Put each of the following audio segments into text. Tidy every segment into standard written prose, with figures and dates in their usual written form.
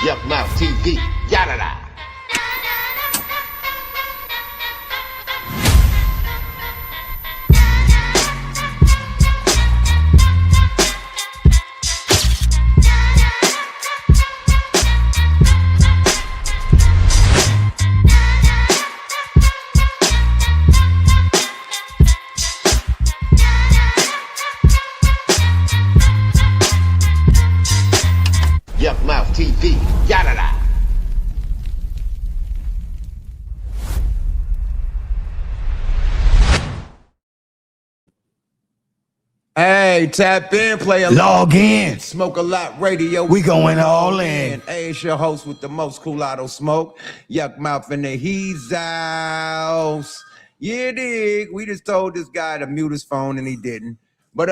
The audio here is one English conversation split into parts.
Yuck Mouth TV, yada da. Yuck Mouth TV, yada da. Hey, tap in, play a Log in. Smoke a Lot Radio. We going all in. Hey, it's your host with the most Coolado smoke. Yuck Mouth in the he's house. Yeah, dig. We just told this guy to mute his phone and he didn't. But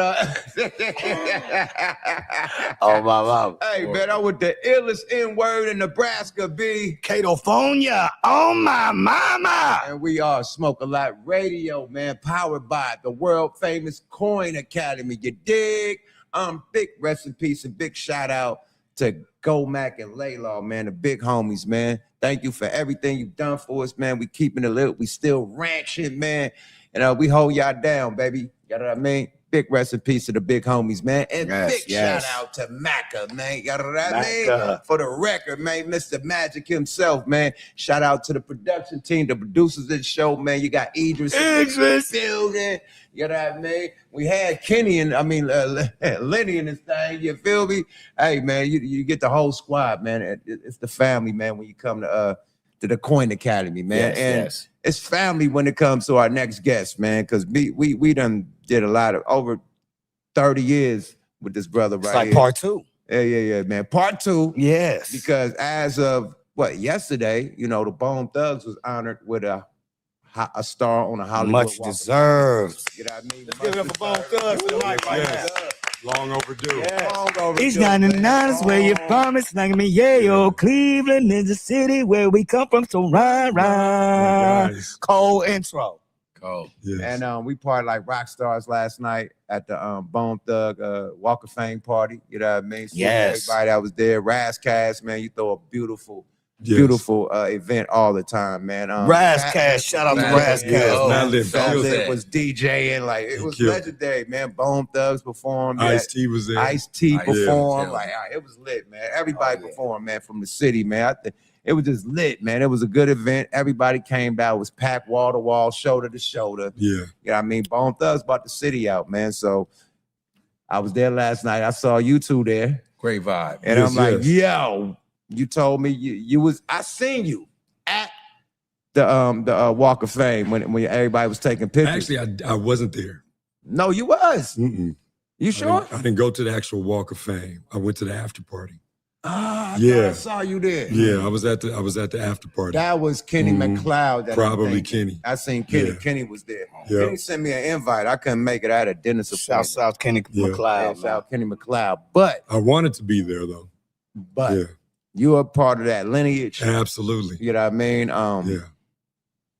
Oh my mom. hey, man, I'm with the illest N-word in Nebraska, B. California. Oh my mama. And we are Smoke a Lot Radio, man, powered by the world famous Coin Academy. You dig? Big rest in peace and big shout out to Go Mac and Laylaw, man, the big homies, man. Thank you for everything you've done for us, man. We keeping it lit. We still ranching, man. And we hold y'all down, baby. You know what I mean? Big rest in peace to the big homies, man. And big shout out to Macca, man. You know what I mean? For the record, man, Mr. Magic himself, man. Shout out to the production team, the producers of the show, man. You got Idris in the building. You know what I mean? We had Kenny and Lenny in this thing. You feel me? Hey, man, you get the whole squad, man. It's the family, man, when you come to the Coin Academy, man. It's family when it comes to our next guest, man, because we done did a lot of over 30 years with this brother right here. It's like part two. Yeah, man. Part two. Yes. Because as of yesterday, you know, the Bone Thugs was honored with a star on a Hollywood Much Walk of deserved. Fame. You know what I mean? Let's give it up for Bone Thugs tonight, right now. Long overdue. Long overdue, East 99 is where you from. It's like me, yo. Cleveland is the city where we come from. So ride. Nice. Cold intro. Cold. Yes. And we partied like rock stars last night at the Bone Thug Walk of Fame party. You know what I mean? So Yes. everybody that was there, Razzcast, man, you throw a beautiful event all the time, man. Razzcast, shout out to Razzcast. It was DJing, like it was legendary, man. Bone Thugs performed. Ice-T was there. Ice-T performed. Yeah. Like it was lit, man. Everybody performed, man, from the city, man. I think it was just lit, man. It was a good event. Everybody came down. It was packed wall to wall, shoulder to shoulder. Yeah. You know what I mean? Bone Thugs brought the city out, man. So I was there last night. I saw you two there. Great vibe. And I'm like, yo, you told me I seen you at the Walk of Fame when everybody was taking pictures. Actually, I wasn't there. No, you was. Mm-mm. You sure? I didn't go to the actual Walk of Fame. I went to the after party. I thought I saw you there. Yeah, I was at the after party. That was Kenny McLeod. Probably Kenny. I seen Kenny. Yeah. Kenny was there. Yeah. Kenny sent me an invite. I couldn't make it. I had a dinner support. Shout out Kenny McLeod. Shout out Kenny McLeod. But I wanted to be there though. you are part of that lineage. Absolutely. You know what I mean?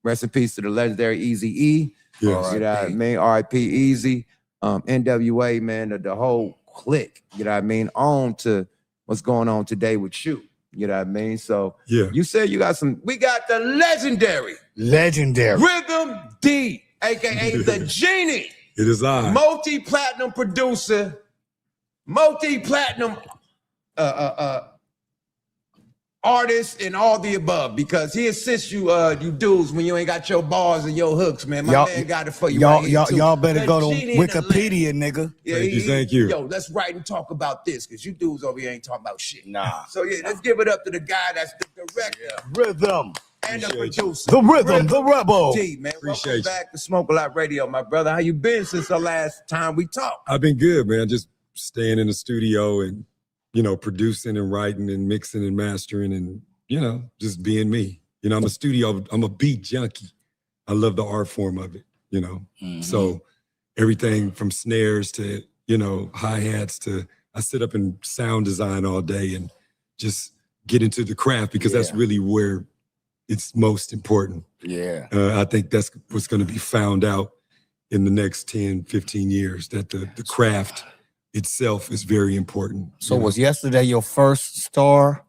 Rest in peace to the legendary Eazy-E. Yes. You know what I mean? R.I.P. Easy. NWA, man, the whole clique, you know what I mean? On to what's going on today with you. You know what I mean? So you said you got we got the legendary Rhythm D, aka the Genie. It is I. Multi-platinum producer, multi-platinum artist, and all the above, because he assists you dudes when you ain't got your bars and your hooks, man. My man got it for you. Y'all better go to Wikipedia, nigga. Thank you. Yo, let's write and talk about this, because you dudes over here ain't talking about shit. Nah. So let's give it up to the guy that's the director. Rhythm. And the producer. The Rhythm, the Rebel. D, man. Welcome back to Smoke a Lot Radio, my brother. How you been since the last time we talked? I've been good, man. Just staying in the studio and, producing and writing and mixing and mastering and, just being me. I'm a beat junkie. I love the art form of it, So everything from snares to, hi-hats to, I sit up in sound design all day and just get into the craft, because that's really where it's most important. Yeah. I think that's what's going to be found out in the next 10, 15 years, that the craft itself is very important. So was yesterday your first star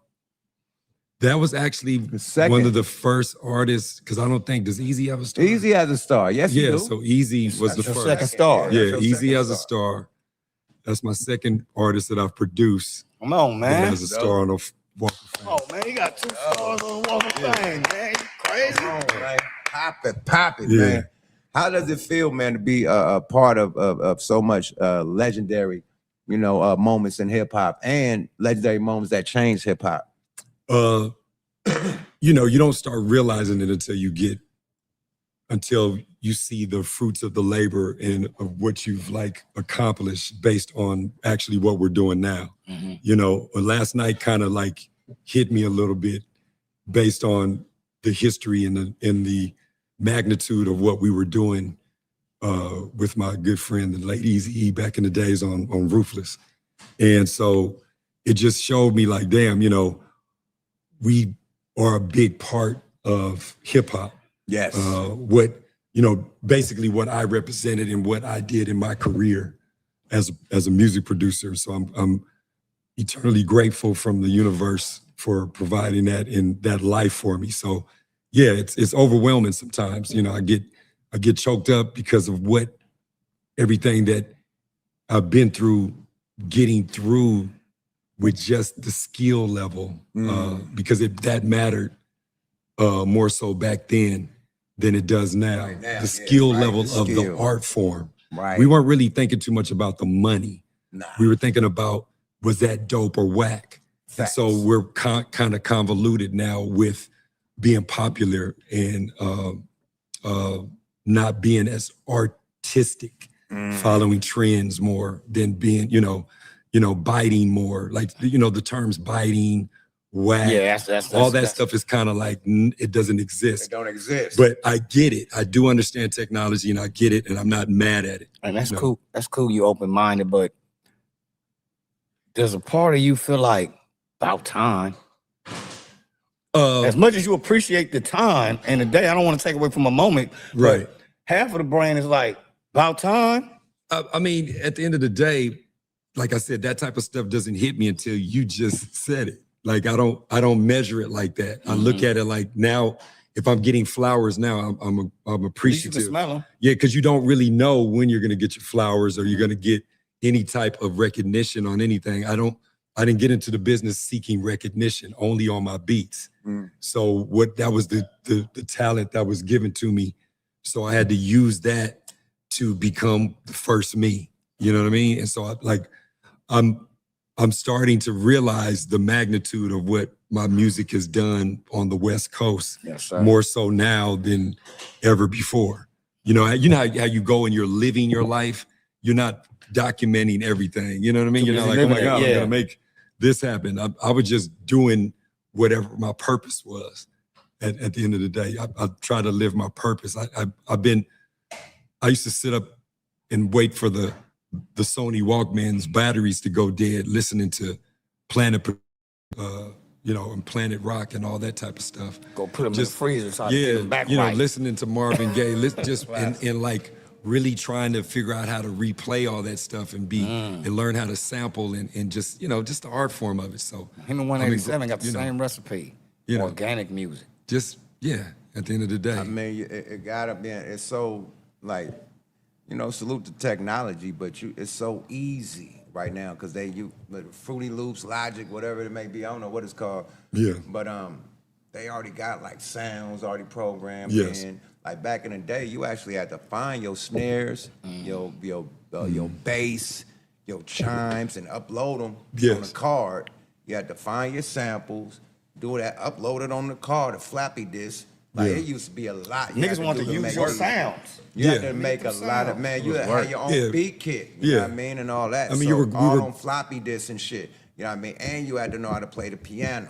That was actually second. one of the first artists, because I don't think, does Easy have a star? Easy has a star. Yes, he Yeah, do. so Easy was the your first. second star. That's Yeah, your Easy second has a star. That's my second artist that I've produced Come on, that man. has a star on the Walk of Fame. Oh, man, you got 2 stars on the Walk of Fame, man. You crazy? Come on, man. Pop it, Yeah. man. How does it feel, man, to be a part of so much legendary, moments in hip hop and legendary moments that changed hip hop? You don't start realizing it until you see the fruits of the labor and of what you've accomplished based on actually what we're doing now. Last night kind of hit me a little bit based on the history and the magnitude of what we were doing with my good friend, the late Eazy-E, back in the days on Ruthless. And so it just showed me damn, we are a big part of hip hop. Yes. Basically what I represented and what I did in my career as a music producer. So I'm eternally grateful from the universe for providing that in that life for me. So yeah, it's overwhelming sometimes. I get choked up because of everything that I've been through, getting through with just the skill level, because that mattered more so back then than it does now. Right now, the skill level the of the skill. art form. Right. We weren't really thinking too much about the money. Nah. We were thinking about, was that dope or whack? And Facts. so we're kind of convoluted now with being popular and not being as artistic, following trends more than being, biting more. The terms biting, whack, Yeah, that's all that stuff is kind of it doesn't It exist. don't exist. But I get it. I do understand technology and I get it, and I'm not mad at it. And that's cool. That's cool. You open-minded, but does a part of you feel like about time? As much as you appreciate the time and the day, I don't want to take away from a moment. Right. But half of the brain is about time. I mean, at the end of the day, like I said, that type of stuff doesn't hit me until you just said it. I don't measure it like that. I look at it now, if I'm getting flowers now, I'm appreciative. You can smell them. Yeah, because you don't really know when you're gonna get your flowers or you're gonna get any type of recognition on anything. I didn't get into the business seeking recognition, only on my beats. So that was the talent that was given to me. So I had to use that to become the first me. You know what I mean? And so I'm starting to realize the magnitude of what my music has done on the West Coast. Yes, sir. More so now than ever before. You know how you go and you're living your life. You're not documenting everything. You know what I mean? You're not oh my God, I'm gonna make this happen. I was just doing whatever my purpose was. At the end of the day, I try to live my purpose. I used to sit up and wait for the Sony Walkman's batteries to go dead, listening to Planet, and Planet Rock and all that type of stuff. Go put them in the freezer so I can get them back right. Listening to Marvin Gaye, and really trying to figure out how to replay all that stuff and and learn how to sample and just the art form of it. So him and 187 got the same recipe. Organic music. Just at the end of the day. I mean, it gotta be. It's so salute to technology, but it's so easy right now because Fruity Loops, Logic, whatever it may be. I don't know what it's called. Yeah. But they already got sounds already programmed Yes. in. Like back in the day, you actually had to find your snares, your bass, your chimes, and upload them on the card. You had to find your samples, do that, upload it on the card, a floppy disk. It used to be a lot. Niggas want to use your sounds. You had to make a lot of, you had to have your own beat kit, you know what I mean, and all that. I mean, so all on floppy disks and shit, you know what I mean? And you had to know how to play the piano.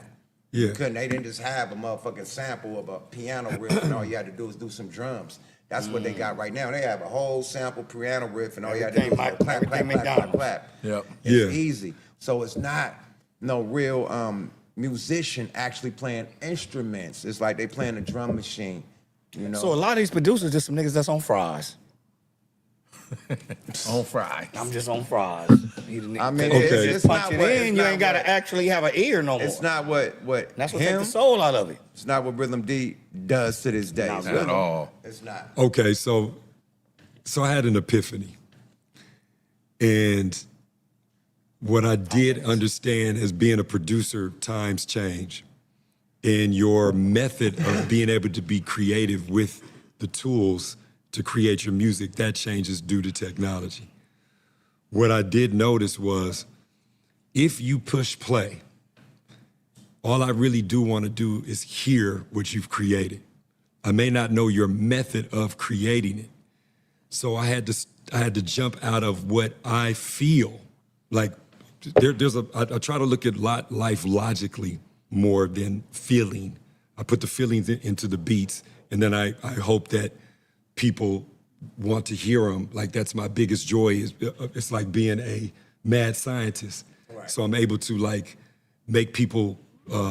Yeah. They didn't just have a motherfucking sample of a piano riff and all you had to do is do some drums. That's what they got right now. They have a whole sample piano riff and all you had to do is clap, clap, clap, clap. Yep. It's easy. So it's not no real musician actually playing instruments. It's like they playing a drum machine, So a lot of these producers just some niggas that's on fries. On fries. I'm just on fries. I mean, Okay. it's punch not it what, in. You ain't got to actually have an ear no more. It's not what That's what him. takes the soul out of it. It's not what Rhythm D does to this day. Not at all. It's not. Okay, so I had an epiphany. And what I did understand as being a producer, times change. And your method of being able to be creative with the tools to create your music, that changes due to technology. What I did notice was if you push play, all I really do want to do is hear what you've created. I may not know your method of creating it. So I had to jump out of what I feel. Like I try to look at life logically more than feeling. I put the feelings into the beats, and then I hope that people want to hear them. Like that's my biggest joy. It's like being a mad scientist. Right. So I'm able to like make people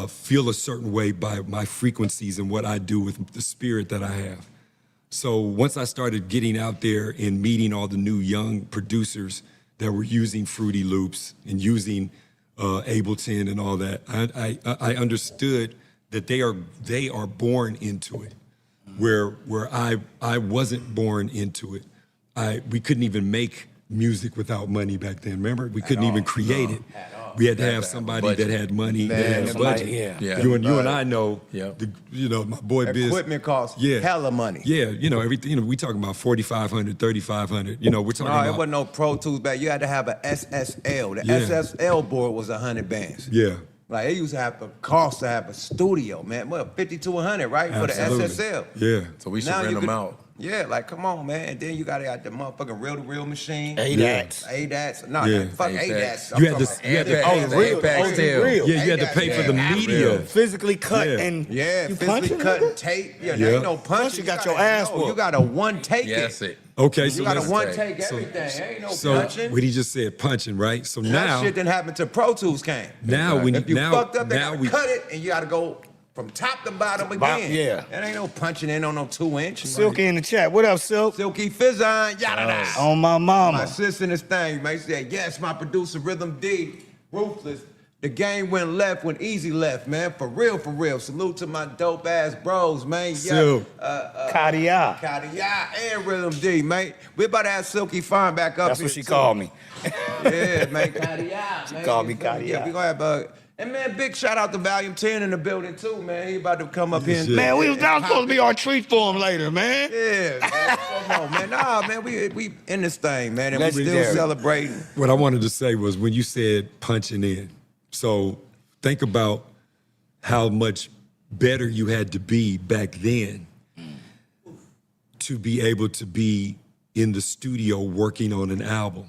feel a certain way by my frequencies and what I do with the spirit that I have. So once I started getting out there and meeting all the new young producers that were using Fruity Loops and using Ableton and all that, I understood that they are born into it, where I wasn't born into it. We couldn't even make music without money back then. Remember, we couldn't even create it. We had to have somebody that had money, that had a budget. Yeah. You and I know, Yep. my boy Biz. Equipment costs hella money. Yeah, everything. We talking about 4,500, 3,500. We're talking about. No, it wasn't no Pro Tools back. You had to have a SSL. The Yeah. SSL board was 100 bands. Yeah. Like it used to have the cost to have a studio, man. Well, 50 to 100, right? Absolutely. For the SSL. Yeah. So we should Now rent you them could- out. Yeah, like come on, man. And then you got the motherfucking reel-to-reel machine. ADATs. ADATs. No, Yeah. fuck ADATs. ADATs. You had to. Oh, the real. Apex Oh, the still. real. Yeah, you had to pay for the Yeah. media. Physically cut Yeah. and Yeah, you physically punching, cutting nigga? tape. Yeah, Yeah. there ain't no punch. Plus you got your ass no, whooped. you got a one take Yes, it. it. Okay, You so got a let's. one take everything. Ain't no So punching. what he just said, punching, right? So That now, shit didn't happen till Pro Tools came. now when If you now fucked up, they now gotta we cut it, and you gotta go from top to bottom again. Yeah. That ain't no punching in on no 2-inch. Silky in the chat. What up, Silk? Silky Fizzon, yada On my My mama. sis in this thing, man, she said, yes, my producer, Rhythm D, ruthless. The game went left when Easy left, man. For real, for real. Salute to my dope ass bros, man. Silk. Kadia. Kadia and Rhythm D, man. We about to have Silky Fine back up That's here, what she too. called me. Yeah, man. Kadia, She man. called me Yeah, Kadia. we gonna have and man, big shout out to Volume 10 in the building too, man. He about to come up here. And, Shit. Man, we was and down pop supposed to it. be our treat for him later, man. Yeah, man. Come on, man. Nah, man, we in this thing, man, and we still Legendary. celebrating. what I wanted to say was when you said punching in. So think about how much better you had to be back then to be able to be in the studio working on an album.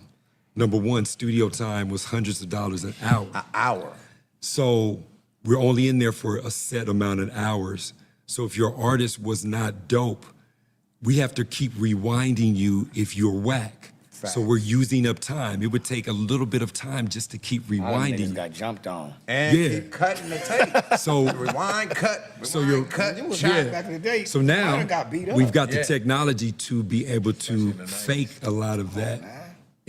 Number one, studio time was hundreds of dollars an hour. An hour. So we're only in there for a set amount of hours. So if your artist was not dope, we have to keep rewinding you if you're whack. So we're using up time. It would take a little bit of time just to keep All them niggas rewinding. got jumped on. And Yeah. keep cutting the tape. So Rewind, cut, rewind, So you're- cut, It was chop. back in the day. So I now done got beat up. we've got the Yeah. technology to be able to fake a lot of that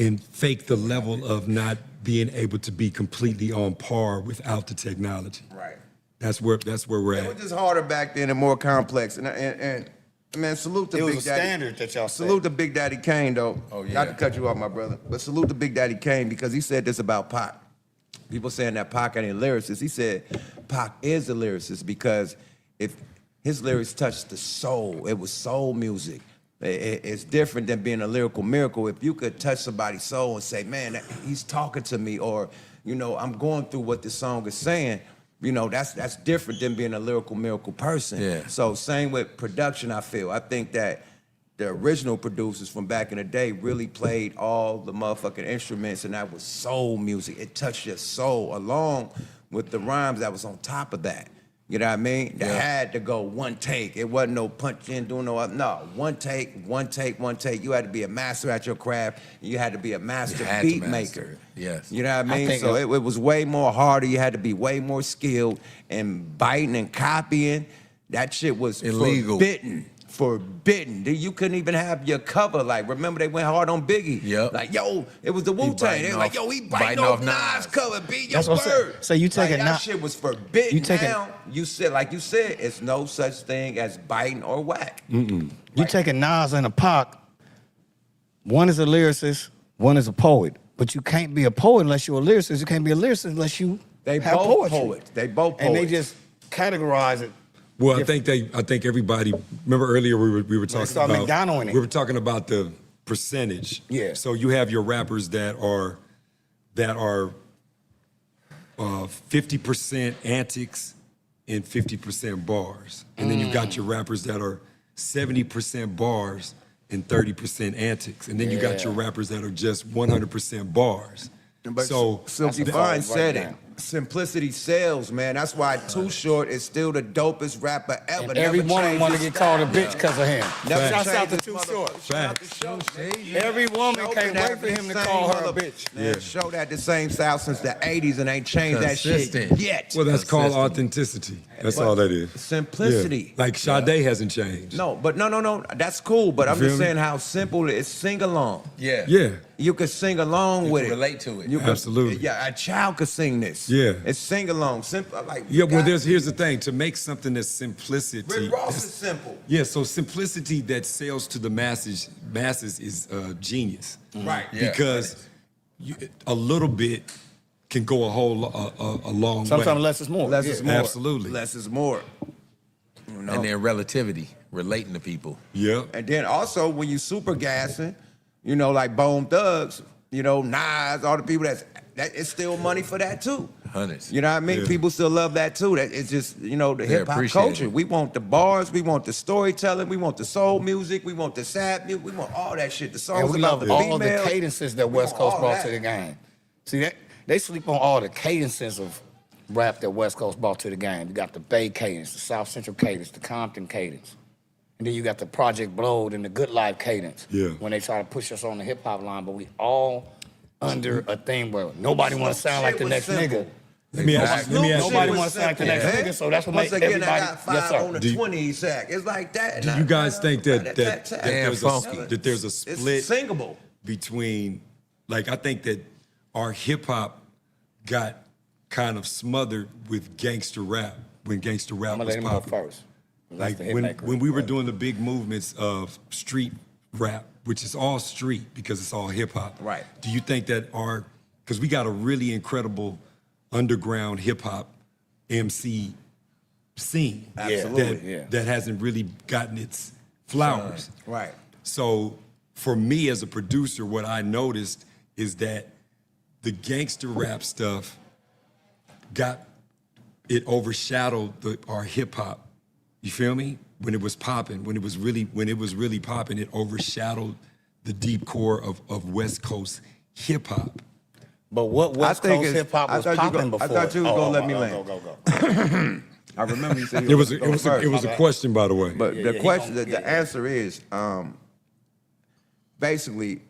and fake the level of not being able to be completely on par without the technology. Right. That's where we're It was at. just harder back then and more complex. And man, salute to It was Big a Daddy. standard that y'all Salute set. to Big Daddy Kane, though. Oh, yeah. Not to cut you off, my brother, but salute to Big Daddy Kane because he said this about Pac. People saying that Pac ain't a lyricist. He said Pac is a lyricist because if his lyrics touched the soul, it was soul music. It's different than being a lyrical miracle. If you could touch somebody's soul and say, man, he's talking to me, or, I'm going through what this song is saying, that's different than being a lyrical miracle person. Yeah. So same with production, I feel. I think that the original producers from back in the day really played all the motherfucking instruments, and that was soul music. It touched your soul along with the rhymes that was on top of that. You know what I mean? That had to go one take. It wasn't no punch in, doing no one take, one take, one take. You had to be a master at your craft. You had to be a master had to beat master maker. it. Yes. You know what I I mean? think So it was way more harder. You had to be way more skilled, and biting and copying. That shit was Illegal. forbidden. You couldn't even have your cover. Like, remember they went hard on Biggie. Yep. Like, yo, it was the Wu-Tang. They were like, yo, he biting off Nas cover. Be your That's what I'm saying. word. So you taking that shit was forbidden. You taking- now, you said, like you said, it's no such thing as biting or whack. You taking Nas and a Pac. One is a lyricist, one is a poet. But you can't be a poet unless you're a lyricist. You can't be a lyricist unless you They have both poetry. poets. They both poets. And they just categorize it. Well, I think everybody. Remember earlier we were talking saw about McDonald in it. we were talking about the percentage. Yeah. So you have your rappers that are 50% antics and 50% bars, and then you got your rappers that are 70% bars and 30% antics, and then you got your rappers that are just 100% bars. But So Silky that's Fine right said it. now. Simplicity sells, man. That's why Too Short is still the dopest rapper ever. And every woman want to get called a bitch because of him. Never Shouts out to changed Too his Short. Facts. Every woman Show can't been wait having for him the to same call her a mother- bitch. Man, show that the same style since the 80s and ain't changed that shit Consistent. yet. well, that's called Consistent. authenticity. That's all that is. Simplicity. Yeah. Like Sade hasn't changed. No, but no. That's cool. But I'm feel just me? saying how simple it is. Sing along. Yeah. Yeah. You could sing along You with can it. relate to it. You could- Absolutely. Yeah, a child could sing this. Yeah. It's sing along. Simple. Like Yeah, well, God- here's the thing. To make something that's simplicity. Rick Ross that's- is simple. Yeah, so simplicity that sells to the masses is genius. Right. Yeah. Because a little bit can go a long Sometimes way. less is more. Less Yeah. is more. Absolutely. Less is more. You know? And then relativity, relating to people. Yeah. And then also when you super gassing, you know, like Bone Thugs, you know, Nas, all the people that it's still money for that too. Hundreds. You know what I mean? Yeah. People still love that too. That it's just, you know, the They hip hop appreciate culture. it. We want the bars, we want the storytelling, we want the soul music, we want the sad music, we want all that shit. The songs And we about love the all the females. cadences that We West want Coast all brought that. to the game. See, that they sleep on all the cadences of rap that West Coast brought to the game. You got the Bay cadence, the South Central cadence, the Compton cadence. And then you got the Project Blowed and the Good Life cadence. Yeah. When they try to push us on the hip hop line, but we all under a thing where nobody want to sound like the Shit was next simple. nigga. Let me ask you. Nobody was wants to sound like the simple, next man. nigga, so that's what Once makes again, everybody. I got 5 Yes, sir. on the Do you- 20 sack. It's like that. Do you guys think that Damn there's funky. that there's a It's split singable. between, like, I think that our hip hop got kind of smothered with gangster rap when gangster rap I'm gonna was let him go popular. first. Like That's the when, hitmaker. when we were doing the big movements of street rap, which is all street because it's all hip hop. Right. Do you think that because we got a really incredible underground hip hop MC scene Absolutely, yeah. that hasn't really gotten its flowers. Right. So for me as a producer, what I noticed is that the gangster rap stuff overshadowed our hip hop. You feel me? When it was popping, when it was really popping, it overshadowed the deep core of West Coast hip hop. But what West think Coast it's- hip hop I was thought you popping go- I before? thought you was gonna let me land. Go. I remember you said It was a first. question, by the way. But Yeah, the he question, gonna- the answer is, basically,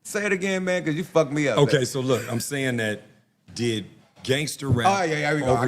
say it again, man, because you fucked me up. Okay, man. so look, I'm saying that did gangster rap Oh, yeah, here we go. I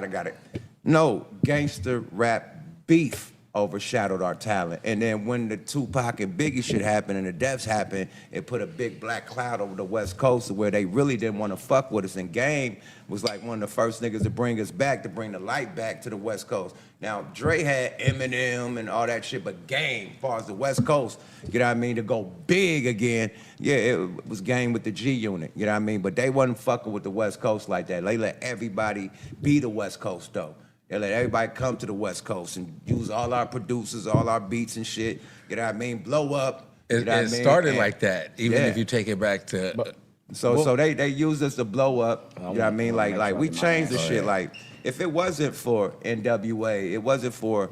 got it. No, gangster rap beef overshadowed our talent. And then when the Tupac and Biggie shit happened and the deaths happened, it put a big black cloud over the West Coast where they really didn't want to fuck with us. And Game was like one of the first niggas to bring us back, to bring the light back to the West Coast. Now, Dre had Eminem and all that shit, but Game, as far as the West Coast, you know what I mean, to go big again, yeah, it was Game with the G Unit, you know what I mean? But they wasn't fucking with the West Coast like that. They let everybody be the West Coast, though. They let everybody come to the West Coast and use all our producers, all our beats and shit, you know what I mean? Blow up. You It, know what I it mean? started And- like that, even Yeah. if you take it back to. So they used us to blow up. You know what I mean? Like we changed the Go shit. ahead. Like if it wasn't for NWA, it wasn't for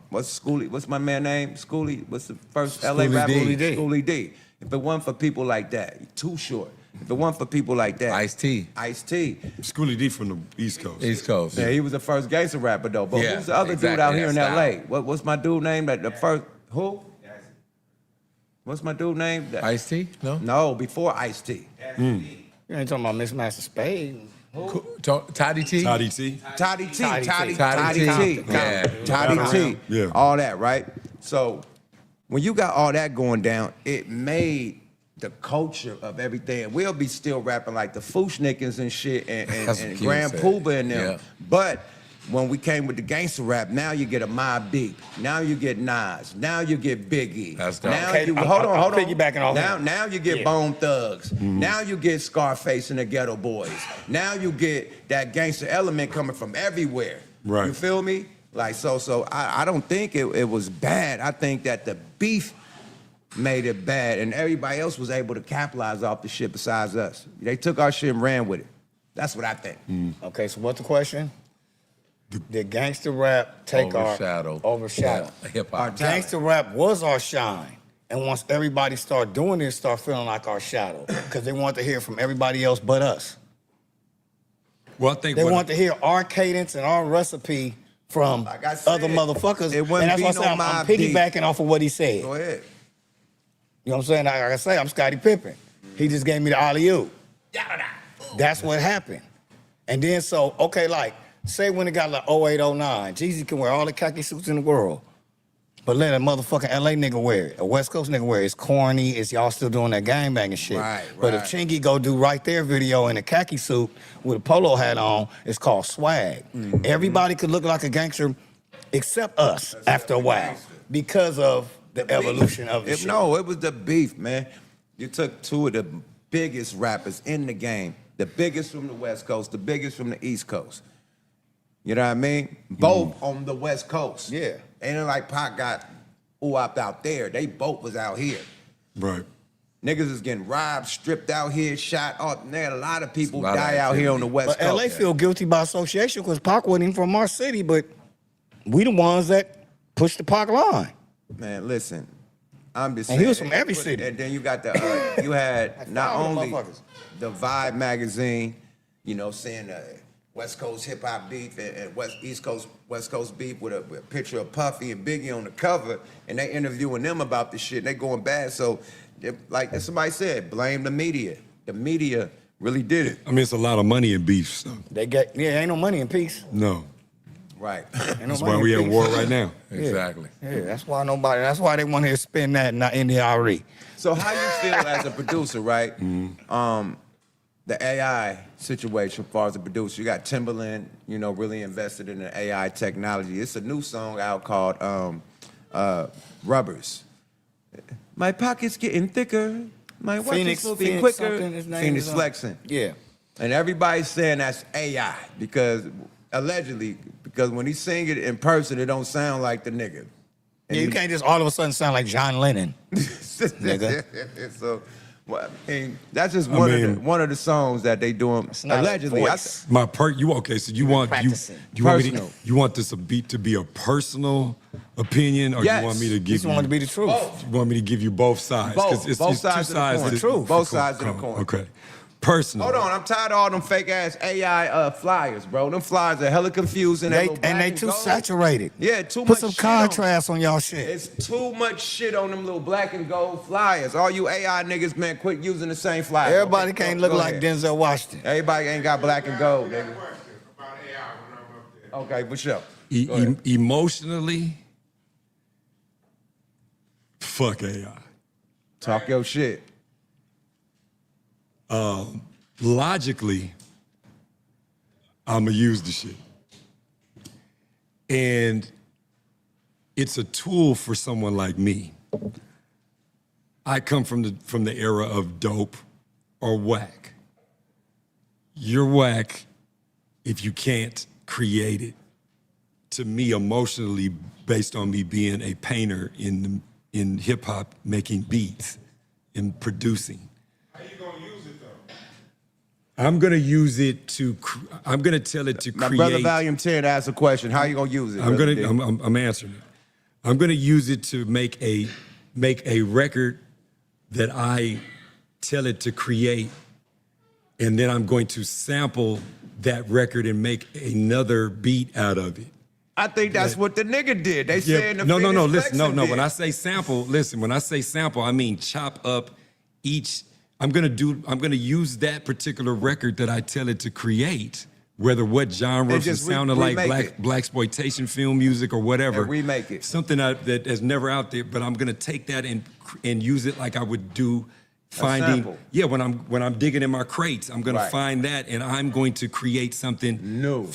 what's Schoolie? What's my man name? Schoolie? What's the first LA Schoolie rapper? D. Schoolie D. If it wasn't for people like that, Too Short. If it wasn't for people like that, Ice-T. Ice-T. Schoolie D from the East Coast. East Coast. Yeah, he was the first gangster rapper though. But Yeah, who's the other dude exactly, out here in that LA? style. What's my dude name? That the first who? What's my dude name? Ice-T? No? No, before Ice-T. You ain't talking about Mixmaster Spade. Toddy T? Toddy T. Toddy T, Toddy T. Toddy T, Yeah. Toddy T, Yeah. all that, right? So when you got all that going down, it made the culture of everything. We'll be still rapping like the Fushnickens and shit That's and what Grand Q said. Pooba and them. Yeah. But when we came with the gangster rap, now you get a Mobb Deep. Now you get Nas. Now you get Biggie. That's dope. Now Okay, you I'm hold on. piggybacking off him. Now you get Yeah. Bone Thugs. Now you get Scarface and the Ghetto Boys. Now you get that gangster element coming from everywhere. Right. You feel me? Like so I don't think it was bad. I think that the beef made it bad, and everybody else was able to capitalize off the shit besides us. They took our shit and ran with it. That's what I think. Okay, so what's the question? Did gangster rap take Overshadow. overshadow? Yeah, hip Our hop. talent. Gangster rap was our shine. And once everybody started doing it, start feeling like our shadow. Because they want to hear from everybody else but us. Well, I think They what- want to hear our cadence and our recipe from Like I said, other motherfuckers. it wouldn't and that's be why I no say I'm Mobb Deep. piggybacking off of what he said. Go ahead. You know what I'm saying? Like I say, I'm Scottie Pippen. He just gave me the alley-oop. That's what happened. And then so, okay, like, say when it got like 08, 09, Jeezy can wear all the khaki suits in the world, but let a motherfucking LA nigga wear it, a West Coast nigga wear it. It's corny, it's y'all still doing that gangbanging shit. Right, But if right. Chingy go do Right There video in a khaki suit with a polo hat on, it's called swag. Everybody could look like a gangster except us after a while because of the evolution of the shit. No, it was the beef, man. You took two of the biggest rappers in the game, the biggest from the West Coast, the biggest from the East Coast. You know what I mean? Both on the West Coast. Yeah. Ain't like Pac got ooh-opped out there. They both was out here. Right. Niggas is getting robbed, stripped out here, shot. Oh, man, a lot of people It's a lot of die out here on the activity. West But Coast. LA feel guilty by association because Pac wasn't even from our city, but we the ones that pushed the Pac line. Man, listen, I'm just And saying. he was from every city. And then you got the, you had not five only motherfuckers. the Vibe magazine, you know, saying West Coast hip hop beef and West Coast beef with a picture of Puffy and Biggie on the cover, and they interviewing them about the shit. And they going bad. So, like somebody said, blame the media. The media really did it. I mean, it's a lot of money in beef stuff. They get ain't no money in peace. No. Right. Ain't no That's money why in we at peace. war right now. Exactly. Yeah, that's why they want to spend that not in the RE. So how you feel as a producer, right? The AI situation, as far as a producer, you got Timbaland, you know, really invested in the AI technology. It's a new song out called Rubbers. My pocket's getting thicker. My watch Phoenix- will be Phoenix quicker. something, his name Phoenix is, flexing. Yeah. And everybody's saying that's AI because allegedly, because when he sing it in person, it don't sound like the nigga. And Yeah, you can't just all of a sudden sound like John Lennon. Nigga. So, well, I mean, that's just I mean- one of the songs that they doing not a allegedly. voice. I- Okay, so you want practicing. you want me to, Personal. you want this to be a personal opinion, or Yes. you want me to You give just want it to be the truth. Both. you want me to give you both sides? 'Cause Both. Both sides two of the sides coin. to- True. Both coin. sides of the coin. Okay. Personal. Hold on, I'm tired of all them fake ass AI flyers, bro. Them flyers are hella confusing. They, little black and they too gold. saturated. Yeah, too Put much some shit on- contrast on y'all shit. It's too much shit on them little black and gold flyers. All you AI niggas, man, quit using the same flyer. Everybody Okay, can't go look like ahead. Denzel Washington. Everybody ain't got black and gold, nigga. Okay, for sure. Go ahead. Emotionally, fuck AI. Talk your shit. Logically, I'ma use the shit. And it's a tool for someone like me. I come from the era of dope or whack. You're whack if you can't create it. To me, emotionally, based on me being a painter in hip hop, making beats and producing. How you gonna use it though? I'm gonna use it to. I'm gonna tell it to My create. brother Volume 10 asked a question. How you gonna use it? I'm Brother gonna. D? I'm answering it. I'm gonna use it to make a record that I tell it to create, and then I'm going to sample that record and make another beat out of it. I think that's what the nigga did. They saying the No. Phoenix Listen, Flexing no. did. When I say sample, listen. When I say sample, I mean chop up each I'm gonna use that particular record that I tell it to create, whether what genre, if it sounded like blaxploitation film music or whatever. And remake it. Something that is never out there, but I'm gonna take that and use it like I would do finding. Yeah, when I'm digging in my crates, I'm gonna find that and I'm going to create something new,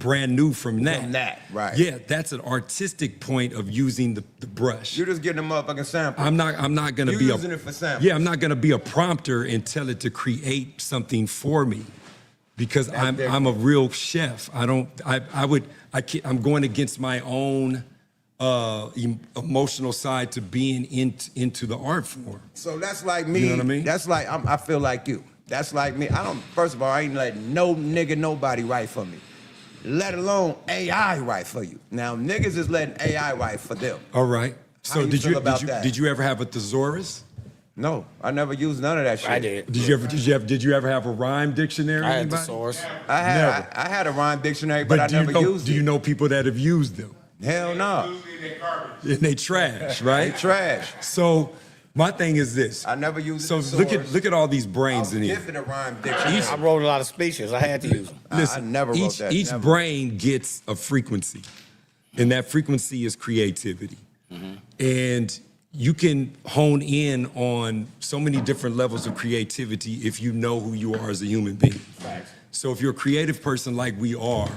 brand new from that. From that, right? Yeah, that's an artistic point of using the brush. You're just getting a motherfucking sample. I'm not gonna be using it for samples. Yeah, I'm not gonna be a prompter and tell it to create something for me, because I'm a real chef. I'm going against my own emotional side to being into the art form. So that's like me. You know what I mean? That's like I feel like you. That's like me. First of all, I ain't letting no nigga, nobody write for me, let alone AI write for you. Now niggas is letting AI write for them. All right. How So you feel about that? did you ever have a thesaurus? No, I never used none of that shit. I did. Did you ever have a rhyme dictionary? I had anybody? the source. I had a rhyme dictionary, but I never used it. Do you know people that have used them? Hell no. Usually they garbage. And they trash, right? They trash. So my thing is this. I never used So it. look at all these I brains was in here. gifted a rhyme dictionary. I wrote a lot of speeches. I had to use them. I never wrote that. Each never. brain gets a frequency, and that frequency is creativity. And you can hone in on so many different levels of creativity if you know who you are as a human being. So if you're a creative person like we are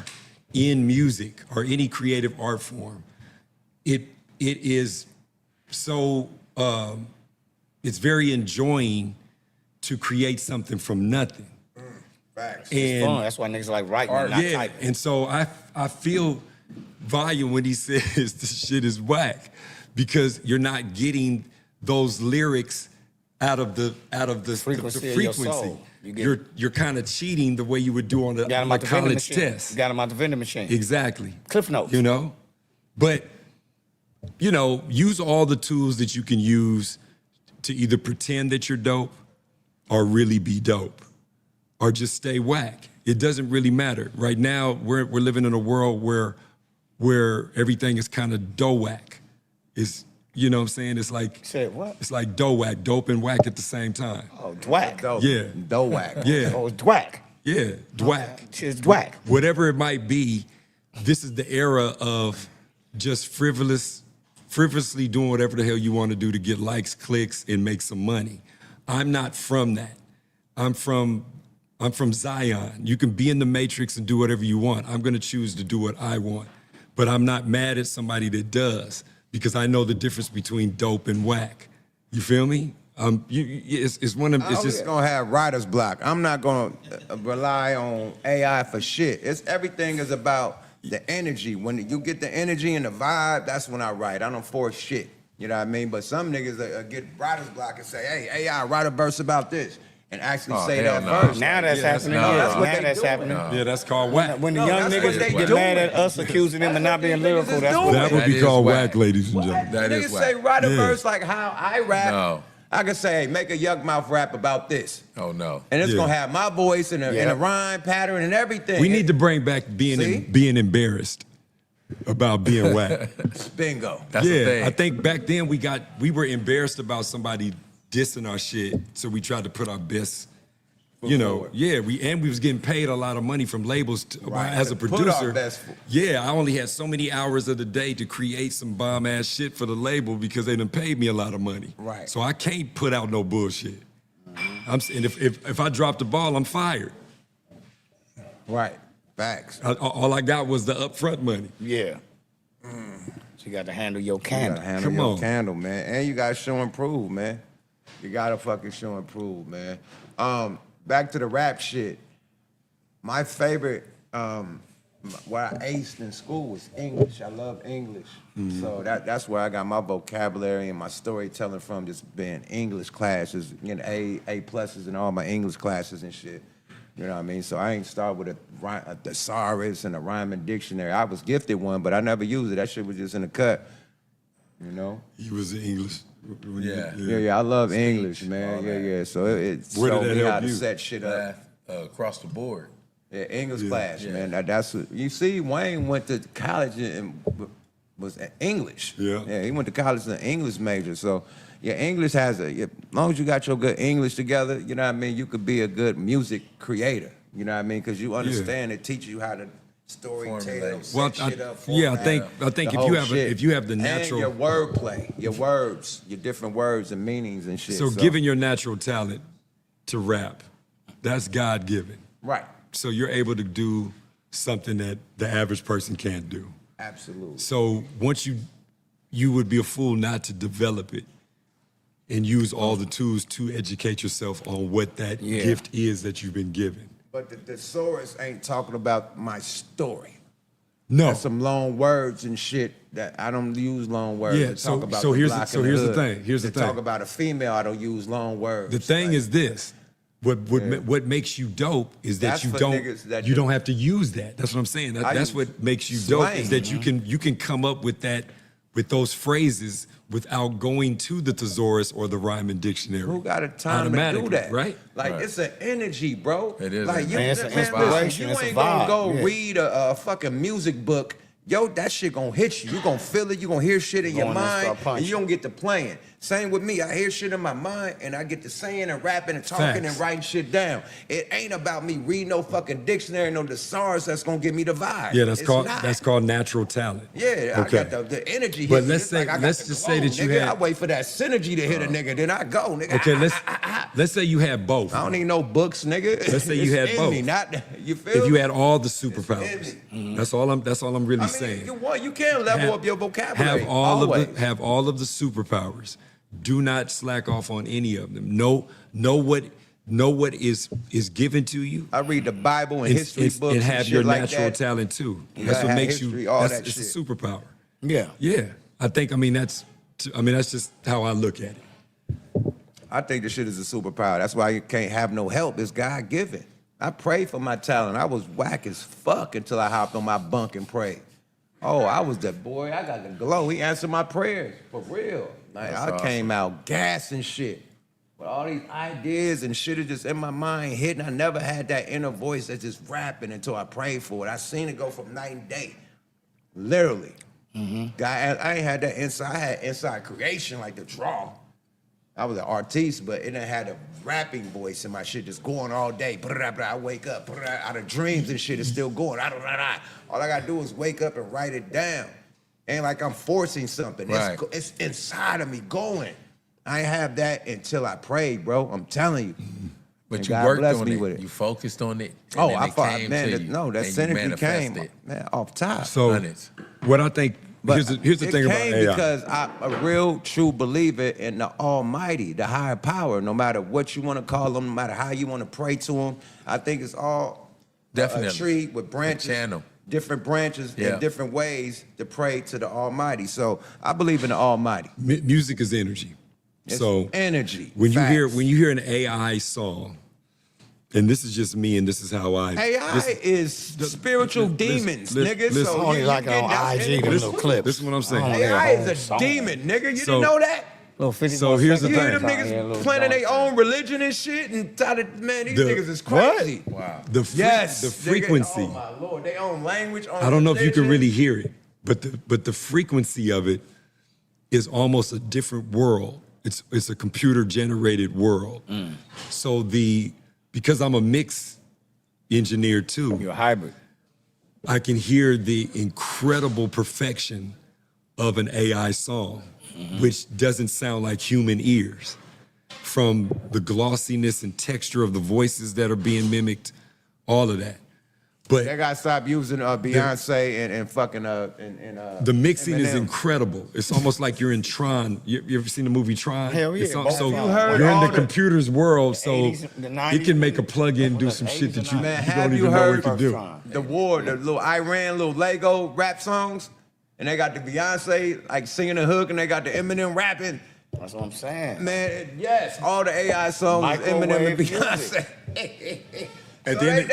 in music or any creative art form, it is so it's very enjoying to create something from nothing. Facts. It's fun. That's why niggas like writing and not Yeah, typing. and so I feel volume when he says this shit is whack, because you're not getting those lyrics out of the Frequency of your soul. You're kind of cheating the way you would do on the Got them out the vending college machine. test. You got them out the vending machine. Exactly. Cliff notes. You know, but use all the tools that you can use to either pretend that you're dope or really be dope, or just stay whack. It doesn't really matter. Right now, we're living in a world where everything is kind of dough-whack. You know what I'm saying? It's like Said what? It's like dough-whack, dope and whack at the same time. Oh, dwack. Dope. Yeah. Dwack. Yeah. Oh, it's dwack. Yeah, dwack. Shit's dwack. Whatever it might be, this is the era of just frivolously doing whatever the hell you want to do to get likes, clicks, and make some money. I'm not from that. I'm from Zion. You can be in the matrix and do whatever you want. I'm gonna choose to do what I want. But I'm not mad at somebody that does, because I know the difference between dope and whack. You feel me? It's one of it's just gonna have writer's block. I'm not gonna rely on AI for shit. Everything is about the energy. When you get the energy and the vibe, that's when I write. I don't force shit. You know what I mean? But some niggas get writer's block and say, "Hey, AI, write a verse about this," and actually say that verse. Now that's happening. no, Yeah, that's what now they that's doing. happening. yeah, that's called whack. When the No, young that's what niggas they get doing. mad at us accusing them of not being lyrical, that's what That would be That called is whack, whack. ladies and gentlemen. That is Niggas whack. say write a Yeah. verse like how I rap. No. I could say, hey, make a Yuck Mouth rap about this. Oh no. And it's Yeah. gonna have my voice and a rhyme pattern and everything. We need to bring back being embarrassed about being whack. bingo. That's the Yeah, thing. I think back then we were embarrassed about somebody dissing our shit, so we tried to put our best. Forward. We was getting paid a lot of money from labels as a to put our producer. best foot. Yeah, I only had so many hours of the day to create some bomb ass shit for the label because they done paid me a lot of money. Right. So I can't put out no bullshit. And if I drop the ball, I'm fired. Right. Facts. All I got was the upfront money. Yeah. So you got to handle your You candle. gotta handle Come your on. candle, man. And you gotta show and prove, man. You gotta fucking show and prove, man. Back to the rap shit. My favorite, what I aced in school was English. I love English. So that's where I got my vocabulary and my storytelling from, just being English classes, A pluses in all my English classes and shit. You know what I mean? So I ain't start with a thesaurus and a rhyming dictionary. I was gifted one, but I never used it. That shit was just in the cut. You know? He was in English. Yeah. Yeah, I love English, man. Yeah. So it Where did showed that me help how to you? set shit up. Math across the board. Yeah, English class, Yeah. man. That's what you see. Wayne went to college and was English. Yeah. He went to college as an English major. So, yeah, English has as long as you got your good English together, you know what I mean, you could be a good music creator. You know what I mean? Because you understand it teaches you how to storytell, Formulate. Well, set shit up. yeah, I format, think the if you whole have shit. if you have the natural, and your wordplay, your words, your different words and meanings and shit. so given your natural talent to rap, that's God given. right, So you're able to do something that the average person can't do. absolutely. So once you would be a fool not to develop it and use all the tools to educate yourself on what that gift is that you've been given. But the thesaurus ain't talking about my story. No. That's some long words and shit that I don't use long words Yeah, to so- talk about. so the here's block the- so in here's the hood. thing, here's the To talk thing. about a female, I don't use long words. The thing Like, is this. What makes you dope is that That's you for don't niggas that you do- don't have to use that. That's what I'm saying. I That's use what makes you dope slang. is that you can come up with those phrases without going to the thesaurus or the rhyming dictionary. who got a time to do Automatically, that? right? Like Right. it's an energy, bro. It is Like an you, Man, it's an listen, inspiration, you it's a ain't gonna vibe, go yeah. read a fucking music book. Yo, that shit gonna hit you. You gonna feel it. You gonna hear shit in your Go in there and mind, start and punching. you don't get to playing. Same with me. I hear shit in my mind, and I get to saying and rapping and talking Facts. and writing shit down. It ain't about me reading no fucking dictionary, no thesaurus that's gonna give me the vibe. Yeah, that's It's not. called natural talent. Yeah, Okay. I got the energy. But hit me. let's It's say- like I got let's the just glow, say that you nigga. had- I wait for that synergy to hit a nigga, then I go, nigga. Okay, let's say you had both. I don't need no books, nigga. Let's say you It's had in both. Me, not you feel. If you me? had all the It's superpowers. in me. That's all I'm really I mean, saying. you can level up your vocabulary. Have all always. have all of the superpowers. Do not slack off on any of them. Know what is given to you. I read the Bible and history books and have shit your like natural that. talent too. You That's gotta what have makes history, you. all That's that it's shit. a superpower. Yeah. Yeah, I think. That's just how I look at it. I think this shit is a superpower. That's why you can't have no help. It's God given. I prayed for my talent. I was whack as fuck until I hopped on my bunk and prayed. Oh, I was that boy. I got the glow. He answered my prayers for real. Like That's I awesome. came out gas and shit. But all these ideas and shit are just in my mind hitting. I never had that inner voice that's just rapping until I prayed for it. I seen it go from night and day. Literally. I ain't had that inside. I had inside creation, like the draw. I was an artiste, but it done had a rapping voice in my shit just going all day. I wake up out of dreams and shit is still going. All I gotta do is wake up and write it down. Ain't like I'm forcing something. Right. It's inside of me going. I ain't have that until I prayed, bro. I'm telling you. But And you God worked blessed on me it. with it. You focused on it. And Oh, then I it thought, came man, to that, you, no, that and you synergy came, manifested. man, off top. So Hundreds. what I think But here's the it thing about came AI. because I'm a real true believer in the Almighty, the higher power. No matter what you want to call him, no matter how you want to pray to him, I think it's all Definitely. a tree with branches, channel. different branches Yeah. in different ways to pray to the Almighty. So I believe in the Almighty. Music is energy. It's So energy. when facts. you hear an AI song, and this is just me, and this is how I AI is spiritual demons, nigga. listen. so Only you like get on that's IG, them energy. little clips. This is what I'm saying. Oh, AI yeah. is a Song. demon, nigga. You So- didn't know that? Little 50 So here's the You hear thing. them niggas planning their own religion and shit and try to, man, these The- niggas is crazy. Wow. The Yes. the nigga. frequency. Oh my Lord, they own language. Own I don't know if you can religion. really hear it, but the frequency of it is almost a different world. It's a computer generated world. So because I'm a mix engineer too, You're a hybrid. I can hear the incredible perfection of an AI song, which doesn't sound like human ears. From the glossiness and texture of the voices that are being mimicked, all of that. They But gotta stop using Beyonce and fucking the mixing is Eminem. incredible. It's almost like you're in Tron. You ever seen the movie Tron? Hell yeah, It's both so of them. You heard you're in all the the- computer's world, so 80s, the 90s, it can make a plug-in do the some 80s shit that and you, Man, you have don't you even know heard it can do. Tron. the war, the little Iran, little Lego rap songs? And they got the Beyonce like singing the hook, and they got the Eminem rapping. That's what I'm saying. Man, yes, all the AI songs, is Eminem and Microwave Beyonce. At So the end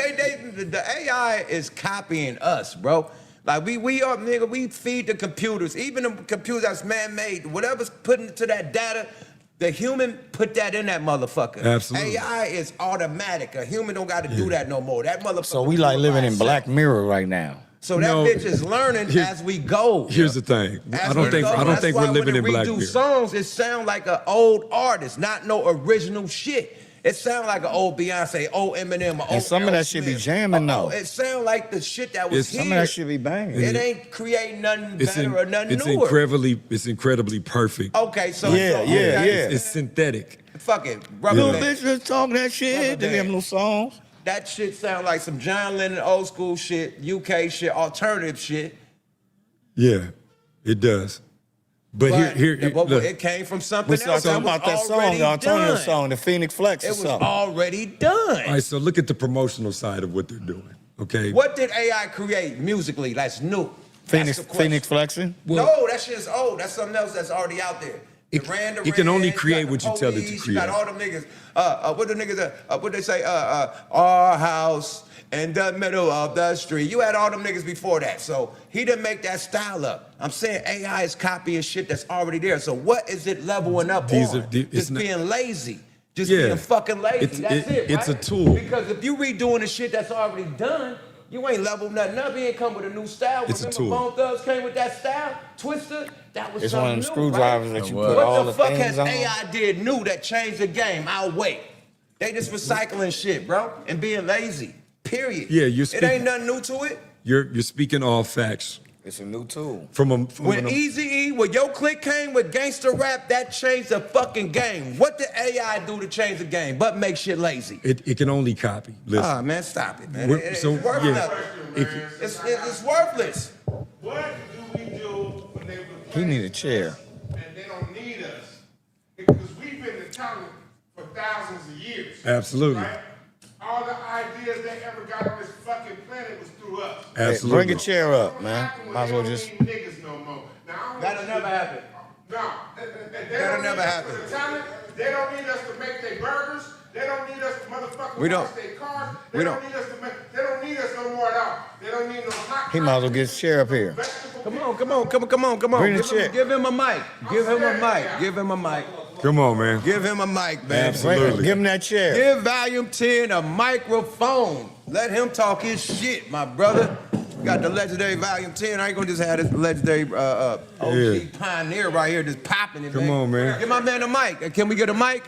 the AI is copying us, bro. Like we are, nigga, we feed the computers, even the computers that's man-made, whatever's put into that data, the human put that in that motherfucker. Absolutely. AI is automatic. A human don't got to do that no more. That motherfucker. So we do like it living by in itself. Black Mirror right now. So that No, bitch is learning here- as we go. Here's the thing. As I don't we think go. That's we're why living in when it redo Blackbeard. songs, it sound like an old artist, not no original shit. It sound like an old Beyonce, old Eminem, old And some of L. that shit be Smith. jamming, though. It sound like the shit that was It's- here. Some of that shit be banging. It ain't creating nothing better or nothing it's newer. incredibly perfect. Okay, so Yeah, so, yeah, okay. yeah. It's synthetic. Fuck it, rubber Little band. bitch just talking that shit. They have no songs. That shit sound like some John Lennon old school shit, UK shit, alternative shit. Yeah, it does. But here, but look. it came from something We else start talking that about that was song, already the Antonio done. song, the Phoenix Flex or It was something. already done. All right, so look at the promotional side of what they're doing. Okay. What did AI create musically that's new? Phoenix, That's the question. Phoenix flexing. No, that shit's old. That's something else that's already out there. It- Duran it can only Duran, create got what the you tell it to Police, You got create. all them niggas. What the niggas? What they say? Our house in the middle of the street. You had all them niggas before that. So he didn't make that style up. I'm saying AI is copying shit that's already there. So what is it leveling up These on? are- it's Just not- being lazy. Just Yeah. being fucking lazy. It's- That's it. it's right? a tool. Because if you redoing the shit that's already done, you ain't leveled nothing up. You ain't come with a new style. It's a Remember tool. Bone Thugs came with that style? Twister? That was It's something one of them new, screwdrivers right? that you What put all What the the fuck things has on. AI did new that changed the game? I'll wait. They just recycling shit, bro, and being lazy. Period. Yeah, you're It speaking- ain't nothing new to it. You're speaking all facts It's a new tool. from When Eazy-E, when your click came with gangster rap, that changed the fucking game. What did AI do to change the game? But make shit lazy. it can only copy. Listen. Ah, man, stop it, man. We're- It's so, worth yeah. nothing. It- It's worthless. What do we do when they replace He need a chair. and they don't need us? Because we've been the talent for thousands of years. Absolutely. Right? All the ideas they ever got on this fucking planet was through us. Absolutely. Bring a chair up, man. Might as well just. They don't need niggas no more. Now, I don't That'll want never you- happen. No, they That'll don't never need us happen. for the talent. They don't need us to make their burgers. They don't need us to motherfucking We don't. wash their cars. We They don't. don't need us to make. They don't need us no more at all. They don't need no hot. He might as well get his chair up here. vegetable Come on. Bring the Give him, shit. give him a mic. Give him a mic. Give him a mic. Come on, man. Give him a mic, man. Absolutely. Give him that chair. Give Volume 10 a microphone. Let him talk his shit, my brother. Got the legendary Volume 10. I ain't gonna just have this legendary OG pioneer right here just popping it, Come on, man. Give my man a mic. Can we get a mic?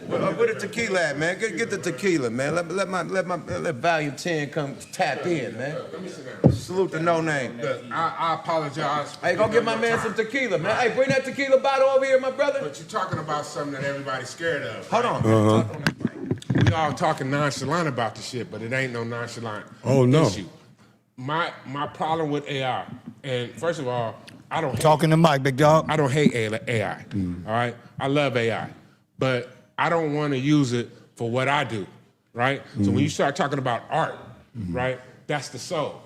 Where the tequila at, man? Get the tequila, man. Let Volume 10 come tap in, man. Salute to No Name. I apologize. Hey, go get my man some tequila, man. Hey, bring that tequila bottle over here, my brother. But you're talking about something that everybody's scared of. Hold on. We all talking nonchalant about the shit, but it ain't no nonchalant Oh, no. issue. My problem with AI, and first of all, I don't hate, Talking to Mike, big dog. I don't hate AI. All right, I love AI, but I don't want to use it for what I do. Right. So when you start talking about art, right, that's the soul.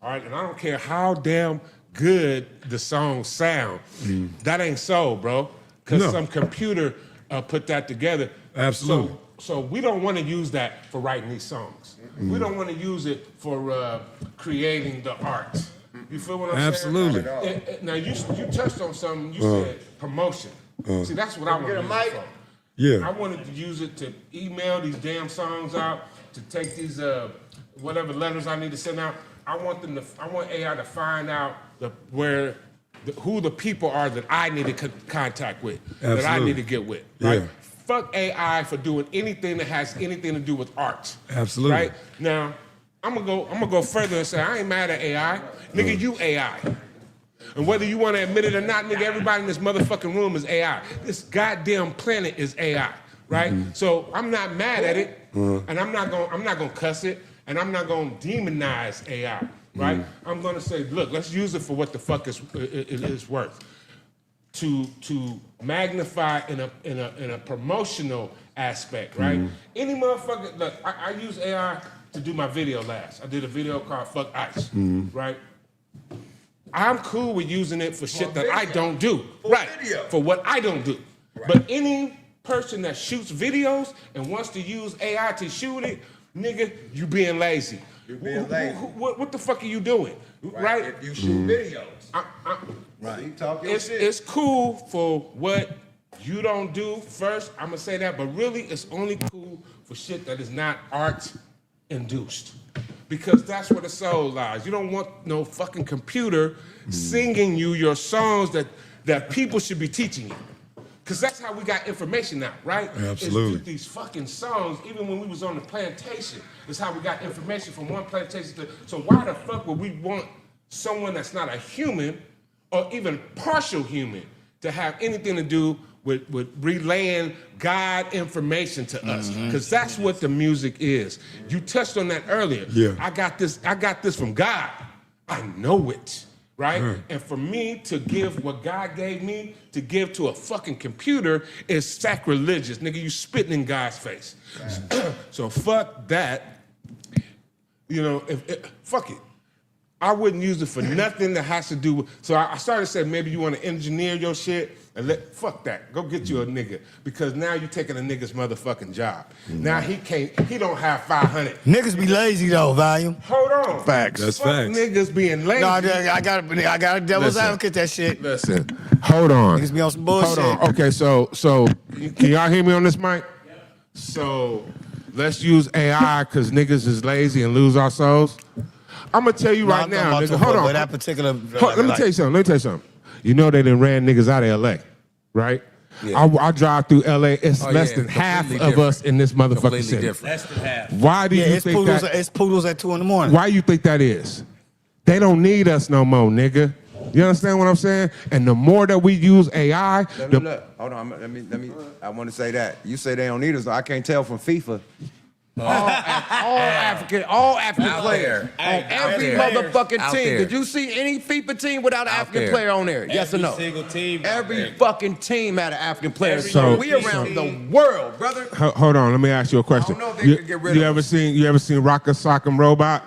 All right, and I don't care how damn good the songs sound. That ain't soul, bro. Because No. some computer put that together. Absolutely. So we don't want to use that for writing these songs. We don't want to use it for creating the art. You feel what I'm Absolutely. saying? Now you touched on something. You said promotion. See, that's what I want to use it for. Yeah. I wanted to use it to email these damn songs out, to take these whatever letters I need to send out. I want AI to find out who the people are that I need to contact with, that I Absolutely. need to get with. Right? Yeah. Fuck AI for doing anything that has anything to do with art. Absolutely. Right? Now, I'm gonna go further and say I ain't mad at AI. Nigga, you AI. And whether you want to admit it or not, nigga, everybody in this motherfucking room is AI. This goddamn planet is AI, right? So I'm not mad at it, and I'm not gonna cuss it, and I'm not gonna demonize AI, right? I'm gonna say, look, let's use it for what the fuck it is worth. To magnify in a promotional aspect, right? Any motherfucker, look, I use AI to do my video last. I did a video called Fuck Ice, right? I'm cool with using it for shit that I don't do. Right. For what I don't do. But any person that shoots videos and wants to use AI to shoot it, nigga, you being lazy. You're being lazy. What the fuck are you doing? Right? If you shoot videos. Right. You talk your shit. It's cool for what you don't do first. I'm gonna say that, but really it's only cool for shit that is not art induced. because that's where the soul lies. You don't want no fucking computer singing you your songs that people should be teaching you. Because that's how we got information out, right? Absolutely. It's through these fucking songs, even when we was on the plantation, is how we got information from one plantation to, so why the fuck would we want someone that's not a human or even partial human to have anything to do with relaying God information to us? Because that's what the music is. You touched on that earlier. Yeah. I got this from God. I know it. Right? And for me to give what God gave me to give to a fucking computer is sacrilegious. Nigga, you spitting in God's face. So fuck that. You know, fuck it. I wouldn't use it for nothing that has to do with, so I started saying maybe you want to engineer your shit and fuck that. Go get you a nigga. Because now you're taking a nigga's motherfucking job. Now he don't have 500. Niggas be lazy though, Volume. Hold on. Facts. That's Fuck facts. niggas being lazy. No, I got a devil's advocate that shit. Listen, hold on. Niggas be on some bullshit. Hold on. Okay, so can y'all hear me on this mic? So let's use AI because niggas is lazy and lose our souls. I'm gonna tell you right now, nigga. Hold on. That particular. Let me tell you something. You know they done ran niggas out of LA, right? Yeah. I drive through LA. It's less than completely half of different. us in this motherfucking Completely city. different. Less than half. Why do you It's think poodles. that? It's poodles at 2 in the morning. Why you think that is? They don't need us no more, nigga. You understand what I'm saying? And the more that we use AI, Look, hold on. Let me. I want to say that you say they don't need us. I can't tell from FIFA. All African Out players there. on every Out there. motherfucking Out team. there. Did you see any FIFA team without an Out African there. player on there? Yes or no? Every single team. Every fucking team had an African player. Every So single we team. around the world, brother. hold on. Let me ask you a question. I don't know if they could get rid you of ever us. seen Rock a Sock'em Robot?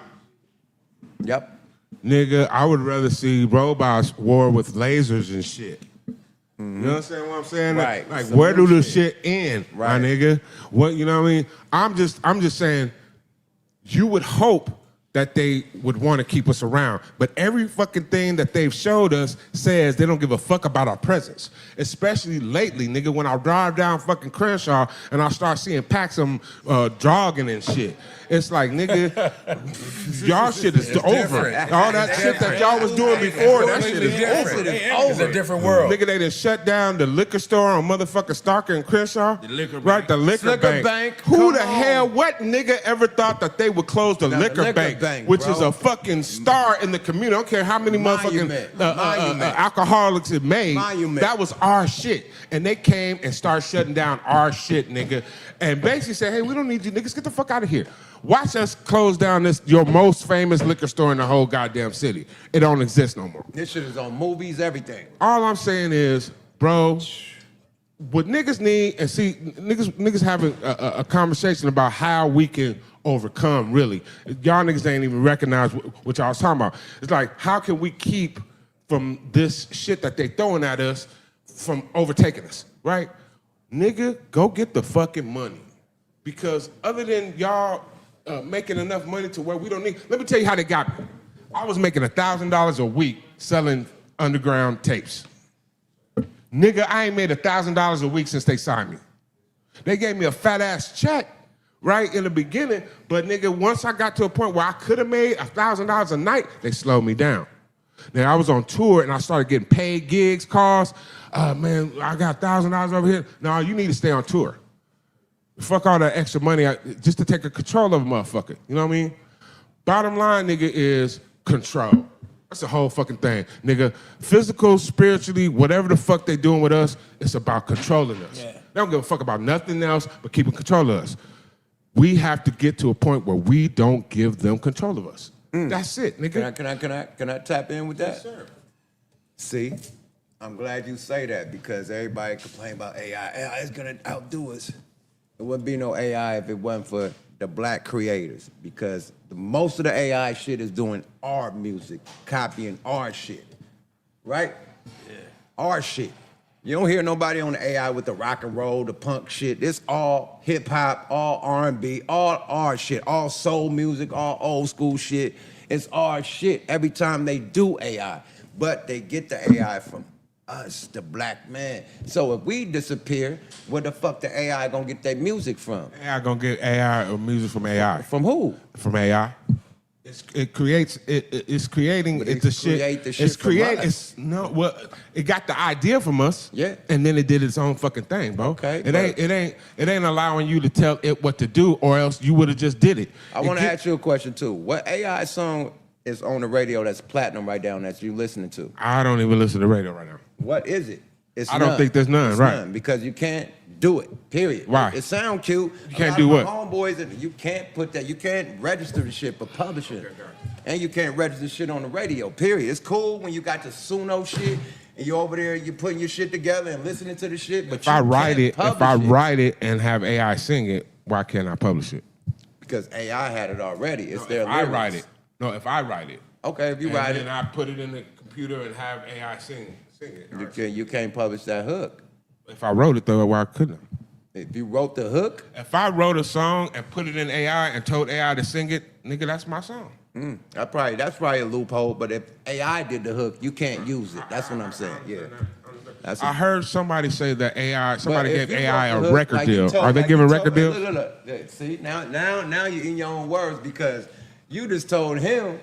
Yep. Nigga, I would rather see robots war with lasers and shit. You understand what I'm saying? Right. Like Some where do new the shit. shit end, Right. my nigga? What you know what I mean? I'm just saying, you would hope that they would want to keep us around. But every fucking thing that they've showed us says they don't give a fuck about our presence. Especially lately, nigga, when I drive down fucking Crenshaw and I start seeing packs of jogging and shit. It's like, nigga, y'all shit is over. different. All that shit that y'all was doing before, that shit is over. It's a different world. Nigga, they done shut down the liquor store on motherfucking Starker and Crenshaw. The liquor Right, bank. the liquor Liquor bank. bank, Who come the on. hell, what nigga ever thought that they would close the liquor bank, which is bro. a fucking star in the community? I don't care how many Monument. motherfucking alcoholics it made. Monument. That was our shit. And they came and started shutting down our shit, nigga. And basically said, hey, we don't need you niggas. Get the fuck out of here. Watch us close down your most famous liquor store in the whole goddamn city. It don't exist no more. This shit is on movies, everything. All I'm saying is, bro, what niggas need, and see, niggas having a conversation about how we can overcome, really. Y'all niggas ain't even recognize what y'all was talking about. It's like, how can we keep from this shit that they throwing at us from overtaking us, right? Nigga, go get the fucking money. Because other than y'all making enough money to where we don't need, let me tell you how they got me. I was making $1,000 a week selling underground tapes. Nigga, I ain't made $1,000 a week since they signed me. They gave me a fat ass check, right, in the beginning, but nigga, once I got to a point where I could have made $1,000 a night, they slowed me down. Now I was on tour and I started getting paid gigs, calls. Man, I got $1,000 over here. No, you need to stay on tour. Fuck all that extra money just to take a control of a motherfucker. You know what I mean? Bottom line, nigga, is control. That's the whole fucking thing. Nigga, physical, spiritually, whatever the fuck they doing with us, it's about controlling us. Yeah. They don't give a fuck about nothing else but keeping control of us. We have to get to a point where we don't give them control of us. That's it, nigga. Can I tap in with that? Yes, sir. See, I'm glad you say that because everybody complain about AI. AI is gonna outdo us. There wouldn't be no AI if it wasn't for the black creators because most of the AI shit is doing our music, copying our shit, right? Yeah. Our shit. You don't hear nobody on the AI with the rock and roll, the punk shit. It's all hip hop, all R&B, all our shit, all soul music, all old school shit. It's our shit every time they do AI. But they get the AI from us, the black man. So if we disappear, where the fuck the AI gonna get their music from? AI gonna get AI or music from AI. From who? From AI. It's creating But it, it the shit. create the shit It's from create. us. It's no. Well, it got the idea from us. Yeah. And then it did its own fucking thing, bro. Okay, It ain't allowing you to tell it what to do, or else you would have just did it. I want to ask you a question too. What AI song is on the radio that's platinum right now that you listening to? I don't even listen to radio right now. What is it? It's I don't think there's none, It's right. none, because you can't do it. Period. Why? It sound cute. You can't do what? Homeboys, and you can't put that. You can't register the shit for publishing, and you can't register shit on the radio. Period. It's cool when you got the Suno shit and you're over there, you're putting your shit together and listening to the shit. But If I write it, publish write it and have AI sing it, why can't I publish it? because AI had it already. It's their If I lyrics. write it. No, if I write it. Okay, if you and write then it, I put it in the computer and have AI sing it. you can't publish that hook. If I wrote it though, why couldn't I? If you wrote the hook, If I wrote a song and put it in AI and told AI to sing it, nigga, that's my song. that's probably a loophole. But if AI did the hook, you can't use it. That's what I'm saying. Yeah. That's I heard somebody say that somebody But if gave you AI wrote a the hook, record like you deal. told- Are they like giving you record told- deals? Look. See, now you're in your own words because you just told him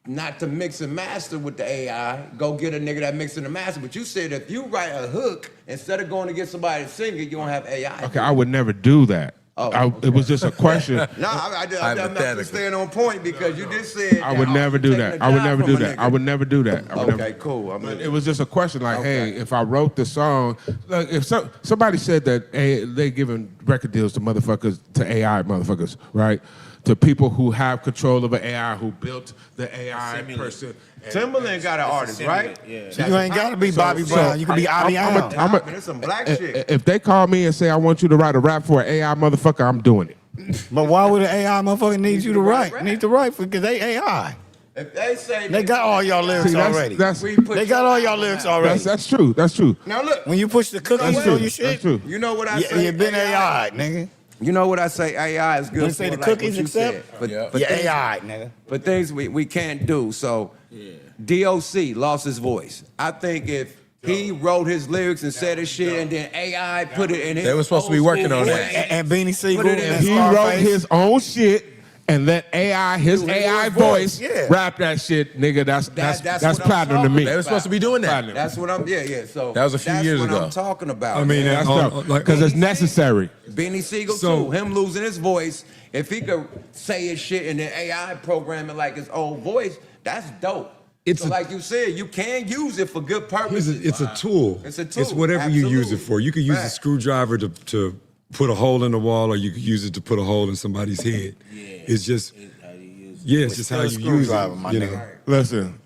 not to mix and master with the AI. Go get a nigga that mix and master. But you said if you write a hook, instead of going to get somebody to sing it, you don't have AI. Okay, I would never do that. Oh, It was just a question. No, I'm not Hypothetical. just staying on point because you just said I would never do that. I would never do that. I would never do that. I would Okay, never. cool. I But mean, it was just a question like, Okay. hey, if I wrote the song, like if somebody said that they giving record deals to motherfuckers, to AI motherfuckers, right? To people who have control of an AI, who built the AI person. Timberland got an artist, right? Yeah. So you ain't gotta be Bobby Brown. You can be Adi Allen. There's some black shit. If they call me and say I want you to write a rap for an AI motherfucker, I'm doing it. But why would an AI motherfucker need you to write write? rap. Need to write because they AI. If they say They got all y'all lyrics See, that's- already. that's- we put They got all y'all lyrics already. That's true. That's true. Now look, When you push the cookies That's on true. your shit, That's true. you know what I say? you been AI, nigga. You know what I say? AI is good You for say the like cookies what you accept? said. But, Yeah. but You things, AI, nigga. but things we can't do. So DOC lost his voice. I think if he wrote his lyrics and said his shit and then AI put it in his They were supposed to be old working school on voice, that. And Beanie Siegel Put it in and He Scarface. wrote his own shit and let AI, his Do his AI voice, voice, yeah. rap that shit, nigga. That's that's what I'm platinum to talking me. They were supposed to be doing that. Platinum. That's what I'm. Yeah. So That was a few that's years what ago. I'm talking about. I mean, man. That's like- because it's necessary. Beanie Siegel So- too. Him losing his voice. If he could say his shit and then AI program it like his old voice, that's dope. It's so a- like you said, you can use it for good purposes. It's a tool. It's a tool, It's whatever you use it absolutely. for. You could use a Fact. screwdriver to put a hole in the wall, or you could use it to put a hole in somebody's head. It's just, it's just how you still a use screwdriver, it. my You know. nigga. Listen,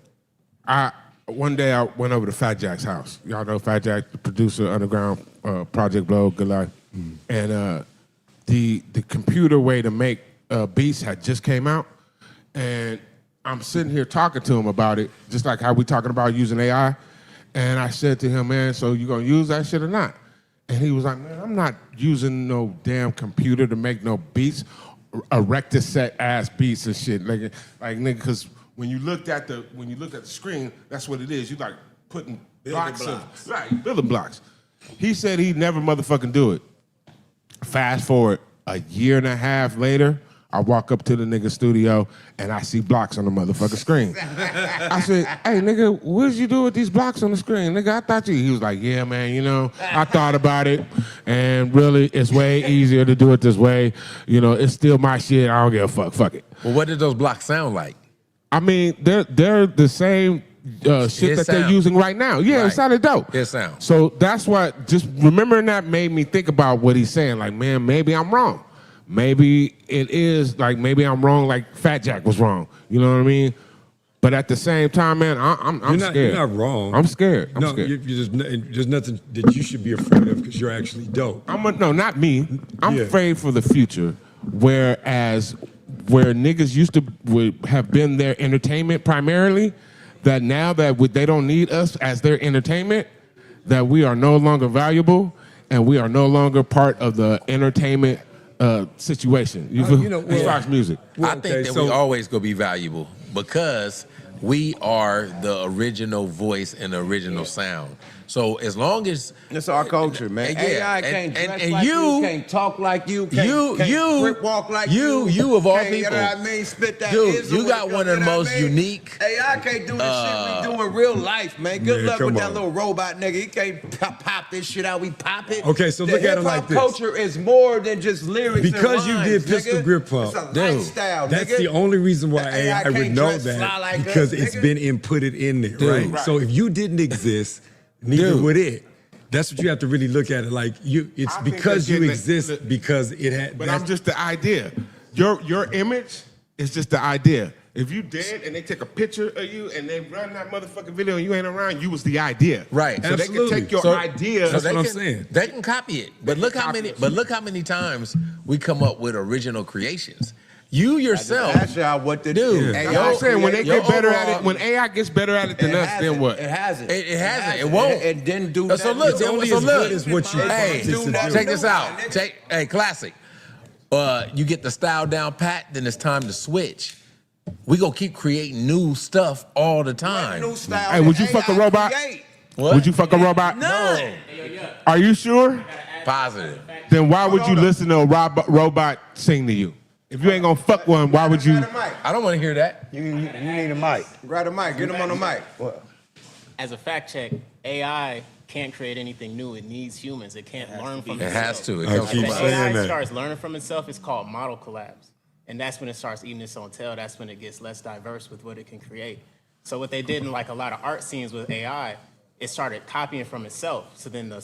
one day I went over to Fat Jack's house. Y'all know Fat Jack, the producer, Underground Project Blow, Good Life, and the computer way to make beats had just came out, and I'm sitting here talking to him about it, just like how we talking about using AI, and I said to him, man, so you gonna use that shit or not? And he was like, man, I'm not using no damn computer to make no beats, erector set ass beats and shit, like nigga, because when you looked at the screen, that's what it is. You like putting blocks. Right, building blocks. He said he'd never motherfucking do it. Fast forward a year and a half later, I walk up to the nigga studio and I see blocks on the motherfucking screen. I said, hey nigga, what did you do with these blocks on the screen? Nigga, I thought you. He was like, yeah, man, you know, I thought about it and really it's way easier to do it this way. You know, it's still my shit. I don't give a fuck. Fuck it. Well, what did those blocks sound like? I mean, they're the same shit that they're sound. using right now. Yeah, it Right. sounded dope. It sound. So that's what, just remembering that made me think about what he's saying. Like, man, maybe I'm wrong. Maybe it is, like, maybe I'm wrong like Fat Jack was wrong. You know what I mean? But at the same time, man, I'm scared. You're not wrong. I'm scared. I'm no, scared. there's nothing that you should be afraid of because you're actually dope. No, not me. I'm Yeah. afraid for the future. Whereas where niggas used to would have been their entertainment primarily, that now that they don't need us as their entertainment, that we are no longer valuable and we are no longer part of the entertainment situation. You feel? you know, As far as music. I think that we always gonna be valuable because we are the original voice and the original sound. So as long as It's our culture, man. Yeah, AI can't dress like you, can't talk like you, can't crip walk like you. You of all can't, people, you know what I mean? Spit that dude. ism You got when it one comes, of the you know what most I mean? unique. AI can't do the shit we do in real life, man. Good Man, luck come with that on. little robot nigga. He can't pop this shit out. We pop it. Okay, so look at it like this. Hip-hop culture is more than just lyrics Because and you lines, did Pistol nigga. Grip Pump, It's a dude, lifestyle, That's nigga. the only reason why The AI would can't know dress fly that like because us, it's nigga. been inputted in there, Dude. right? So if you didn't exist, neither Dude. would it. That's what you have to really look at it like. It's I think because they're you getting exist because it had. But I'm just the idea. Your image is just the idea. If you dead and they take a picture of you and they run that motherfucking video and you ain't around, you was the idea. Right. So they Absolutely. can take your So- idea. That's they what I'm can, saying. They can copy it, but look how many. copy it. But look how many times we come up with original creations. You yourself, Ask y'all what to Dude, do. That's what I'm saying. When they Your get better at overall- it, when AI gets better at it than us, then what? It hasn't. It hasn't. It won't. It didn't do So that. look, It's only so as look. good as what you Hey, practice and do. check this out. Hey, classic. You get the style down pat, then it's time to switch. We gonna keep creating new stuff all the time. New style Hey, would that you fuck a AI robot? create. What? Would you fuck a robot? No. Are you sure? Positive. Then why would you listen to a robot sing to you? If you ain't gonna fuck one, why would you? Grab a mic. I don't want to hear that. You need a mic. Grab a mic. Get him on the mic. As a fact check, AI can't create anything new. It needs humans. It can't learn from It itself. has to. It I comes keep from When us. saying AI that. starts learning from itself, it's called model collapse. And that's when it starts eating its own tail. That's when it gets less diverse with what it can create. So what they did in like a lot of art scenes with AI, it started copying from itself. So then the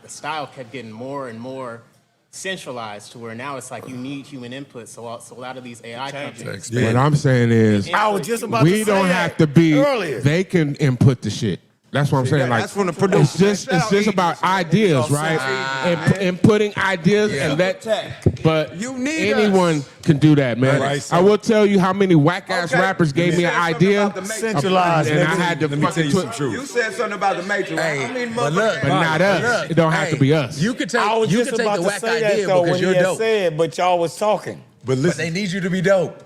style kept getting more and more centralized to where now it's like you need human input. So a lot of these AI companies. What I'm saying is, I was just about to we say don't that have to be. earlier. They can input the shit. That's what I'm saying. Like, that's from the producer. it's just about ideas, right? And putting ideas and that. But You need anyone us. can do that, man. Right, so- I will tell you how many whack ass Okay. rappers gave me an You said something idea, about the Matrix. Centralized, and I nigga. had to Let me tell you fucking some put. truth. You said something about the Matrix. Hey, I mean, but look, But not us. It don't have to be us. You could take. I was You just could take about the to whack say that idea though because when you're he had dope. said, but y'all was talking But But listen, they need you to be dope.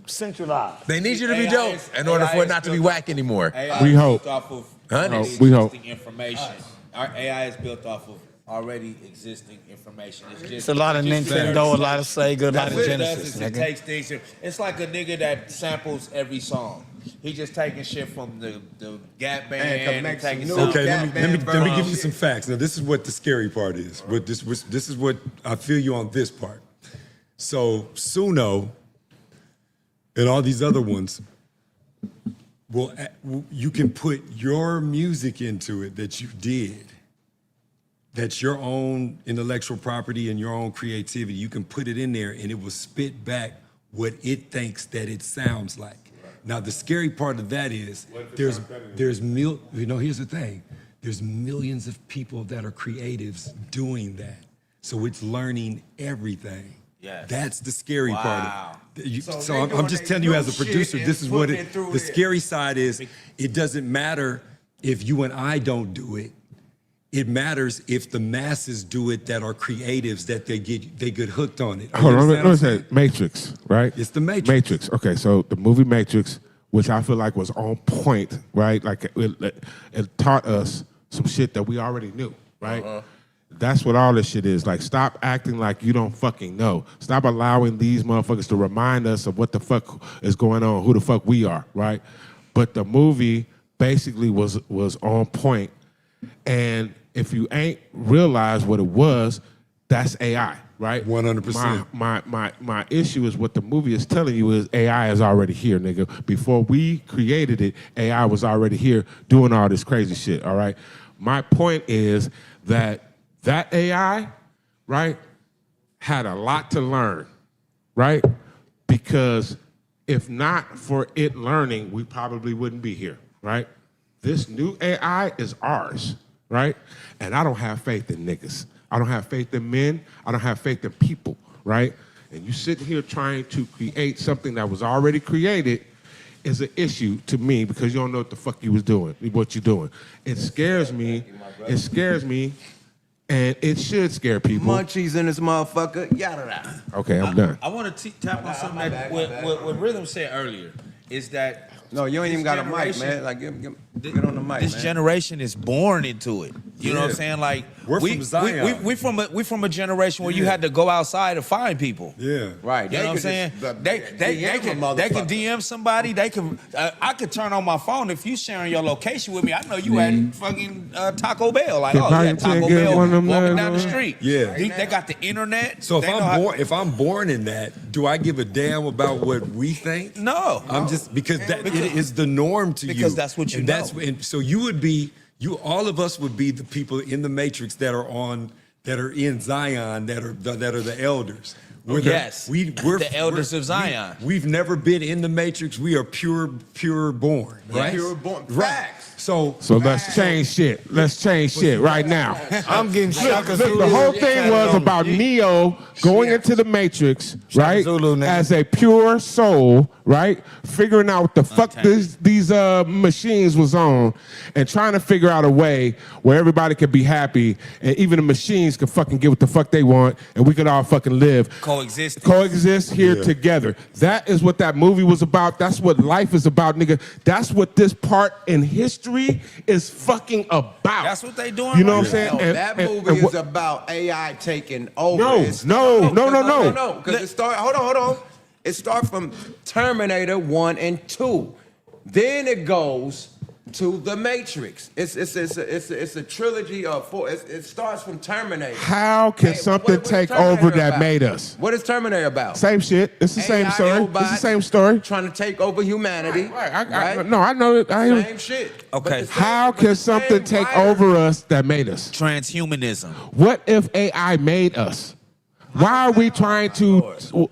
centralized. They need you to be dope in order for it not to be whack anymore. AI We is hope. built off of Honey. already We hope. existing information. Our AI is built off of already existing information. It's just It's a lot of just Nintendo, a lot of Sega, a lot That's of what it does Genesis, is it nigga. takes things. It's like a nigga that samples every song. He just taking shit from the Gap Band can and make some taking new- some- okay, let me Batman give you version. some facts. Now, this is what the scary part is. But this is what I feel you on this part. So Suno and all these other ones, well, you can put your music into it that you did. That's your own intellectual property and your own creativity. You can put it in there and it will spit back what it thinks that it sounds like. Now, the scary part of that is here's the thing. There's millions of people that are creatives doing that. So it's learning everything. Yes. That's the scary Wow. part. So So they I'm doing just they telling you new as a shit producer, and this is what putting it through the here. scary side is. It doesn't matter if you and I don't do it. It matters if the masses do it that are creatives that they get hooked on it. Hold You on, understand let me what say I'm saying? Matrix, right? It's the Matrix. Matrix. Okay, so the movie Matrix, which I feel like was on point, right? Like it taught us some shit that we already knew, right? That's what all this shit is. Like, stop acting like you don't fucking know. Stop allowing these motherfuckers to remind us of what the fuck is going on, who the fuck we are, right? But the movie basically was on point. And if you ain't realized what it was, that's AI, right? 100%. My issue is what the movie is telling you is AI is already here, nigga. Before we created it, AI was already here doing all this crazy shit, all right? My point is that AI, right, had a lot to learn, right? Because if not for it learning, we probably wouldn't be here, right? This new AI is ours, right? And I don't have faith in niggas. I don't have faith in men. I don't have faith in people, right? And you sitting here trying to create something that was already created is an issue to me because you don't know what the fuck you was doing, what you're doing. It scares me. It scares me, and it should scare people. Munchies in this motherfucker. Yada. Okay, I'm done. I want to tap on something that what Rhythm said earlier is that No, you ain't even got a mic, man. Like, get on the mic, This man. generation is born into it. You know what I'm saying? Like We're from Zion. We from a generation where you had to go outside to find people. Yeah. Right. You know what I'm saying? They can DM somebody. They can. I could turn on my phone if you sharing your location with me. I know you at fucking Taco Bell. Like, oh yeah, Taco Bell walking down the street. Yeah. They got the internet. So They know if I'm born in that, do I give a damn about what we think? No. I'm just because it is the norm to you. Because that's what you and know. And so you would be all of us would be the people in the Matrix that are in Zion that are the elders. We're the elders of Zion. We've never been in the Matrix. We are pure born, right? Pure born. Right. Facts. So let's change shit. Let's change shit right now. I'm getting shot. Look, the whole thing was about Neo going into the Matrix, right? Zulu, nigga. As a pure soul, right? Figuring out what the fuck these machines was on and trying to figure out a way where everybody could be happy and even the machines could fucking get what the fuck they want and we could all fucking live. Coexist here together. That is what that movie was about. That's what life is about, nigga. That's what this part in history is fucking about. That's what they doing. You know right what I'm saying? No, that movie is about AI taking over. No. Because it start. Hold on. It starts from Terminator 1 and 2. Then it goes to the Matrix. It's a trilogy of four. It starts from Terminator. How can something take over that made us? What is Terminator about? Same shit. It's the same AI story. robots It's the same story. Trying to take over humanity. Right. No, I know it. Same shit. Okay. How can something take over us that made us? Transhumanism. What if AI made us? Why are we trying to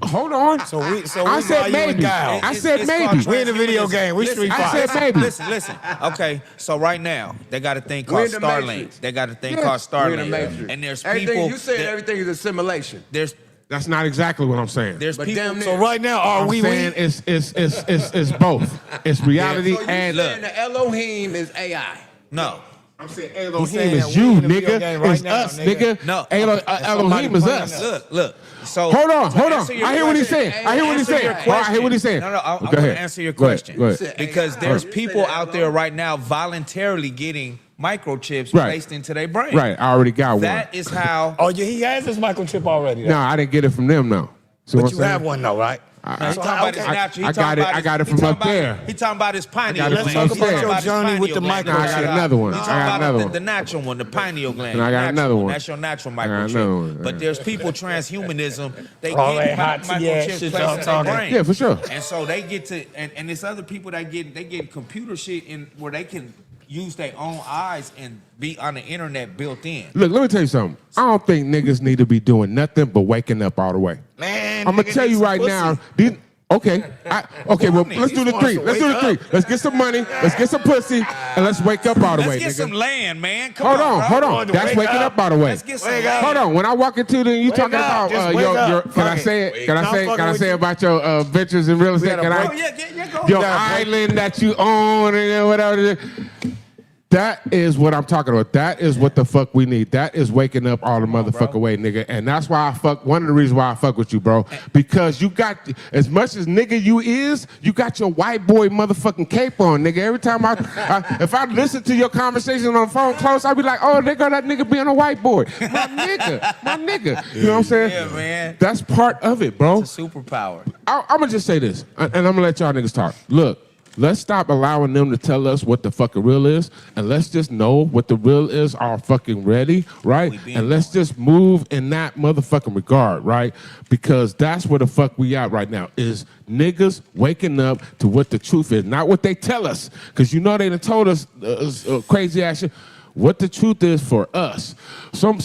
hold on? I said maybe. I said maybe. We in the video game. We Street Fighter. I said maybe. Listen. Okay, so right now they got a thing called Starlink. They got a thing called Starlink. And there's people. You said everything is a simulation. That's not exactly what I'm saying. There's But people. damn near. So right now, are we saying it's both. It's reality So you and saying the Elohim is AI? No. I'm saying saying Elohim that is we you, in the video nigga. game right It's now, us, nigga. nigga. No. Elohim is us. Look. So Hold on. to answer your I hear what he's question- saying. I hear what he's saying. answer your I hear what he's saying. No, I Go want ahead. to answer your Go ahead. question. Go ahead. Because there's people out there right now voluntarily getting microchips Right. placed into their brain. Right, I already got one. That is how. Oh, yeah, he has his microchip already. No, I didn't get it from them, though. See what But I'm you have saying? one though, right? No, he talking about his natural. I got it from up there. He talking about his pineal got it gland. from He up talking there. about his Journey with pineal the gland. No, I got another one. He I talking got about another one. the natural one, the pineal gland. And I got Natural another one. That's your natural I got another one. microchip. But there's people transhumanism. They All get that hot tea ass microchips shit placed y'all in their talking. brain. Yeah, for sure. And so they get to, and there's other people that get computer shit in where they can use their own eyes and be on the internet built in. Look, let me tell you something. I don't think niggas need to be doing nothing but waking up all the way. Man, I'm gonna tell you right now. Okay, well, let's do the three. Let's get some money. Let's get some pussy, and let's wake up all the way, Let's get nigga. some land, man. Come Hold on, on. That's waking up all the way. Let's get some land. Hold on. When I walk into the, you talking up. about Just wake your. up. Can I say it? Can I say about your ventures in real estate? Can Oh, I? yeah, go. Your island that you own and whatever. That is what I'm talking about. That is what the fuck we need. That is waking up all the motherfucker way, nigga. And that's why I fuck. One of the reasons why I fuck with you, bro, because you got as much as nigga you is, you got your white boy motherfucking cape on, nigga. Every time if I listen to your conversation on the phone close, I'll be like, oh, there go that nigga being a white boy, my nigga. You know what I'm saying? Yeah, man. That's part of it, bro. It's a superpower. I'm gonna just say this, and I'm gonna let y'all niggas talk. Look. Let's stop allowing them to tell us what the fucking real is, and let's just know what the real is all fucking ready, right? And let's just move in that motherfucking regard, right? Because that's where the fuck we at right now, is niggas waking up to what the truth is, not what they tell us. Because you know they done told us crazy ass shit. What the truth is for us. Some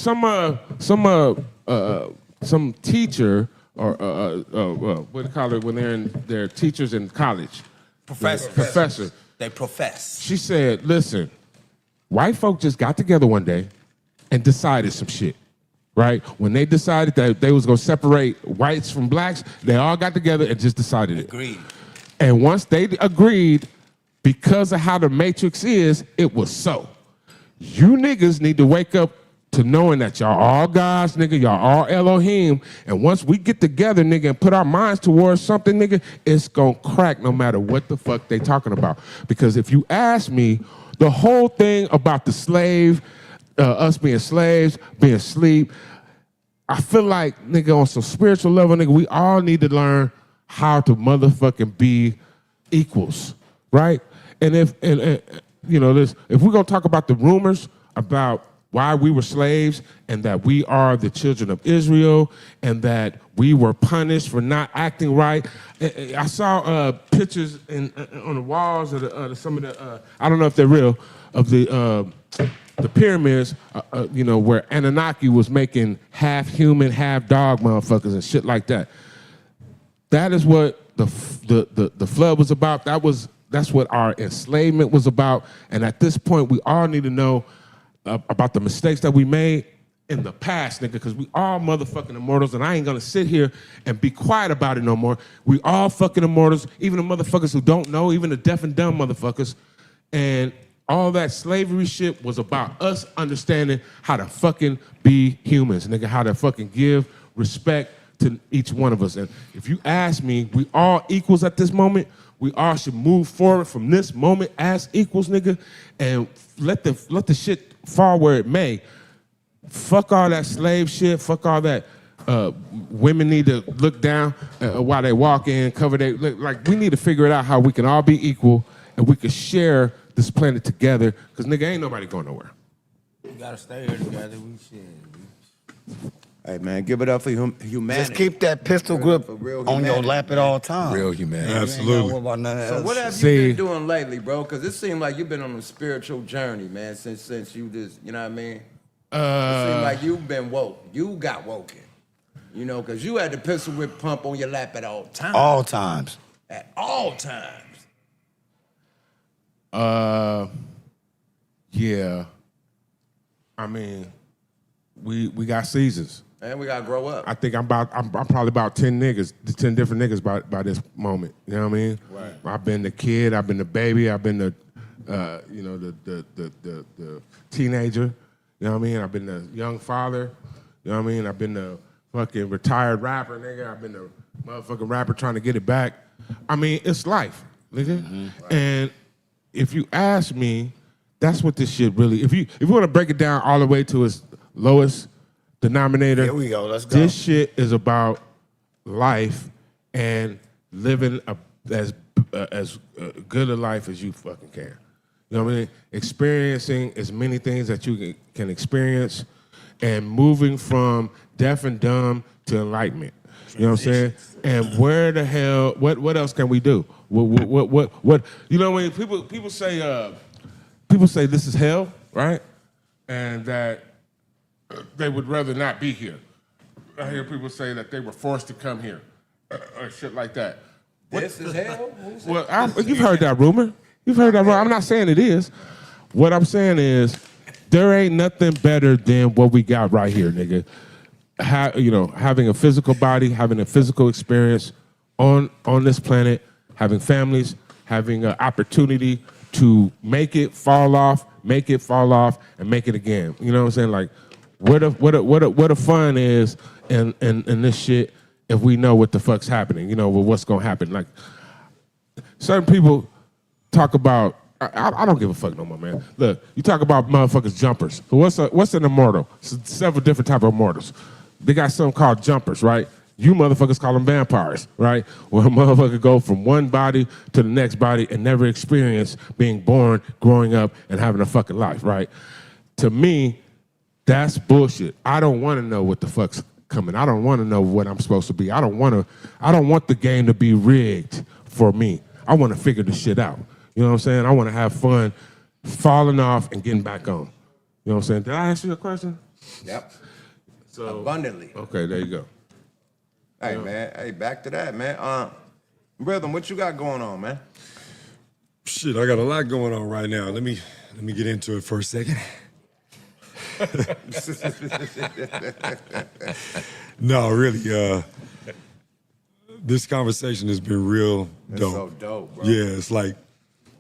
teacher, or what do you call it when they're teachers in college? Professor. They profess. She said, listen, white folk just got together one day and decided some shit, right? When they decided that they was gonna separate whites from blacks, they all got together and just decided it. Agreed. And once they agreed, because of how the Matrix is, it was so. You niggas need to wake up to knowing that y'all all gods, nigga, y'all all Elohim, and once we get together, nigga, and put our minds towards something, nigga, it's gonna crack no matter what the fuck they talking about. Because if you ask me, the whole thing about the slave, us being slaves, being asleep, I feel like, nigga, on some spiritual level, nigga, we all need to learn how to motherfucking be equals, right? And if you know this, if we're gonna talk about the rumors about why we were slaves and that we are the children of Israel and that we were punished for not acting right, I saw pictures on the walls of some of the I don't know if they're real, of the pyramids, you know, where Anunnaki was making half human, half dog motherfuckers and shit like that. That is what the flood was about. That's what our enslavement was about. And at this point, we all need to know about the mistakes that we made in the past, nigga, because we all motherfucking immortals, and I ain't gonna sit here and be quiet about it no more. We all fucking immortals, even the motherfuckers who don't know, even the deaf and dumb motherfuckers. And all that slavery shit was about us understanding how to fucking be humans, nigga, how to fucking give respect to each one of us. And if you ask me, we all equals at this moment. We all should move forward from this moment as equals, nigga, and let the shit fall where it may. Fuck all that slave shit. Fuck all that. Women need to look down while they walk in, cover their like. We need to figure it out how we can all be equal and we can share this planet together. Cause nigga, ain't nobody going nowhere. We gotta stay here together. We should. Hey man, give it up for humanity. Just keep that pistol grip real on your humanity. lap at all times. Real humanity. Absolutely. Ain't gotta worry about none of So that what shit. have you been doing lately, bro? Because it seemed like you've been on a spiritual journey, man, since you just, you know what I mean? It seemed like you've been woke. You got woken. You know, because you had the pistol whip pump on your lap at all times. All times. At all times. Yeah. I mean, we got seasons. And we gotta grow up. I think I'm probably about 10 different niggas by this moment. You know what I mean? Right. I've been the kid, I've been the baby, I've been the you know, the teenager. You know what I mean? I've been the young father. You know what I mean? I've been the fucking retired rapper, nigga. I've been the motherfucking rapper trying to get it back. I mean, it's life, nigga. Mm-hmm. Right. And if you ask me, that's what this shit really. If you want to break it down all the way to its lowest denominator, Here we go. Let's go. This shit is about life and living as good a life as you fucking can. You know what I mean? Experiencing as many things that you can experience, and moving from deaf and dumb to enlightenment. You know what I'm saying? And where the hell? What else can we do? What? You know when people say this is hell, right? And that they would rather not be here. I hear people say that they were forced to come here, or shit like that. This is hell? Well, you've heard that rumor. You've heard that rumor. I'm not saying it is. What I'm saying is there ain't nothing better than what we got right here, nigga. Having a physical body, having a physical experience on this planet, having families, having an opportunity to make it fall off, and make it again. You know what I'm saying? Like, what a fun is in this shit if we know what the fuck's happening. You know, what's gonna happen. Like, certain people talk about. I don't give a fuck no more, man. Look, you talk about motherfuckers jumpers. So what's an immortal? Several different type of immortals. They got something called jumpers, right? You motherfuckers call them vampires, right? Where a motherfucker go from one body to the next body and never experience being born, growing up, and having a fucking life, right? To me, that's bullshit. I don't want to know what the fuck's coming. I don't want to know what I'm supposed to be. I don't want the game to be rigged for me. I want to figure this shit out. You know what I'm saying? I want to have fun falling off and getting back on. You know what I'm saying? Did I answer your question? Yep. So abundantly. Okay, there you go. Hey, man. Hey, back to that, man. Rhythm, what you got going on, man? Shit, I got a lot going on right now. Let me get into it for a second. No, really, this conversation has been real dope. It's so dope, bro. Yeah, it's like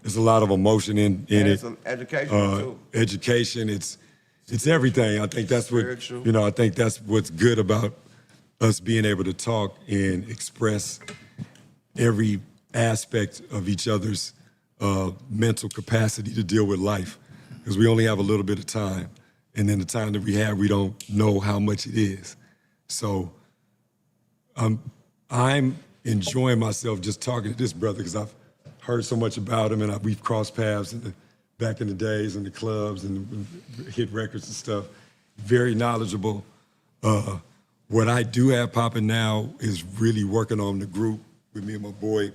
there's a lot of emotion in it. It's education too. Education. It's It's everything. I think that's what, you know, I think that's what's good about us being able to talk and express every aspect of each other's mental capacity to deal with life. Because we only have a little bit of time. And then the time that we have, we don't know how much it is. So I'm enjoying myself just talking to this brother because I've heard so much about him and we've crossed paths back in the days in the clubs and hit records and stuff. Very knowledgeable. What I do have popping now is really working on the group with me and my boy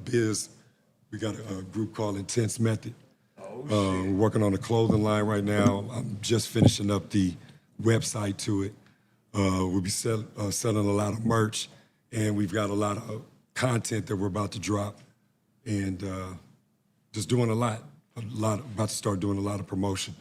Biz. We got a group called Intense Method. We're working on a clothing line right now. I'm just finishing up the website to it. We'll be selling a lot of merch, and we've got a lot of content that we're about to drop, and just doing a lot, about to start doing a lot of promotion.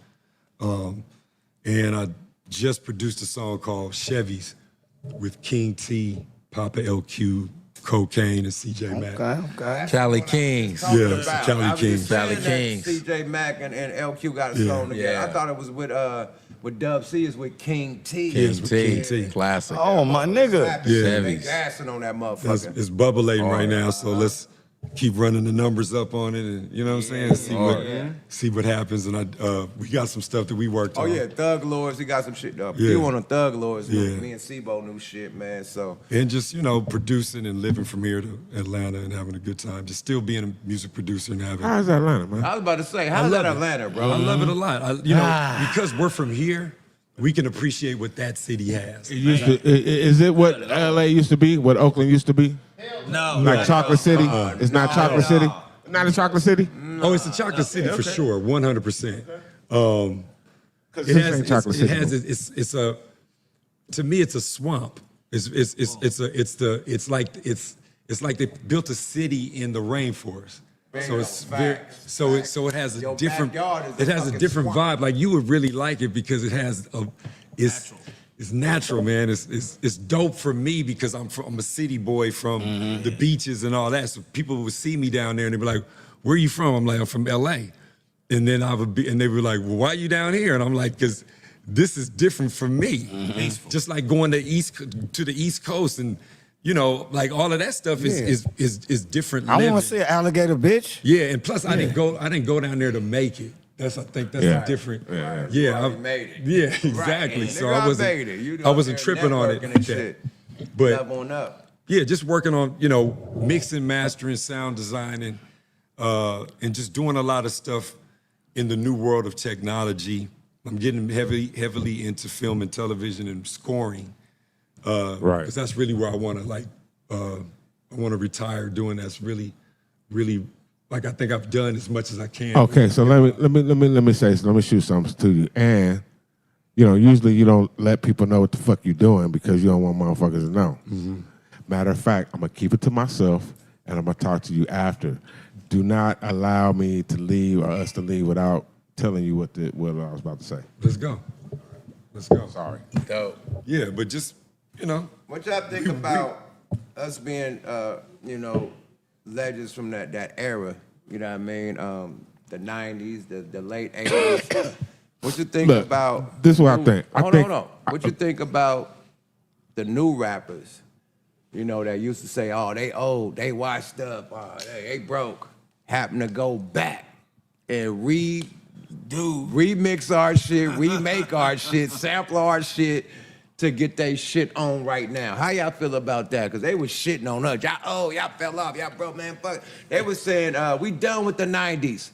And I just produced a song called Chevys with King T, Papa LQ, Cocaine, and CJ Mack. Okay. Cali Kings. Yeah, Cali Kings. Cali Kings. CJ Mack and LQ got a song together. Yeah. I thought it was with Dub C is with King T. King King T. T. Classic. Oh, my nigga. Yeah. They gassing on that motherfucker. It's bubbling right now, so let's keep running the numbers up on it, and you know what I'm saying? See what happens. And we got some stuff that we worked on. Oh yeah, Thug Lords, he got some shit up. Yeah. You on the Thug Lords, Yeah. me and Sebo new shit, man. So And just, you know, producing and living from here to Atlanta and having a good time. Just still being a music producer and having. How's Atlanta, man? I was about to say, how's that Atlanta, bro? I love it a lot. You know, because we're from here, we can appreciate what that city has. Is it what LA used to be? What Oakland used to be? No. Like Chocolate City? It's not Chocolate City? Not a Chocolate City? Oh, it's a chocolate city for sure, 100%. Because It's a, to me, it's a swamp. It's like they built a city in the rainforest. So it's very, so it has a different, it has a different vibe. Like you would really like it because it has it's natural, man. It's dope for me because I'm a city boy from the beaches and all that. So people would see me down there and they'd be like, "Where are you from?" I'm like, "I'm from LA." And then and they were like, "Well, why are you down here?" And I'm like, "Because this is different for me." Just like going to the East Coast and, you know, like all of that stuff is different. I want to see an alligator, bitch. Yeah, and plus I didn't go down there to make it. I think that's a different. Yeah, made it. Yeah, exactly. Right. So Nigga, I wasn't tripping on it. And shit. But Up on up. yeah, just working on, you know, mixing, mastering, sound designing, and just doing a lot of stuff in the new world of technology. I'm getting heavily into film and television and scoring. Right. Because that's really where I want to I want to retire doing that's really, really, like I think I've done as much as I can. Okay, so let me say, let me shoot something to you. And you know, usually you don't let people know what the fuck you're doing because you don't want motherfuckers to know. Matter of fact, I'm gonna keep it to myself and I'm gonna talk to you after. Do not allow me to leave or us to leave without telling you what I was about to say. Let's go. Sorry. Dope. Yeah, but just, you know. What y'all think about us being, you know, legends from that era? You know what I mean? The 90s, the late 80s. What you think about? This is what I think. Hold on. What you think about the new rappers? You know, that used to say, "Oh, they old, they washed up, they broke." Happen to go back and remix our shit, remake our shit, sample our shit to get they shit on right now. How y'all feel about that? Because they was shitting on us. Y'all fell off. Y'all broke, man. Fuck. They was saying, we done with the 90s.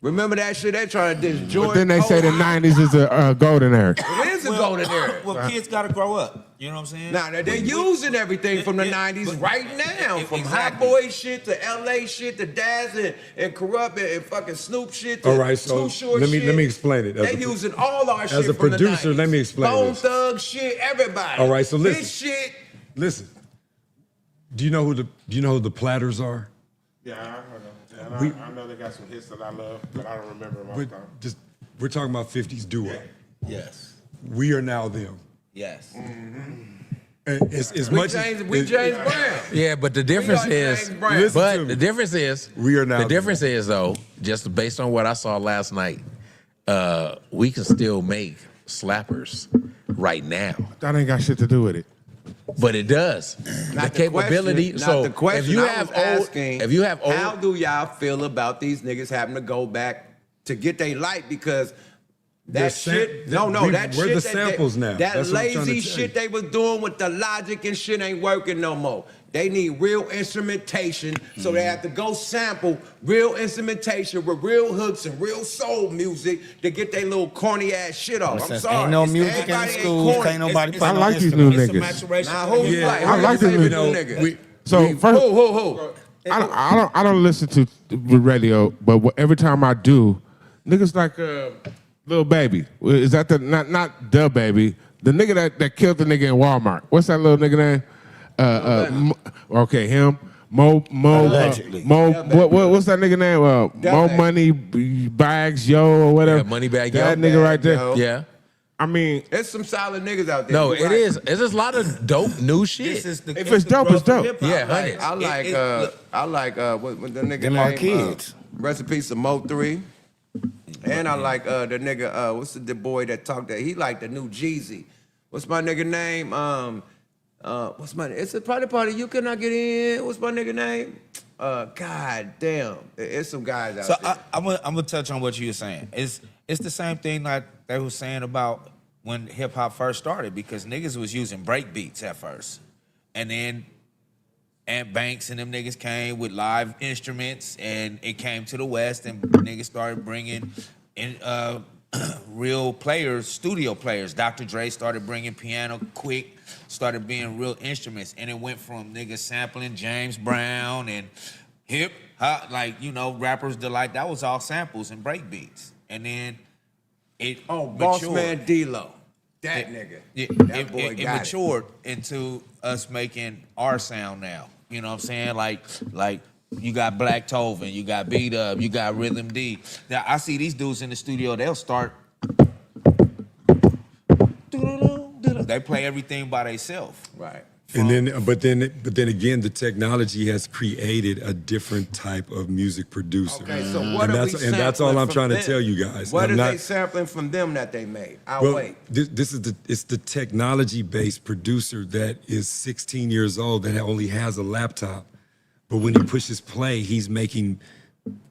Remember that shit? They trying to disjoin. But then they say the 90s is a golden era. It is a golden era. Well, kids got to grow up. You know what I'm saying? Now, they're using everything from the 90s right now. From Hot Boy shit to LA shit to Daz and Corrupt and fucking Snoop shit to All right, so Too Short let me shit. explain it. They using all our shit as a from producer, the 90s. let me explain Bone this. Thug shit, everybody. All right, so listen. This shit. Listen. Do you know who the Platters are? Yeah, I heard them. Yeah, I know they got some hits that I love, but I don't remember them all the time. We're talking about 50s duo. Yes. We are now them. Yes. And We James Brown. Yeah, but the difference is, the difference is, we are now. the difference is though, just based on what I saw last night, we can still make slappers right now. That ain't got shit to do with it. But it does. Not the capability. So the question, if you I have was old, asking, if you have old, how do y'all feel about these niggas having to go back to get their light because that shit? That we're shit. the samples now. That That's what I'm trying to lazy tell shit you. they was doing with the logic and shit ain't working no more. They need real instrumentation, so they have to go sample real instrumentation with real hooks and real soul music to get their little corny ass shit off. I'm Since sorry. ain't no music in the Everybody ain't schools, corny. can't nobody play I no like these new instruments. It's a niggas. maturation. Now, who you like? I like this this new nigga. nigga. So first, Who? I don't listen to the radio, but every time I do, niggas like Lil Baby. Is that the not the baby? The nigga that killed the nigga in Walmart. What's that little nigga name? Okay, him. Allegedly. What's that nigga name? Mo Money Bags Yo or whatever. Yeah, Moneybag Yo. That nigga right there. yeah. I mean, There's some solid niggas out there. No, You're it right. is. It's just a lot of dope new shit. if it's dope, it's dope. Yeah, hundreds. I like what the nigga Them our name, kids. rest in peace to Mo 3. And I like the nigga, what's the boy that talked that? He like the new Jeezy. What's my nigga name? It's a private party you cannot get in. What's my nigga name? God damn. It's some guys out So there. I'm gonna touch on what you were saying. It's the same thing like they were saying about when hip hop first started, because niggas was using break beats at first, and then Ant Banks and them niggas came with live instruments, and it came to the West, and niggas started bringing in real players, studio players. Dr. Dre started bringing piano quick, started being real instruments, and it went from niggas sampling James Brown and hip hop, like, you know, Rappers Delight. That was all samples and break beats, and then it Boss matured. Man D-Lo. That nigga. It boy it got matured into us making our sound now. You know what I'm saying? Like you got Black Tovin, you got Beat Up, you got Rhythm D. Now I see these dudes in the studio, they'll start. They play everything by themselves. Right. But then again, the technology has created a different type of music producer. Okay, so what and that's all I'm trying to tell you guys. What I'm are not, they sampling from them that they made? Wait. It's the technology-based producer that is 16 years old that only has a laptop, but when he pushes play, he's making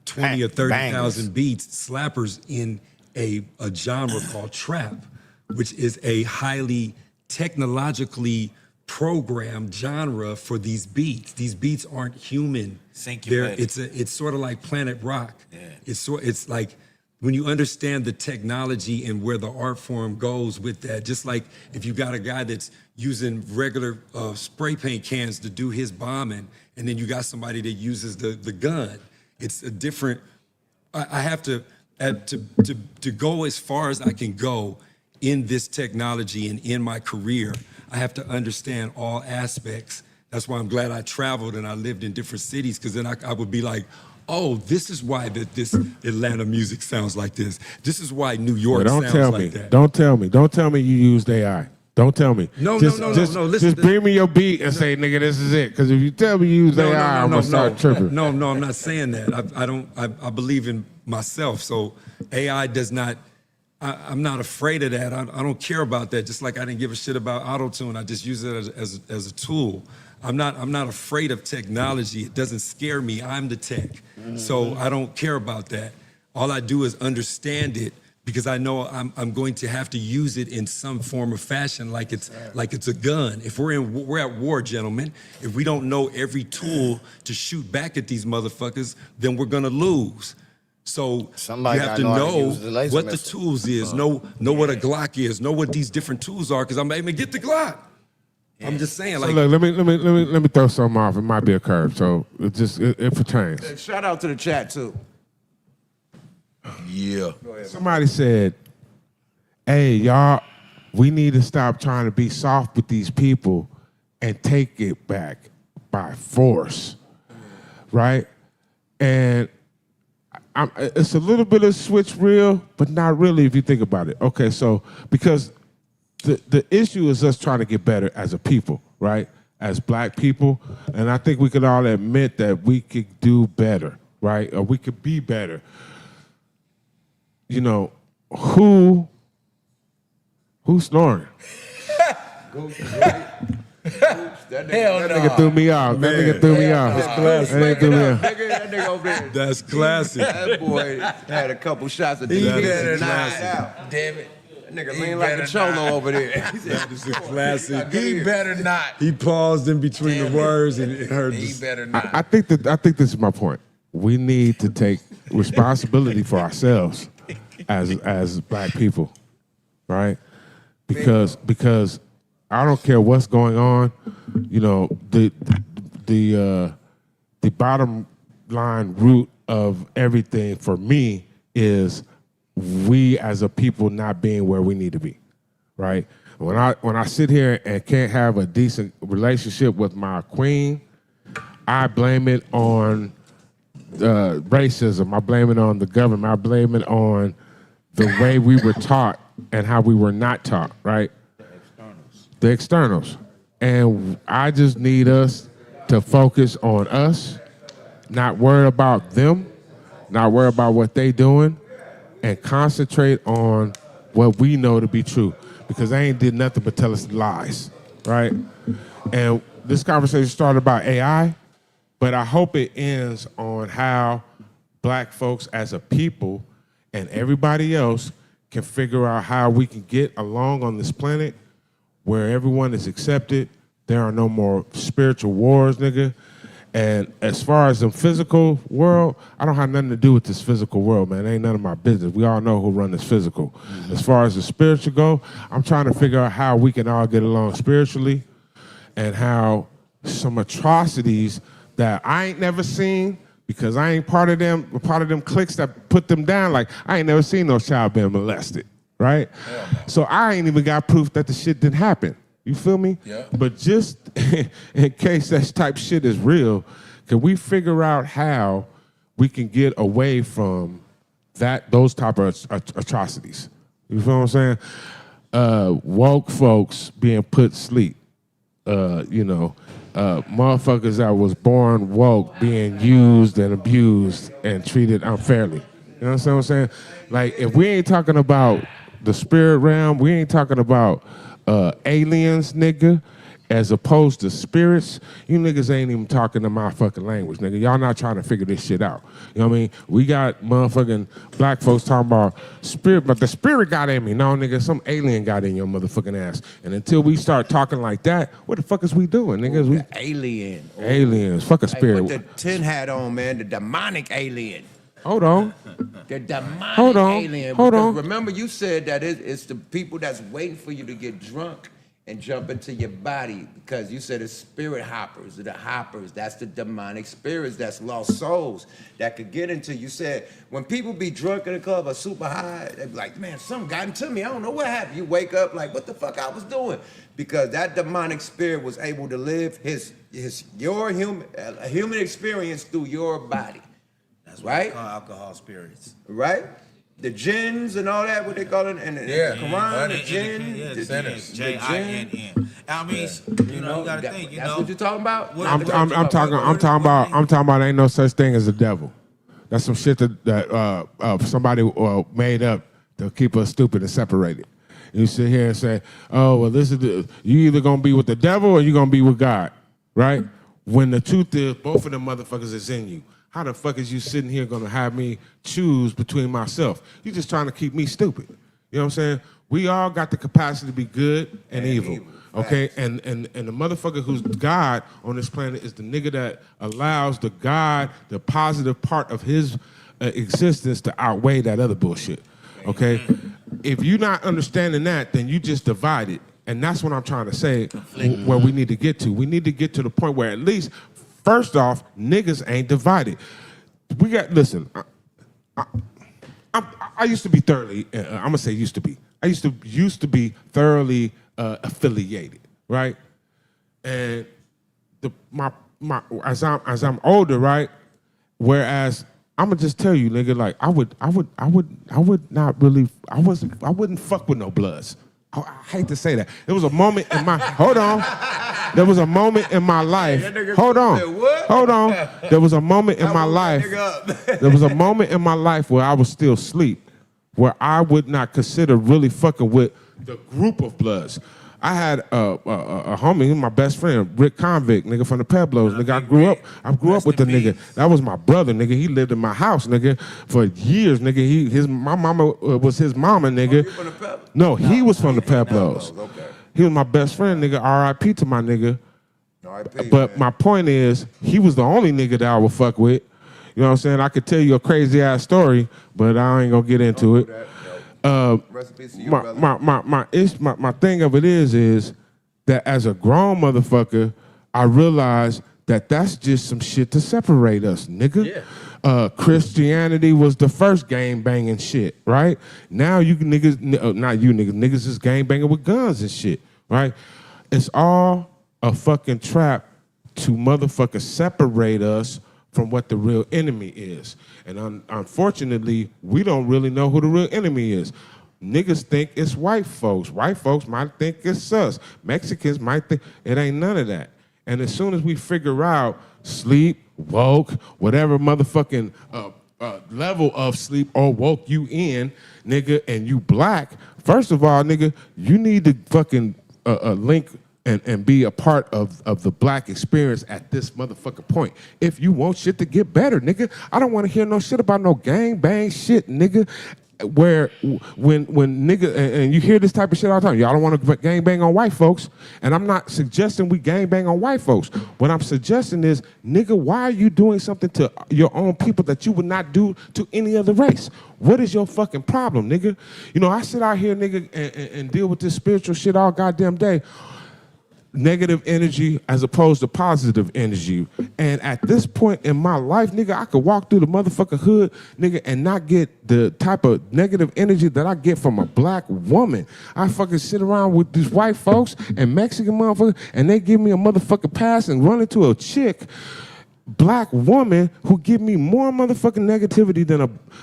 20 or 30,000 beats, slappers in a genre called trap, which is a highly technologically programmed genre for these beats. These beats aren't human. It's sort of like Planet Rock. Yeah. It's like when you understand the technology and where the art form goes with that. Just like if you got a guy that's using regular spray paint cans to do his bombing, and then you got somebody that uses the gun. It's a different. I have to go as far as I can go in this technology and in my career. I have to understand all aspects. That's why I'm glad I traveled and I lived in different cities, because then I would be like, oh, this is why this Atlanta music sounds like this. This is why New York sounds like that. Don't tell me. Don't tell me you used AI. Don't tell me. No. Listen, just bring me your beat and say, nigga, this is it. Because if you tell me you use AI, I'm gonna start tripping. No, I'm not saying that. I believe in myself. So AI does not. I'm not afraid of that. I don't care about that. Just like I didn't give a shit about auto-tune. I just use it as a tool. I'm not afraid of technology. It doesn't scare me. I'm the tech. So I don't care about that. All I do is understand it, because I know I'm going to have to use it in some form or fashion, like it's a gun. If we're at war, gentlemen, if we don't know every tool to shoot back at these motherfuckers, then we're gonna lose. So Somebody you have to gotta know how to know use the laser what the missile. tools is, know what a Glock is, know what these different tools are, because I'm aiming get the Glock. I'm just saying, So like, look, let me throw something off. It might be a curve, so it pertains. Shout out to the chat too. Yeah. Somebody said, "Hey, y'all, we need to stop trying to be soft with these people and take it back by force, right?" And it's a little bit of switch real, but not really if you think about it. Okay, so because the issue is us trying to get better as a people, right? As black people, and I think we could all admit that we could do better, right? Or we could be better. You know, who's snoring? Gooch, that nigga threw me off. That nigga threw me off. That's classic. That nigga threw me off. That nigga over there. That's classic. That boy had a couple shots of That tequila is and knocked classic. out. Damn it. That nigga lean like a cholo over there. That is a classic. He better not. He paused in between Damn the it. words and it heard He this. better not. I think this is my point. We need to take responsibility for ourselves as black people, right? Because I don't care what's going on. You know, the bottom line root of everything for me is we as a people not being where we need to be, right? When I sit here and can't have a decent relationship with my queen, I blame it on racism. I blame it on the government. I blame it on the way we were taught and how we were not taught, right? The externals. And I just need us to focus on us, not worry about them, not worry about what they doing, and concentrate on what we know to be true. Because they ain't did nothing but tell us lies, right? And this conversation started about AI, but I hope it ends on how black folks as a people and everybody else can figure out how we can get along on this planet where everyone is accepted. There are no more spiritual wars, nigga. And as far as the physical world, I don't have nothing to do with this physical world, man. It ain't none of my business. We all know who run this physical. As far as the spiritual go, I'm trying to figure out how we can all get along spiritually and how some atrocities that I ain't never seen, because I ain't part of them cliques that put them down. Like, I ain't never seen no child being molested, right? So I ain't even got proof that the shit didn't happen. You feel me? Yeah. But just in case that type shit is real, can we figure out how we can get away from those type of atrocities? You feel what I'm saying? Woke folks being put sleep. Motherfuckers that was born woke being used and abused and treated unfairly. You know what I'm saying? Like, if we ain't talking about the spirit realm, we ain't talking about aliens, nigga, as opposed to spirits, you niggas ain't even talking to my fucking language, nigga. Y'all not trying to figure this shit out. You know what I mean? We got motherfucking black folks talking about spirit, but the spirit got in me. No, nigga, some alien got in your motherfucking ass. And until we start talking like that, what the fuck is we doing, niggas? We Alien. aliens. Fuck a spirit. Hey, put the tin hat on, man. The demonic alien. Hold on. The demonic Hold on. alien. Hold Because on. remember, you said that it's the people that's waiting for you to get drunk and jump into your body, because you said it's spirit hoppers, the hoppers. That's the demonic spirits, that's lost souls that could get into. You said when people be drunk in the club or super high, they be like, man, something got into me. I don't know what happened. You wake up like, what the fuck I was doing? Because that demonic spirit was able to live your human experience through your body. That's right? They call alcohol spirits. Right? The jinns and all that, what they call it, and the Quran, the jinn, the sinners. jinn. J-I-N-N. I mean, you know, you gotta think, That's what you're talking about? I'm talking about ain't no such thing as a devil. That's some shit that somebody made up to keep us stupid and separated. You sit here and say, oh, well, you either gonna be with the devil or you gonna be with God, right? When the truth is, both of them motherfuckers is in you. How the fuck is you sitting here gonna have me choose between myself? You just trying to keep me stupid. You know what I'm saying? We all got the capacity to be good and evil. Okay? And the motherfucker who's God on this planet is the nigga that allows the God, the positive part of his existence to outweigh that other bullshit. Okay? If you're not understanding that, then you just divided. And that's what I'm trying to say where we need to get to. We need to get to the point where at least, first off, niggas ain't divided. I used to be thoroughly, I'm gonna say used to be. I used to be thoroughly affiliated, right? And as I'm older, right? Whereas I'm gonna just tell you, nigga, like I wouldn't fuck with no bloods. I hate to say that. There was a moment in my hold on. There was a moment in my life. Hold on. There was a moment in my life. There was a moment in my life where I was still asleep, where I would not consider really fucking with the group of Bloods. I had a homie, my best friend, Rick Convict, nigga from the Pueblos, nigga. I grew up with the nigga. That was my brother, nigga. He lived in my house, nigga, for years, nigga. My mama was his mama, nigga. You from the Pueblos? No, he was from the Pueblos. Okay. He was my best friend, nigga. R.I.P. to my nigga. R.I.P., But man. my point is, he was the only nigga that I would fuck with. You know what I'm saying? I could tell you a crazy ass story, but I ain't gonna get into it. Rest in peace to you, brother. My thing of it is that as a grown motherfucker, I realized that that's just some shit to separate us, nigga. Yeah. Christianity was the first gang banging shit, right? Now you niggas, not you niggas is gang banging with guns and shit, right? It's all a fucking trap to motherfucker separate us from what the real enemy is. And unfortunately, we don't really know who the real enemy is. Niggas think it's white folks. White folks might think it's us. Mexicans might think it ain't none of that. And as soon as we figure out sleep, woke, whatever motherfucking level of sleep or woke you in, nigga, and you black, first of all, nigga, you need to fucking link and be a part of the black experience at this motherfucking point. If you want shit to get better, nigga, I don't want to hear no shit about no gang bang shit, nigga. Where when nigga and you hear this type of shit all the time, y'all don't want to gang bang on white folks, and I'm not suggesting we gang bang on white folks. What I'm suggesting is, nigga, why are you doing something to your own people that you would not do to any other race? What is your fucking problem, nigga? You know, I sit out here, nigga, and deal with this spiritual shit all goddamn day. Negative energy as opposed to positive energy. And at this point in my life, nigga, I could walk through the motherfucking hood, nigga, and not get the type of negative energy that I get from a black woman. I fucking sit around with these white folks and Mexican motherfuckers, and they give me a motherfucking pass and run into a chick, black woman, who give me more motherfucking negativity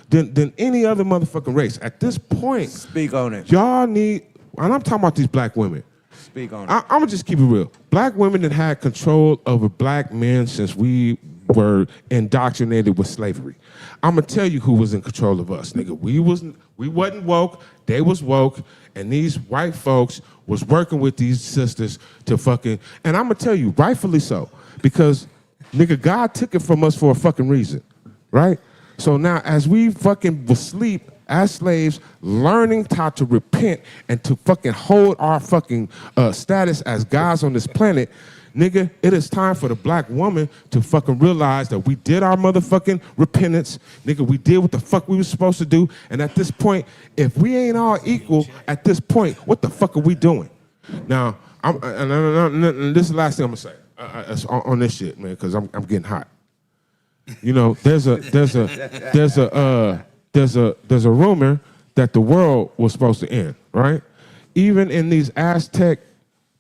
than any other motherfucking race. At this point, Speak on it. y'all need, and I'm talking about these black women. Speak on it. I'm gonna just keep it real. Black women that had control over black men since we were indoctrinated with slavery. I'm gonna tell you who was in control of us, nigga. We wasn't woke. They was woke, and these white folks was working with these sisters to fucking. And I'm gonna tell you, rightfully so, because nigga, God took it from us for a fucking reason, right? So now, as we fucking was asleep as slaves, learning how to repent and to fucking hold our fucking status as gods on this planet, nigga, it is time for the black woman to fucking realize that we did our motherfucking repentance, nigga, we did what the fuck we were supposed to do, and at this point, if we ain't all equal at this point, what the fuck are we doing? Now, and this is the last thing I'm gonna say on this shit, man, because I'm getting hot. You know, there's a rumor that the world was supposed to end, right? Even in these Aztec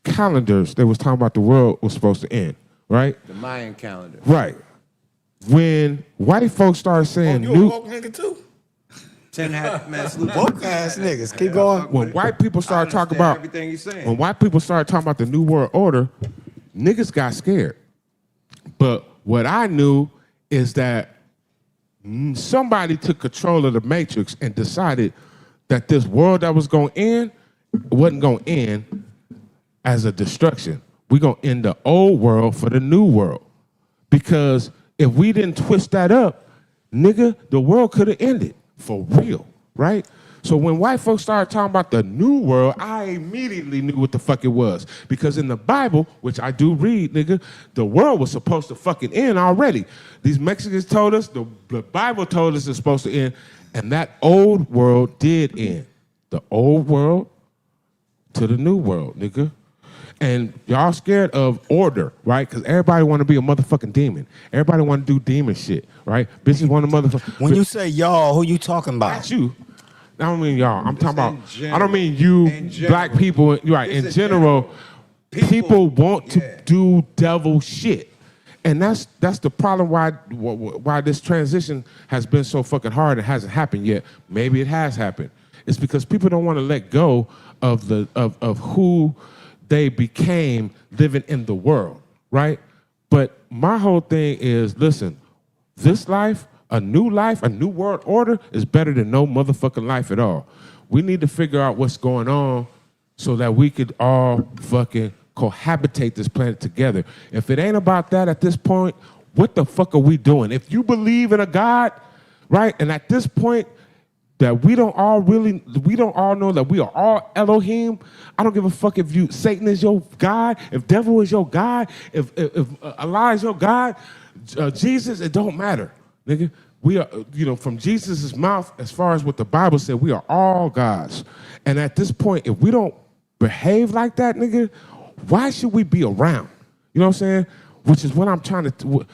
calendars, they was talking about the world was supposed to end, right? The Mayan calendar. Right. When white folks started saying You a woke nigga too? 10 hat, man. Salute. Woke ass niggas. Keep going. When white people started talking about everything you're saying. when white people started talking about the New World Order, niggas got scared. But what I knew is that somebody took control of the Matrix and decided that this world that was going to end wasn't going to end as a destruction. We're going to end the old world for the new world. Because if we didn't twist that up, nigga, the world could have ended for real, right? So when white folks started talking about the new world, I immediately knew what the fuck it was. Because in the Bible, which I do read, nigga, the world was supposed to fucking end already. These Mexicans told us, the Bible told us it's supposed to end, and that old world did end. The old world to the new world, nigga. And y'all scared of order, right? Because everybody want to be a motherfucking demon. Everybody want to do demon shit, right? Bitches want to motherfucking... When you say y'all, who you talking about? Not you. I don't mean y'all. I'm talking about. general. I don't mean you, In general. black people. Right. In general, people want to do devil shit, and that's the problem. Why this transition has been so fucking hard. It hasn't happened yet. Maybe it has happened. It's because people don't want to let go of of who they became living in the world, right? But my whole thing is, listen, this life A new life, a new world order is better than no motherfucking life at all. We need to figure out what's going on so that we could all fucking cohabitate this planet together. If it ain't about that at this point, what the fuck are we doing? If you believe in a God, right, and at this point, that we don't all know that we are all Elohim. I don't give a fuck if Satan is your God, if devil is your God, if Allah is your God, Jesus, it don't matter, nigga. We are, from Jesus' mouth, as far as what the Bible said, we are all gods. And at this point, if we don't behave like that, nigga, why should we be around? You know what I'm saying? Which is what I'm trying to,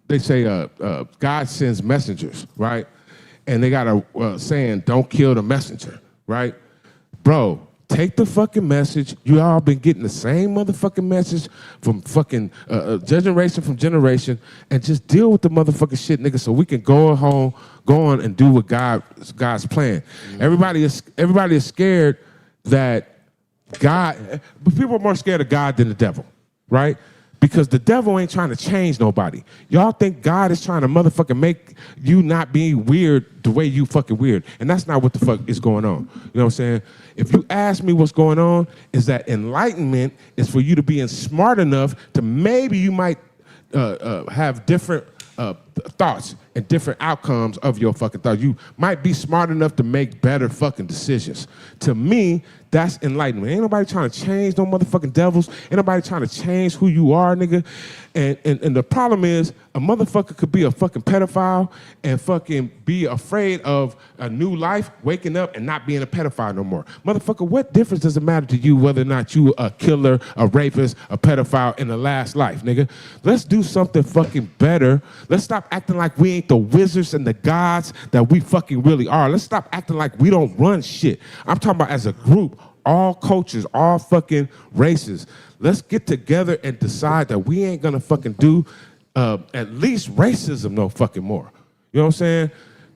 they say God sends messengers, right? And they got a saying, don't kill the messenger, right? Bro, take the fucking message. You all been getting the same motherfucking message from fucking generation from generation, and just deal with the motherfucking shit, nigga, so we can go on and do what God's plan. Mm-hmm. Everybody is scared that God, but people are more scared of God than the devil, right? Because the devil ain't trying to change nobody. Y'all think God is trying to motherfucking make you not be weird the way you fucking weird. And that's not what the fuck is going on. You know what I'm saying? If you ask me what's going on, is that enlightenment is for you to be smart enough to maybe you might have different thoughts and different outcomes of your fucking thoughts. You might be smart enough to make better fucking decisions. To me, that's enlightenment. Ain't nobody trying to change no motherfucking devils. Ain't nobody trying to change who you are, nigga. And the problem is, a motherfucker could be a fucking pedophile and fucking be afraid of a new life, waking up and not being a pedophile no more. Motherfucker, what difference does it matter to you whether or not you a killer, a rapist, a pedophile in the last life, nigga? Let's do something fucking better. Let's stop acting like we ain't the wizards and the gods that we fucking really are. Let's stop acting like we don't run shit. I'm talking about as a group, all cultures, all fucking races. Let's get together and decide that we ain't gonna fucking do at least racism no fucking more. You know what I'm saying?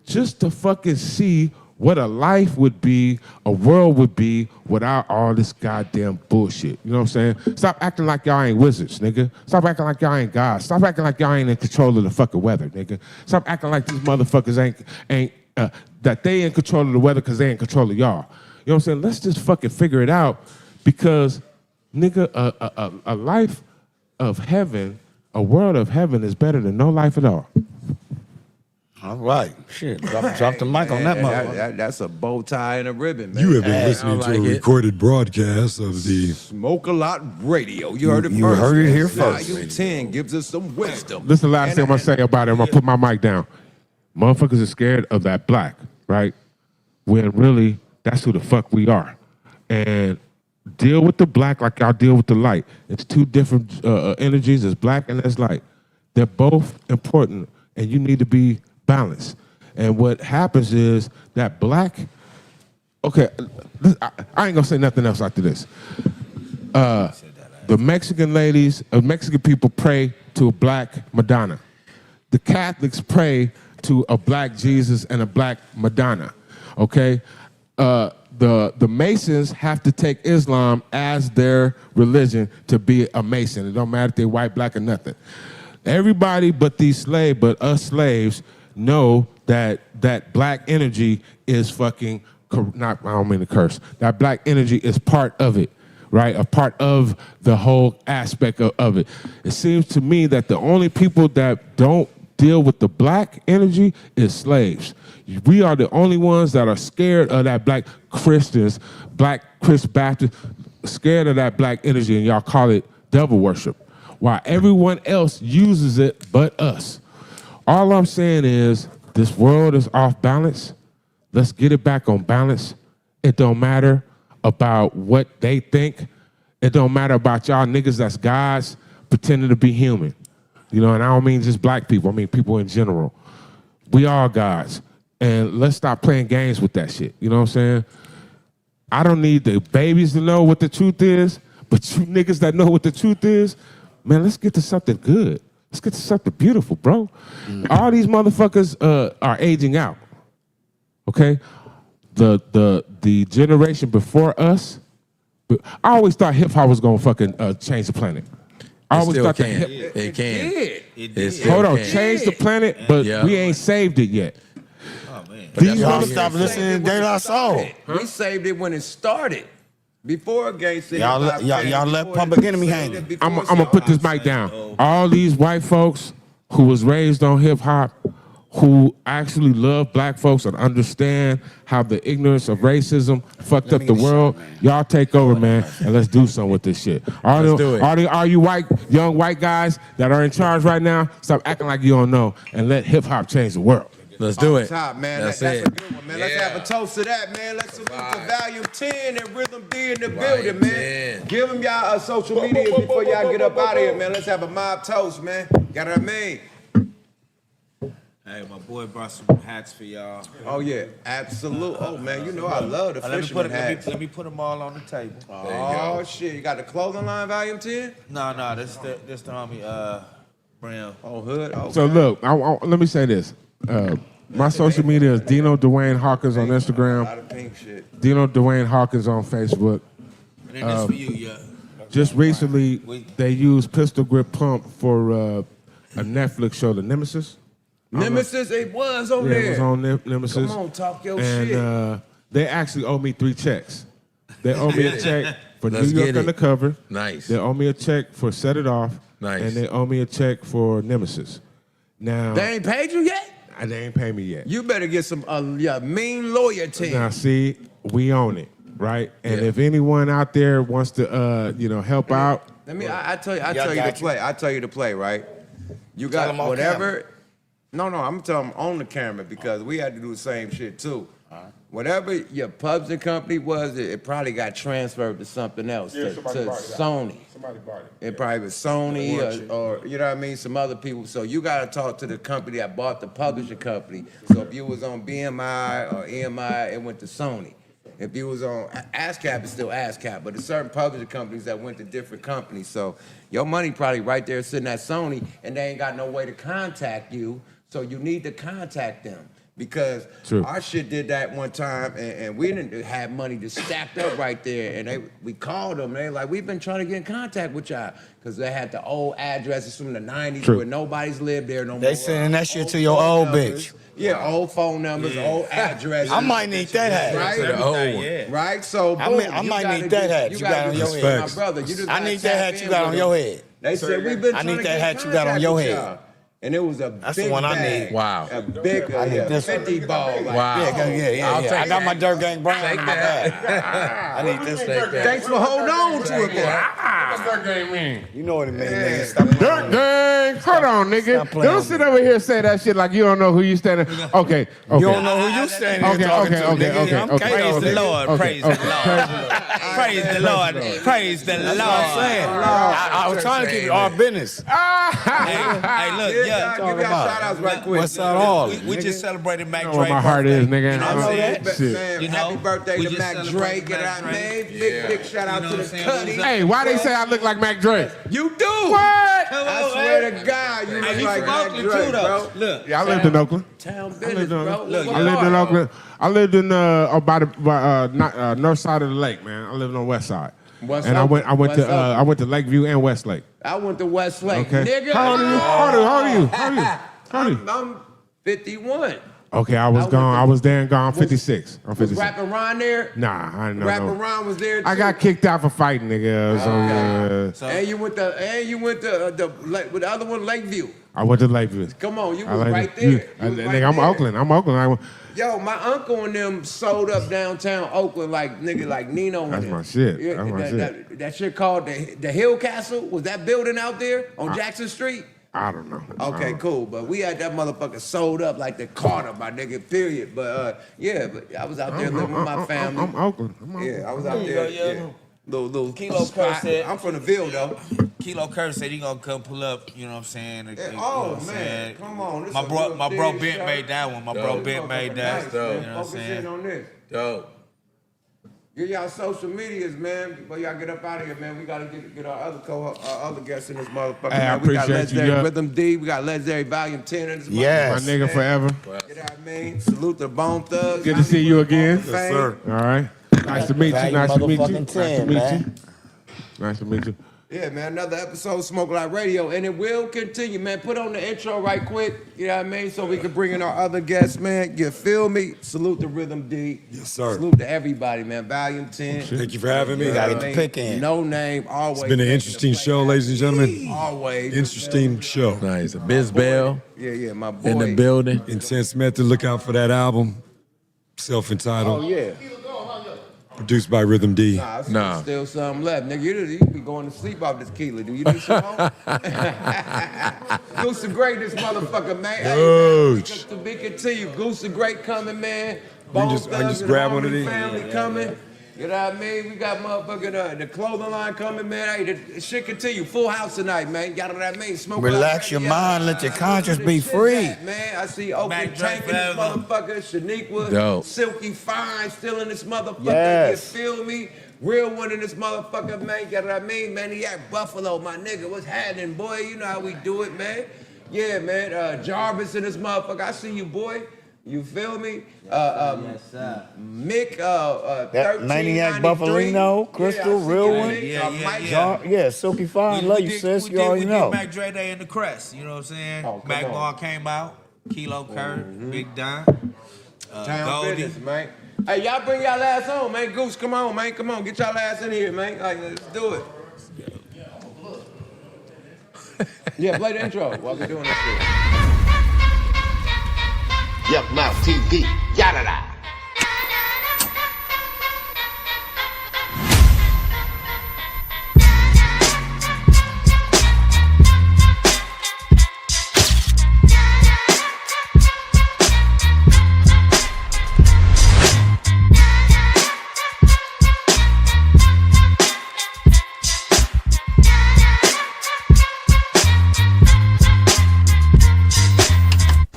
Just to fucking see what a life would be, a world would be without all this goddamn bullshit. You know what I'm saying? Stop acting like y'all ain't wizards, nigga. Stop acting like y'all ain't gods. Stop acting like y'all ain't in control of the fucking weather, nigga. Stop acting like these motherfuckers ain't that they in control of the weather because they in control of y'all. You know what I'm saying? Let's just fucking figure it out, because, nigga, a life of heaven, a world of heaven is better than no life at all. All right. Shit. Drop the mic on that motherfucker. That's a bow tie and a ribbon, man. You have been listening to a recorded broadcast of the Smoke a Lot Radio. You heard it first. You heard it here first. Volume 10 gives us some wisdom. This is the last thing I'm gonna say about it. I'm gonna put my mic down. Motherfuckers are scared of that black, right? When really, that's who the fuck we are. And deal with the black like y'all deal with the light. It's two different energies. There's black and there's light. They're both important, and you need to be balanced. And what happens is that black, okay, I ain't gonna say nothing else after this. The Mexican ladies, Mexican people pray to a black Madonna. The Catholics pray to a black Jesus and a black Madonna, okay? The Masons have to take Islam as their religion to be a Mason. It don't matter if they're white, black, or nothing. Everybody but us slaves know that black energy is fucking, I don't mean to curse, that black energy is part of it, right? A part of the whole aspect of it. It seems to me that the only people that don't deal with the black energy is slaves. We are the only ones that are scared of that black Christians, black Christ Baptists, scared of that black energy, and y'all call it devil worship, while everyone else uses it but us. All I'm saying is this world is off balance. Let's get it back on balance. It don't matter about what they think. It don't matter about y'all niggas that's gods pretending to be human. You know, and I don't mean just black people. I mean people in general. We are gods. And let's stop playing games with that shit. You know what I'm saying? I don't need the babies to know what the truth is, but you niggas that know what the truth is, man, let's get to something good. Let's get to something beautiful, bro. All these motherfuckers are aging out. Okay? The generation before us, I always thought hip hop was gonna fucking change the planet. I always still thought that can. hip. It can. did. It still Hold on, can. change the planet, but Yeah. we ain't saved it yet. Oh man. But that's Y'all what stop we hear. listening to De La Soul. We saved it when it started. Before gangsta Y'all hip-hop let- y'all- came, y'all let before Public it- Enemy saved hang. it before I'm it gonna put this started. mic down. All these white folks who was raised on hip hop, who actually love black folks and understand how the ignorance of racism fucked up the world, y'all take over, man, and let's do something with this shit. Let's do it. All you young white guys that are in charge right now, stop acting like you don't know and let hip hop change the world. Let's do Off it. top, man. That's That's it. a good one, man. Let's have a toast to that, man. Let's salute to Volume 10 and Rhythm D in the building, man. 10. Give them y'all social media before y'all get up out of here, man. Let's have a mob toast, man. Got what I mean? Hey, my boy brought some hats for y'all. Oh, yeah. Absolute. Oh, man. You know I love the fisherman hats. Let me put them all on the table. Oh, shit. You got the clothing line, Volume 10? No, this the homie Brown. Oh, hood. Oh, So look, let me say this. My social media is Dino Dwayne Hawkins on a lot Instagram, of pink shit. Dino Dwayne Hawkins on Facebook. And then this for you, yeah. Just recently, they used Pistol Grip Pump for a Netflix show, The Nemesis. Nemesis, it was on Yeah, there. it was on Nemesis. Come on, talk your and shit. They actually owe me 3 checks. They owe me a check for Let's New York get it. Undercover. Nice. They owe me a check for Set It Off. Nice. And they owe me a check for Nemesis. Now, They ain't paid you yet? they ain't pay me yet. You better get some mean lawyer team. Now, see, we own it, right? And Yeah. if anyone out there wants to, help out, Let me. I tell you. I Y'all tell you to got you. play. I tell you to play. Right. You Tell got 'em on whatever. No, I'm gonna tell them on the camera because we had to do the same shit too. Whatever your publishing company was, it probably got transferred to something else. Yeah, to somebody bought it out. Sony. Somebody bought it. It probably was Sony or you know what I mean, some other people. So you got to talk to the company that bought the publishing company. So if you was on BMI or EMI, it went to Sony. If you was on ASCAP, it's still ASCAP. But there's certain publishing companies that went to different companies. So your money probably right there sitting at Sony, and they ain't got no way to contact you. So you need to contact them. Because True. our shit did that one time, and we didn't have money to stacked up right there. And we called them, and they like, we've been trying to get in contact with y'all. Because they had the old addresses from the 90s True. where nobody's lived there no more. They sending that shit Old to your phone old numbers. bitch. Yeah, old phone numbers, old addresses. I might need that hat. Right? To the old one. Right? So, I boom, mean, I you might gotta need that do- hat you got gotta on do your this, head. My brother, you just I gotta need that tap hat in you got with on them. your head. They said we've been I trying need to that get hat you got on contact your with head. y'all. And it was a That's the big one I bag, need. Wow. A big I need this 50 ball. Like, Wow. Yeah. I'll I take got my that. Dirt Gang Brown Take in my that. bag. I need this. Take that. Thanks for holding on to it, boy. What's that game mean? You know what it means, nigga. Stop Dirt Gang, hold on, nigga. Stop playing Don't with sit me. over here and say that shit like you don't know who you standing. Okay. You don't know who you standing here talking to, nigga. Praise the Lord. Praise the Lord. Praise the Lord. Praise the Lord. I was trying to keep it all business. Hey, look, Give yeah. y'all shout outs right quick. What's that all? We just celebrated Mac You Drake. know where my heart is, nigga. You know what I'm saying? Shit. Man, You know, happy birthday we to just Mac celebrated Drake. And Mac I Drake. made big shout out You to know the what I'm saying? Cuddy. Hey, why they say I look like Mac Drake? You do. What? I swear to God, you look He like from Mac Oakland Drake, too, bro. though. Look. Yeah, I lived in Oakland. Town I business, lived in, bro. Look, I lived in Oakland. I lived in by the north side of the lake, man. I lived on west side. West And I went Oakland. West I went to Lakeview and Westlake. I went to Westlake, Okay. nigga. How old are you? How old are you? How old are you? How old are you? I'm 51. Okay, I was went gone. to- I was there and gone. 56. I'm Was 56. Rapper Ron there? Nah, I didn't know. Rapper no. Ron was there too. I got kicked out for fighting, nigga. So, And you went to with the other one, Lakeview. I went to Lakeview. Come on, you I was like right it. there. You- You was nigga, right I'm there. Oakland. I'm Oakland. Yo, my uncle and them sold up downtown Oakland like nigga like Nino. and That's them. my shit. Yeah, That's my that shit called the Hill Castle. Was that building out there on Jackson Street? I don't know. Okay, cool. But we had that motherfucker sold up like the Carter, my nigga, period. But yeah, but I was out there living with my family. I'm Oakland. I'm Oakland. Yeah, I was out there. Yeah. Little Kilo spot. Kurt said- I'm from the Ville though. Kilo Kurt said he gonna come pull up, you know what I'm saying? You know Oh what I'm man, saying? come on. This My a bro real Bent big show. made that one. My bro Bent made that. Nice, You man. know what I'm Focus in saying? on this. Dope. Get y'all social medias, man. Before y'all get up out of here, man, we gotta get our other guests in this motherfucker. Hey, I man. We got appreciate you, Legendary yeah. Rhythm D. We got Legendary Volume 10 in this Yes. My nigga forever. You know what I mean? Salute to Bone Thugs. Good to see you again. Yes, sir. All right. Nice to meet you. Value Nice to meet you. motherfucking Nice to 10, meet man. you. Nice to meet you. Yeah, man, another episode of Smoke Like Radio, and it will continue, man. Put on the intro right quick, you know what I mean, so we can bring in our other guests, man. You feel me? Salute to Rhythm D. Yes, sir. Salute to everybody, man. Volume 10. Thank you for having me. You know Gotta what get I the mean? pick in. No name, always. It's been an making interesting the play show, ladies and gentlemen. Always. Interesting show. Nice. A Biz Bell Yeah, my boy. in the building. Intense Method. Look out for that album. Self-entitled. Oh, yeah. Produced by Rhythm D. Nah, still something left. Nigga, you be going to sleep off this tequila. Do you need some more? Goose the Great, this motherfucker, man. Gooch. Hey, to be continued. Goose the Great coming, man. I can just grab one of these. Family coming. You know what I mean? We got motherfucking the clothing line coming, man. Hey, the shit continue. Full house tonight, man. You know what I mean? Smoke. Relax your mind, let your conscience be free. Man, I see Oakland Tank in this motherfucker. Shaniqua, Dope. Silky Fine still in this motherfucker. Yes. You feel me? Real one in this motherfucker, man. You know what I mean? Man, he at Buffalo, my nigga. What's happening, boy? You know how we do it, man. Yeah, man. Jarvis in this motherfucker. I see you, boy. You feel me? Mick, That Maniac Buffalino, Crystal, real one. Yeah, Silky Fine, love you, sis. You already know. Mac Dre Day and the Crest. You know what I'm saying? Mac Ball came out. Kilo Kurt, Big Don, Town Goldie. business, man. Hey, y'all bring y'all ass on, man. Goose, come on, man. Come on, get y'all ass in here, man. Like, let's do it. Yeah, play the intro while we doing this shit. Yuck Mouth TV. Yada da.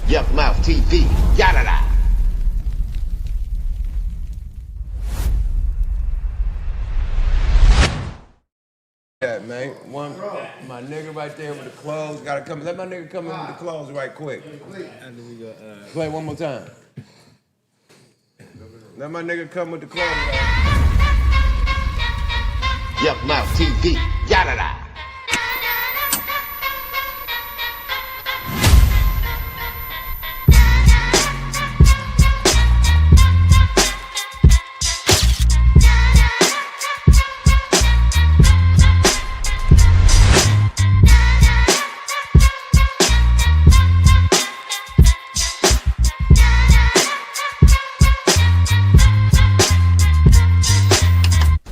Yuck Mouth TV. Yada da. Yeah, man. One, my nigga right there with the clothes. Gotta come. Let my nigga come in with the clothes right quick. Play one more time. Let my nigga come with the clothes. Yuck Mouth TV. Yada da.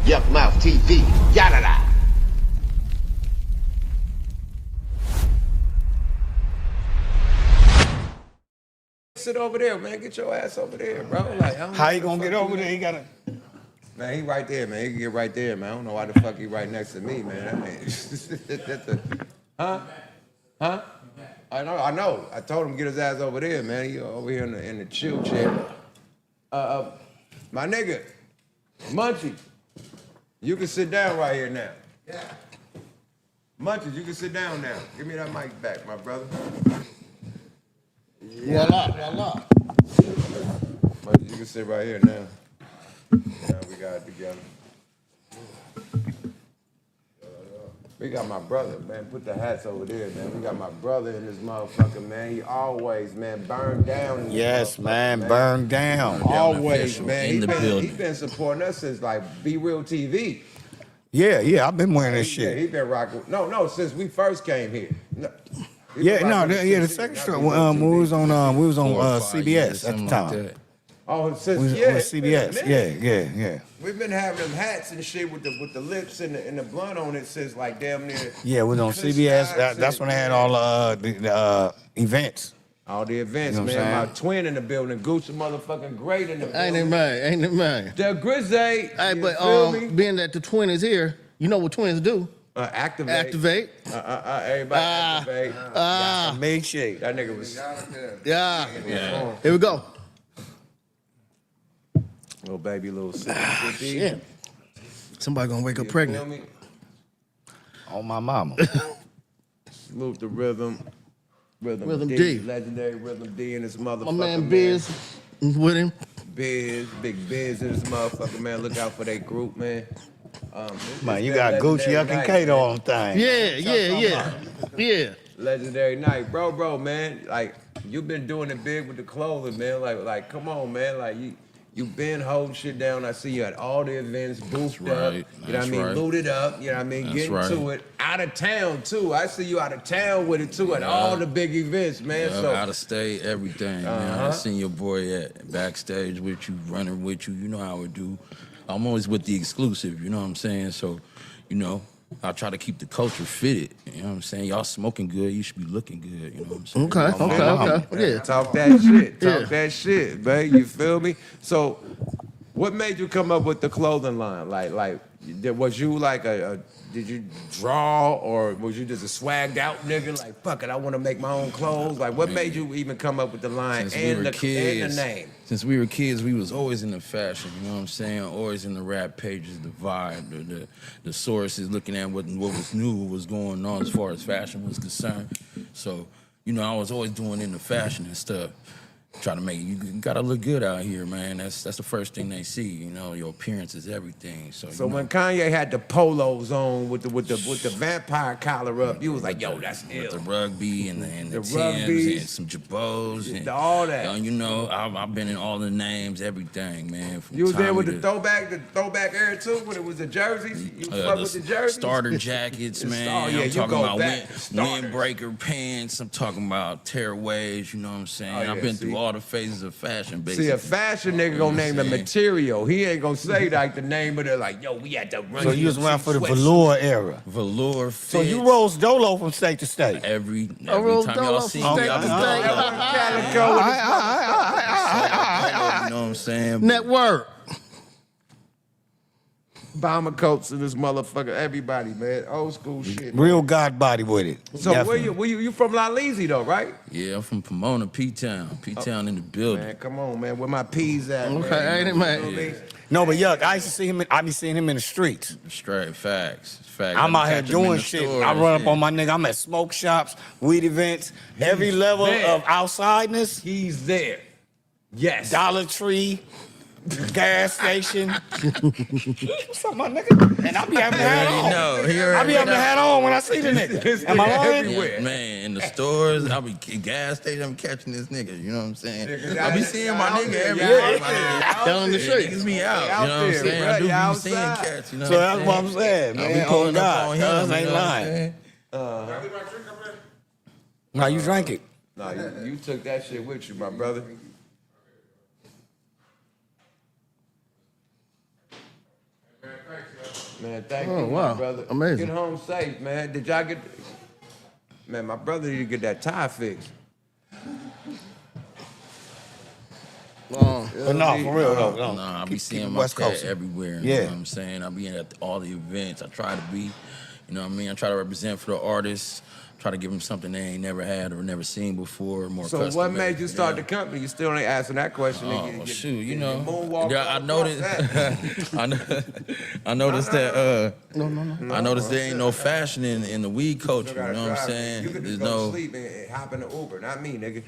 Yuck Mouth TV. Yada da. Sit over there, man. Get your ass over there, bro. Like, I don't How know you what gonna the get fuck over you there? do. You gotta. Man, he right there, man. He can get right there, man. I don't know why the fuck he right next to me, man. Huh? I know. I told him to get his ass over there, man. He over here in the chill chair. My nigga, Munchie, you can sit down right here now. Yeah. Munchie, you can sit down now. Give me that mic back, my brother. Voila. Munchie, you can sit right here now. Now we got it together. We got my brother, man. Put the hats over there, man. We got my brother in this motherfucker, man. He always, man, burned down. In this Yes, motherfucker, man, burned down. Always, man. in the building. He been supporting us since like Be Real TV. Yeah, I've been wearing this Yeah, shit. he been rocking. No, since we first came here. No, he Yeah, been no, rocking the since second not show, Be Real TV. we was on 4 or 5 CBS years, at the something like time. that. Oh, since We was yeah, on it's been a CBS. minute. Yeah. We've been having them hats and shit with the lips and the blunt on it since like damn near. Yeah, we was on Since CBS. Scott That's said, when they had man. all the events. All the events, You know what man. I'm My twin in the building, Gooch, motherfucking great in the building. Ain't it mine? The Grizzly. Hey, You but feel me? being that the twin is here, you know what twins do? Activate. Activate. Everybody activate. Make shake. That nigga was. Yeah. Here we go. Little baby, little Shit. Somebody gonna wake up Feel pregnant. me? On my mama. Salute the rhythm. Rhythm D. Legendary Rhythm D in this motherfucker. My man Biz with him. Biz, big Biz in this motherfucker, man. Look out for that group, man. Man, you got Gooch, Yuck, and Kato on the thing. Yeah. Legendary night, bro, man. Like you've been doing it big with the clothing, man. Like, come on, man. Like you been holding shit down. I see you at all the events, boofed up. You know what I mean? Looted up. You know what I mean? Getting to it. Out of town too. I see you out of town with it too at all the big events, man. So out of state, everything, man. I seen your boy at backstage with you, running with you. You know how I do. I'm always with the exclusive. You know what I'm saying? So, you know, I try to keep the culture fitted. You know what I'm saying? Y'all smoking good, you should be looking good. You know what I'm saying? Okay. Yeah. Talk that shit. Talk that shit, babe. You feel me? So, what made you come up with the clothing line? Like, was you like did you draw or was you just a swagged out nigga? Like, fuck it, I want to make my own clothes. Like, what made you even come up with the line and the name? Since we were kids, we was always in the fashion, you know what I'm saying? Always in the rap pages, the vibe, the sources, looking at what was new, what was going on as far as fashion was concerned. So, you know, I was always doing in the fashion and stuff. Try to make you gotta look good out here, man. That's the first thing they see. You know, your appearance is everything. So when Kanye had the polos on with the vampire collar up, you was like, yo, that's ill. With the rugby and the Timbs and some Jabos and all that. You know, I've been in all the names, everything, man. You was there with the throwback era too, when it was the jerseys. You fuck with the jerseys. Starter jackets, man. I'm talking about windbreaker pants. I'm talking about tearaways. You know what I'm saying? I've been through all the phases of fashion, basically. See, a fashion nigga gonna name the material. He ain't gonna say like the name of it, like, yo, we had to run. So you was around for the velour era. Velour fits. So you rose dolo from state to state. Every time y'all see me, I be Calico. You know what I'm saying? Network. Bomber coats and this motherfucker, everybody, man. Old school shit. Real God body with it. So where you from La Leezy though, right? Yeah, I'm from Pomona, P-Town. P-Town in the building. Man, come on, man. Where my peas at? Okay, ain't it, man? Yeah. No, but Yuck, I used to see him. I be seeing him in the streets. Straight facts. I'm out here doing shit. I run up on my nigga. I'm at smoke shops, weed events, every level of outsideness. He's there. Yes. Dollar Tree, gas station. What's up, my nigga? And I be having the hat on. I be having the hat on when I see the nigga. Am I lying? Yeah, man, in the stores, I be gas station, I'm catching this nigga, you know what I'm saying? I be seeing my nigga every day. Down the street. Niggas be out, you know what I'm saying? I do be seeing cats, you know So that's what I'm saying, man. Oh, God. Cuz ain't lying. Now you drank it. No, you took that shit with you, my brother. Man, thank you, my brother. Amazing. Get home safe, man. Did y'all get... Man, my brother need to get that tie fixed. But no, for real, though. No, I be seeing my cat everywhere, you know what I'm saying? I be at all the events. I try to be, you know what I mean? I try to represent for the artists. Try to give them something they ain't never had or never seen before, more custom. So what made you start the company? You still ain't answering that question. Oh, shoot, you know. I noticed. I noticed that. I noticed there ain't no fashion in the weed culture. You know what I'm saying? You can just go to sleep and hop in the Uber. Not me, nigga.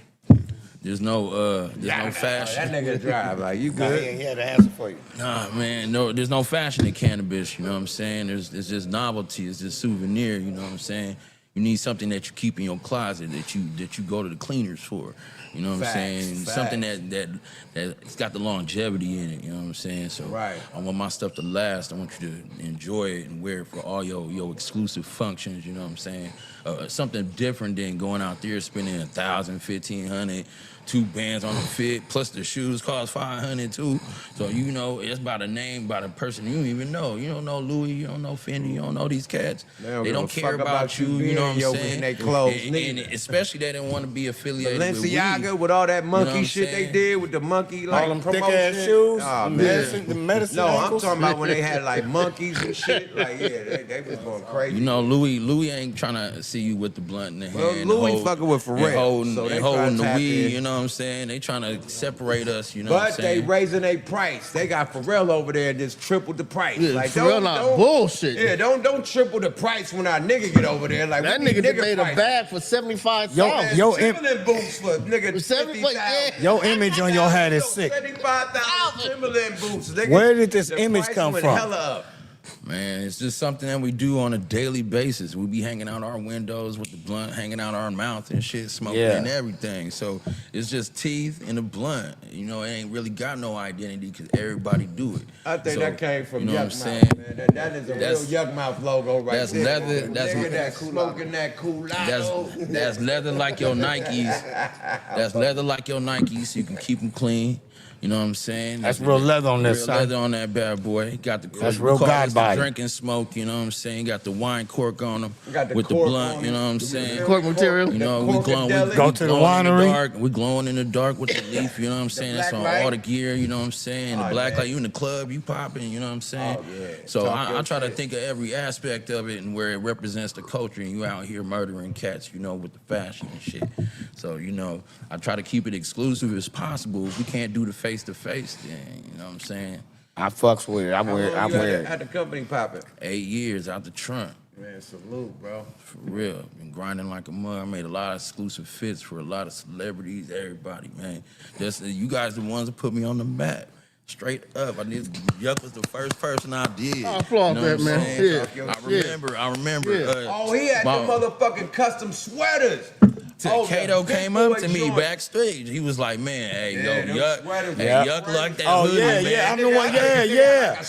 There's no fashion. That nigga drive like you good. He had an answer for you. Nah, man, no, there's no fashion in cannabis. You know what I'm saying? It's just novelty. It's just souvenir. You know what I'm saying? You need something that you keep in your closet that you go to the cleaners for. You know what I'm saying? Something that it's got the longevity in it. You know what I'm saying? So I want my stuff to last. I want you to enjoy it and wear it for all your exclusive functions. You know what I'm saying? Something different than going out there spending $1,000, $1,500. 2 bands on the fit, plus the shoes cost $500 too. So you know, it's by the name, by the person you don't even know. You don't know Louis, you don't know Fendi, you don't know these cats. They don't care about you. You know what I'm saying? They clothes, and especially they didn't want to be affiliated with Balenciaga with all that monkey shit they did with the monkey like all them promotion. thick ass shoes. Oh, the medicine. No, ankles. I'm talking about when they had like monkeys and shit. Like they was going crazy. You know, Louis ain't trying to see you with the blunt in the hand. Well, Louis fucking with Pharrell, so they holding the weed. You know what I'm saying? They trying to separate us. You know what I'm But saying? they raising their price. They got Pharrell over there and just tripled the price. Yeah, like Pharrell not bullshit. Yeah, don't triple the price when our nigga get over there. Like that nigga made a bag for $75,000. Yo, Timberland boots for nigga $50,000. Your image on your hat is sick. $75,000 Timberland boots. Nigga. Where did this The image price come went from? Hella up. Man, it's just something that we do on a daily basis. We be hanging out our windows with the blunt hanging out our mouth and shit, smoking and everything. So it's just teeth and a blunt. You know, it ain't really got no identity because everybody do it. I think that came from you know Yuck what I'm Mouth, saying? man. That is a real Yuck Mouth logo right that's there. leather. That's Nigga that smoking that Coolado. That's leather like your Nikes. That's leather like your Nikes. So you can keep them clean. You know what I'm saying? That's real leather on this real side. leather on that bad boy. Got the That's real God body. Drinking smoke. You know what I'm saying? Got the wine cork on them Got with the cork blunt. on You know what I'm saying? Cork material. You know we glowing. Go to the winery. We glowing in the dark with the leaf. You know what I'm saying? That's on all the gear. You know what I'm saying? The black light. You in the club, you popping. You know what I'm saying? So I try to think of every aspect of it and where it represents the culture. And you out here murdering cats. You know, with the fashion and shit. So you know, I try to keep it exclusive as possible. If we can't do the face to face, then you know what I'm saying. I fucks with it. I wear it. Had the company popping. 8 years out the trunk. Man, salute, bro. For real. Been grinding like a mud. I made a lot of exclusive fits for a lot of celebrities, everybody, man. Just you guys the ones that put me on the map. Straight up. Yuck was the first person I did. I applaud that, man. Yeah. I remember. Oh, he had the motherfucking custom sweaters. Kato came up to me backstage. He was like, man, hey, yo, Yuck like that hoodie, man. I'm the one, yeah.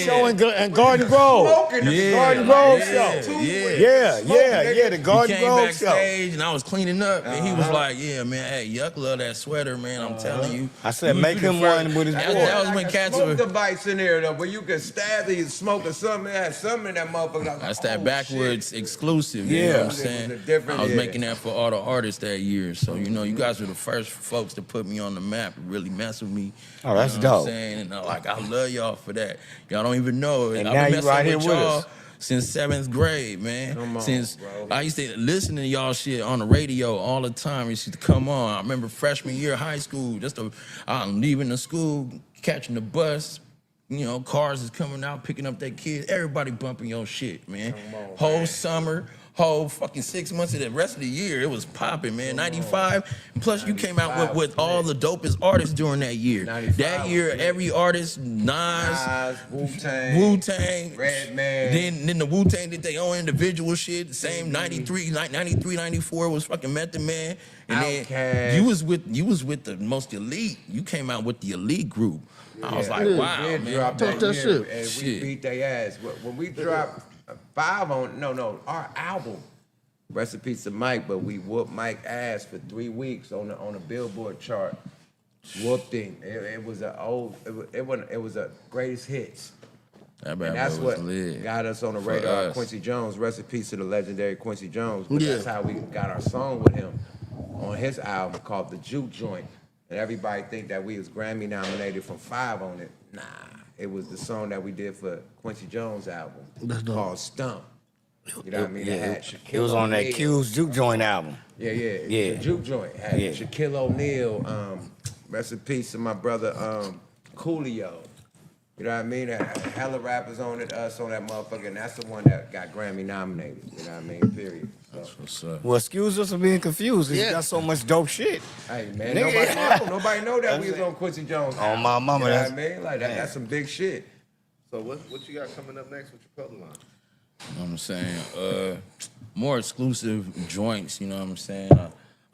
Show in Garden Grove. Garden Grove show. The Garden Grove show. Backstage and I was cleaning up and he was like, yeah, man, hey, Yuck love that sweater, man, I'm telling you. I said, make him one with his boy. That was when cats were... Smoke device in there, though, where you could stab you smoking something, it had something in that motherfucker. That's that backwoods exclusive, you know what I'm saying? I was making that for all the artists that year. So, you know, you guys were the first folks to put me on the map and really mess with me. Oh, that's you know dope. What I'm saying? And like, I love y'all for that. Y'all don't even know it. And I've now been you messing right here with with y'all us. since 7th grade, man. Come on, since bro. I used to listen to y'all shit on the radio all the time. It used to come on. I remember freshman year of high school, I'm leaving the school, catching the bus. You know, cars is coming out, picking up their kids. Everybody bumping your shit, man. Whole summer, whole fucking 6 months of the rest of the year, it was popping, man. 95. Plus, you came out with all the dopest artists during that year. That year, every artist, Nas, Wu-Tang, Redman. Then the Wu-Tang did their own individual shit. The same 93, 94 was fucking Method Man. And then you was with the most elite. You came out with the elite group. I was like, wow, man. Talk that shit. And we beat their ass. When we dropped 5 on, our album, rest in peace to Mike, but we whooped Mike ass for 3 weeks on a Billboard chart. Whooped him. It was a greatest hits. And that's what got us on the radar. Quincy Jones, rest in peace to the legendary Quincy Jones. But that's how we got our song with him on his album called The Juke Joint. And everybody think that we was Grammy nominated from 5 on it. Nah, it was the song that we did for Quincy Jones' album called Stump. You know what I mean? It was on that Q's Juke Joint album. Yeah. The Juke Joint had Shaquille O'Neal. Rest in peace to my brother Coolio. You know what I mean? Hella rappers on it, us on that motherfucker, and that's the one that got Grammy nominated. You know what I mean? Period. That's what's up. Well, excuse us for being confused. You got so much dope shit. Hey, man, nobody know that we was on Quincy Jones. On my mama. You know what I mean? Like, that's some big shit. So what you got coming up next with your color line? You know what I'm saying? More exclusive joints, you know what I'm saying?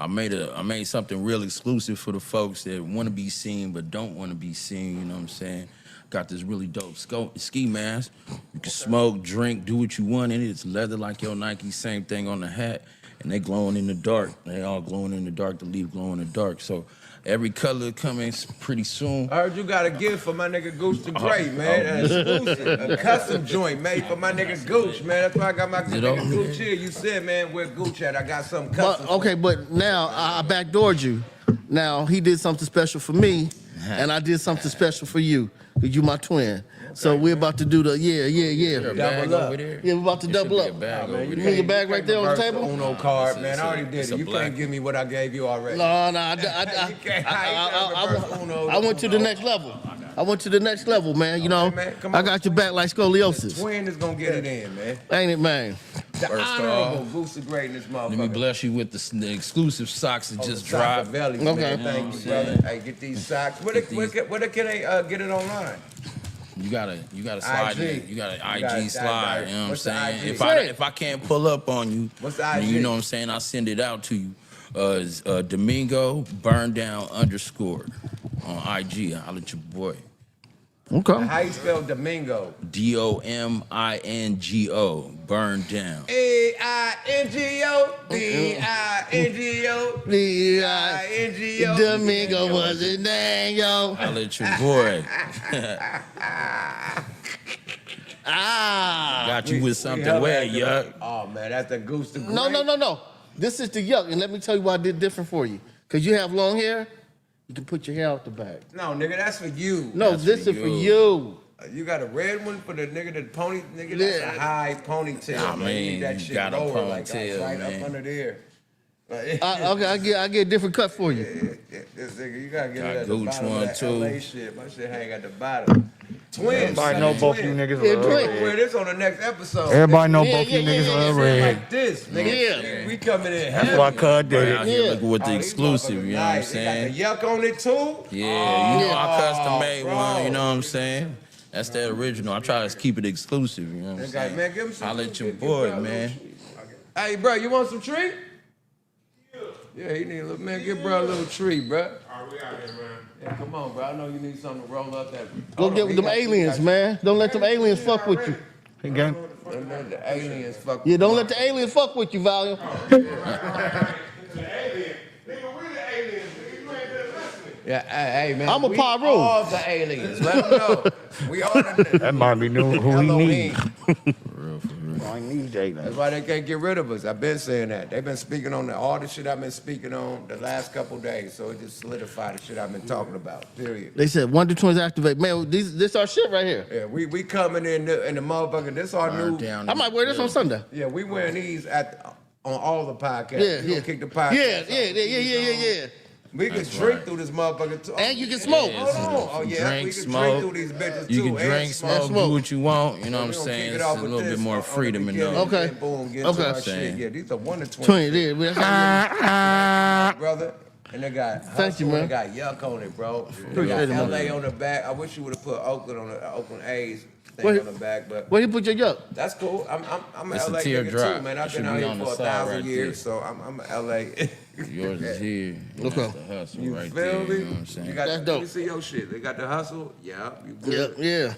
I made something real exclusive for the folks that want to be seen but don't want to be seen, you know what I'm saying? Got this really dope ski mask. You can smoke, drink, do what you want in it. It's leather like your Nike, same thing on the hat. And they glowing in the dark. They all glowing in the dark, the leaf glowing in the dark. So every color coming pretty soon. I heard you got a gift for my nigga Gooch the Great, man. An exclusive, a custom joint made for my nigga Gooch, man. That's why I got my nigga Gooch here. You said, man, where Gooch at? I got something custom. But now I backdoored you. Now he did something special for me, and I did something special for you. Cause you my twin. Okay. So we're about to do the double up. Yeah, we're about to double up. You need your bag right there on the table? Uno card, man. I already did it. You can't give me what I gave you already. No, I went to the next level. I went to the next level, man. You know, I got your back like scoliosis. The twin is gonna get it in, man. Ain't it, man? The honorable Gooch the Great in this motherfucker. Let me bless you with the exclusive socks that just dropped. Okay. Thank you, brother. Hey, get these socks. Where can they get it online? You gotta slide IG. in. You gotta You IG gotta slide. that. You know what I'm What's the saying? IG? If I can't pull up on you, What's the IG? you know what I'm saying? I'll send it out to you. It's Domingo Burndown _ on IG. I'll let your boy. Okay. How you spell Domingo? DOMINGO. Burndown. AINGO. DINGO. DINGO. Domingo was his name, yo. I'll let your boy. Got you with something wet, yuck. Oh man, that's the Gooch the Great. No. This is the yuck, and let me tell you why I did different for you. Cause you have long hair, you can put your hair out the back. No, nigga, that's for you. No, this is for you. You got a red one for the nigga, the pony, nigga. That's a high ponytail. Nah, man. You need man, that you shit got a lower, like ponytail, right man. up under there. Like, Okay, I get a different cut for you. This nigga, you gotta get Got it at the Gooch bottom one, of that too. LA shit. My shit hang at the bottom. Twins. Everybody know both you niggas Yeah, love twins. red. Wear this on the next episode. Everybody know Yeah, both you yeah, niggas yeah, love yeah. red. Like this, nigga. Yeah. We coming in That's heavy. why Cud did Right it. out here Yeah. looking with the these exclusive, motherfuckers you know what I'm nice. They saying? got the yuck on it too. Yeah, you know I custom made bro. one, you know what I'm saying? That's that original. I try to keep it exclusive, you know what I'm They got, saying? man, give him some. I'll let your give boy, bro a man. little treat. Hey, bro, you want some treat? Yeah, he need a little, man. Give bro a little treat, bro. All right, we out here, man. Yeah, come on, bro. I know you need something to roll up that. Go get with them aliens, man. Don't let them aliens fuck with you. He got Don't let the aliens fuck. Yeah, don't let the aliens fuck with you, Valiant. The alien. Nigga, we the aliens. Nigga, you ain't been listening. Yeah, hey, man. I'm a we Paru. all the aliens. Let them know. We all the. that might be new who he need. Elohim. I need Jalen. That's why they can't get rid of us. I've been saying that. They've been speaking on all the shit I've been speaking on the last couple days. So it just solidified the shit I've been talking about. Period. They said Wonder Twins activate. Man, this our shit right here. Yeah, we coming in the motherfucker. This our new. Down I might wear this on Sunday. Yeah, we wearing these on all the podcasts. Yeah, We yeah. gonna kick the podcast. Yeah. We can drink through this motherfucker too. And you can smoke. Yeah, Hold on. Oh yeah, drink, we can smoke. drink through these bitches too. You can and drink, smoke, smoke. do what you want, you know what I'm We gonna saying? kick it It's off a with little bit this more on the freedom in beginning, there. Okay. and Boom, get Okay. to our shit. Saying. Yeah, these are 1 to 20. 20, yeah. That's how Brother. And they got Thank you, hustle, man. They got yuck on it, bro. They Appreciate got it, man. LA on the back. I wish you would have put Oakland on the Oakland A's thing Where- on the back, but Where you put your yuck? that's cool. I'm an It's a LA nigga teardrop. too, man. It I've should been out be here on the for side 1,000 right years, there. so I'm an LA. Yours is here. And Okay. That's the hustle You right feel there, me? you know what I'm saying? You got That's let dope. me see your shit. They got the hustle. Yeah, you Yeah, good. yeah.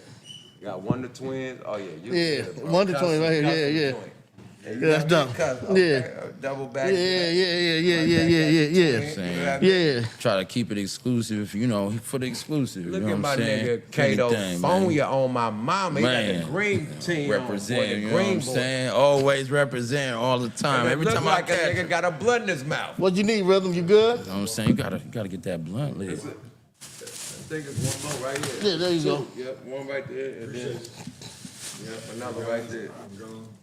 You got 1 to Twins. Oh yeah, you Yeah, good, bro. 1 to 20 right here. Custom Yeah, yeah. joint. You Yeah, got that's me dope. custom. Yeah. Okay, double back. Yeah. Saying. Try to keep it exclusive, you know, for the exclusive. Look you know at what my I'm saying? nigga Kato Anything, Phonia on my mama. He got Man. the green team Represent, on, boy, the you know what green I'm boy. saying? Always represent all the time. And it Every look time like I a catch nigga him. got a blood in his mouth. What you need, Rhythm? You good? You know what I'm saying? You gotta get that blunt lit. I think it's one more right here. Yeah, there you go. Yep, one right there, and then another right there.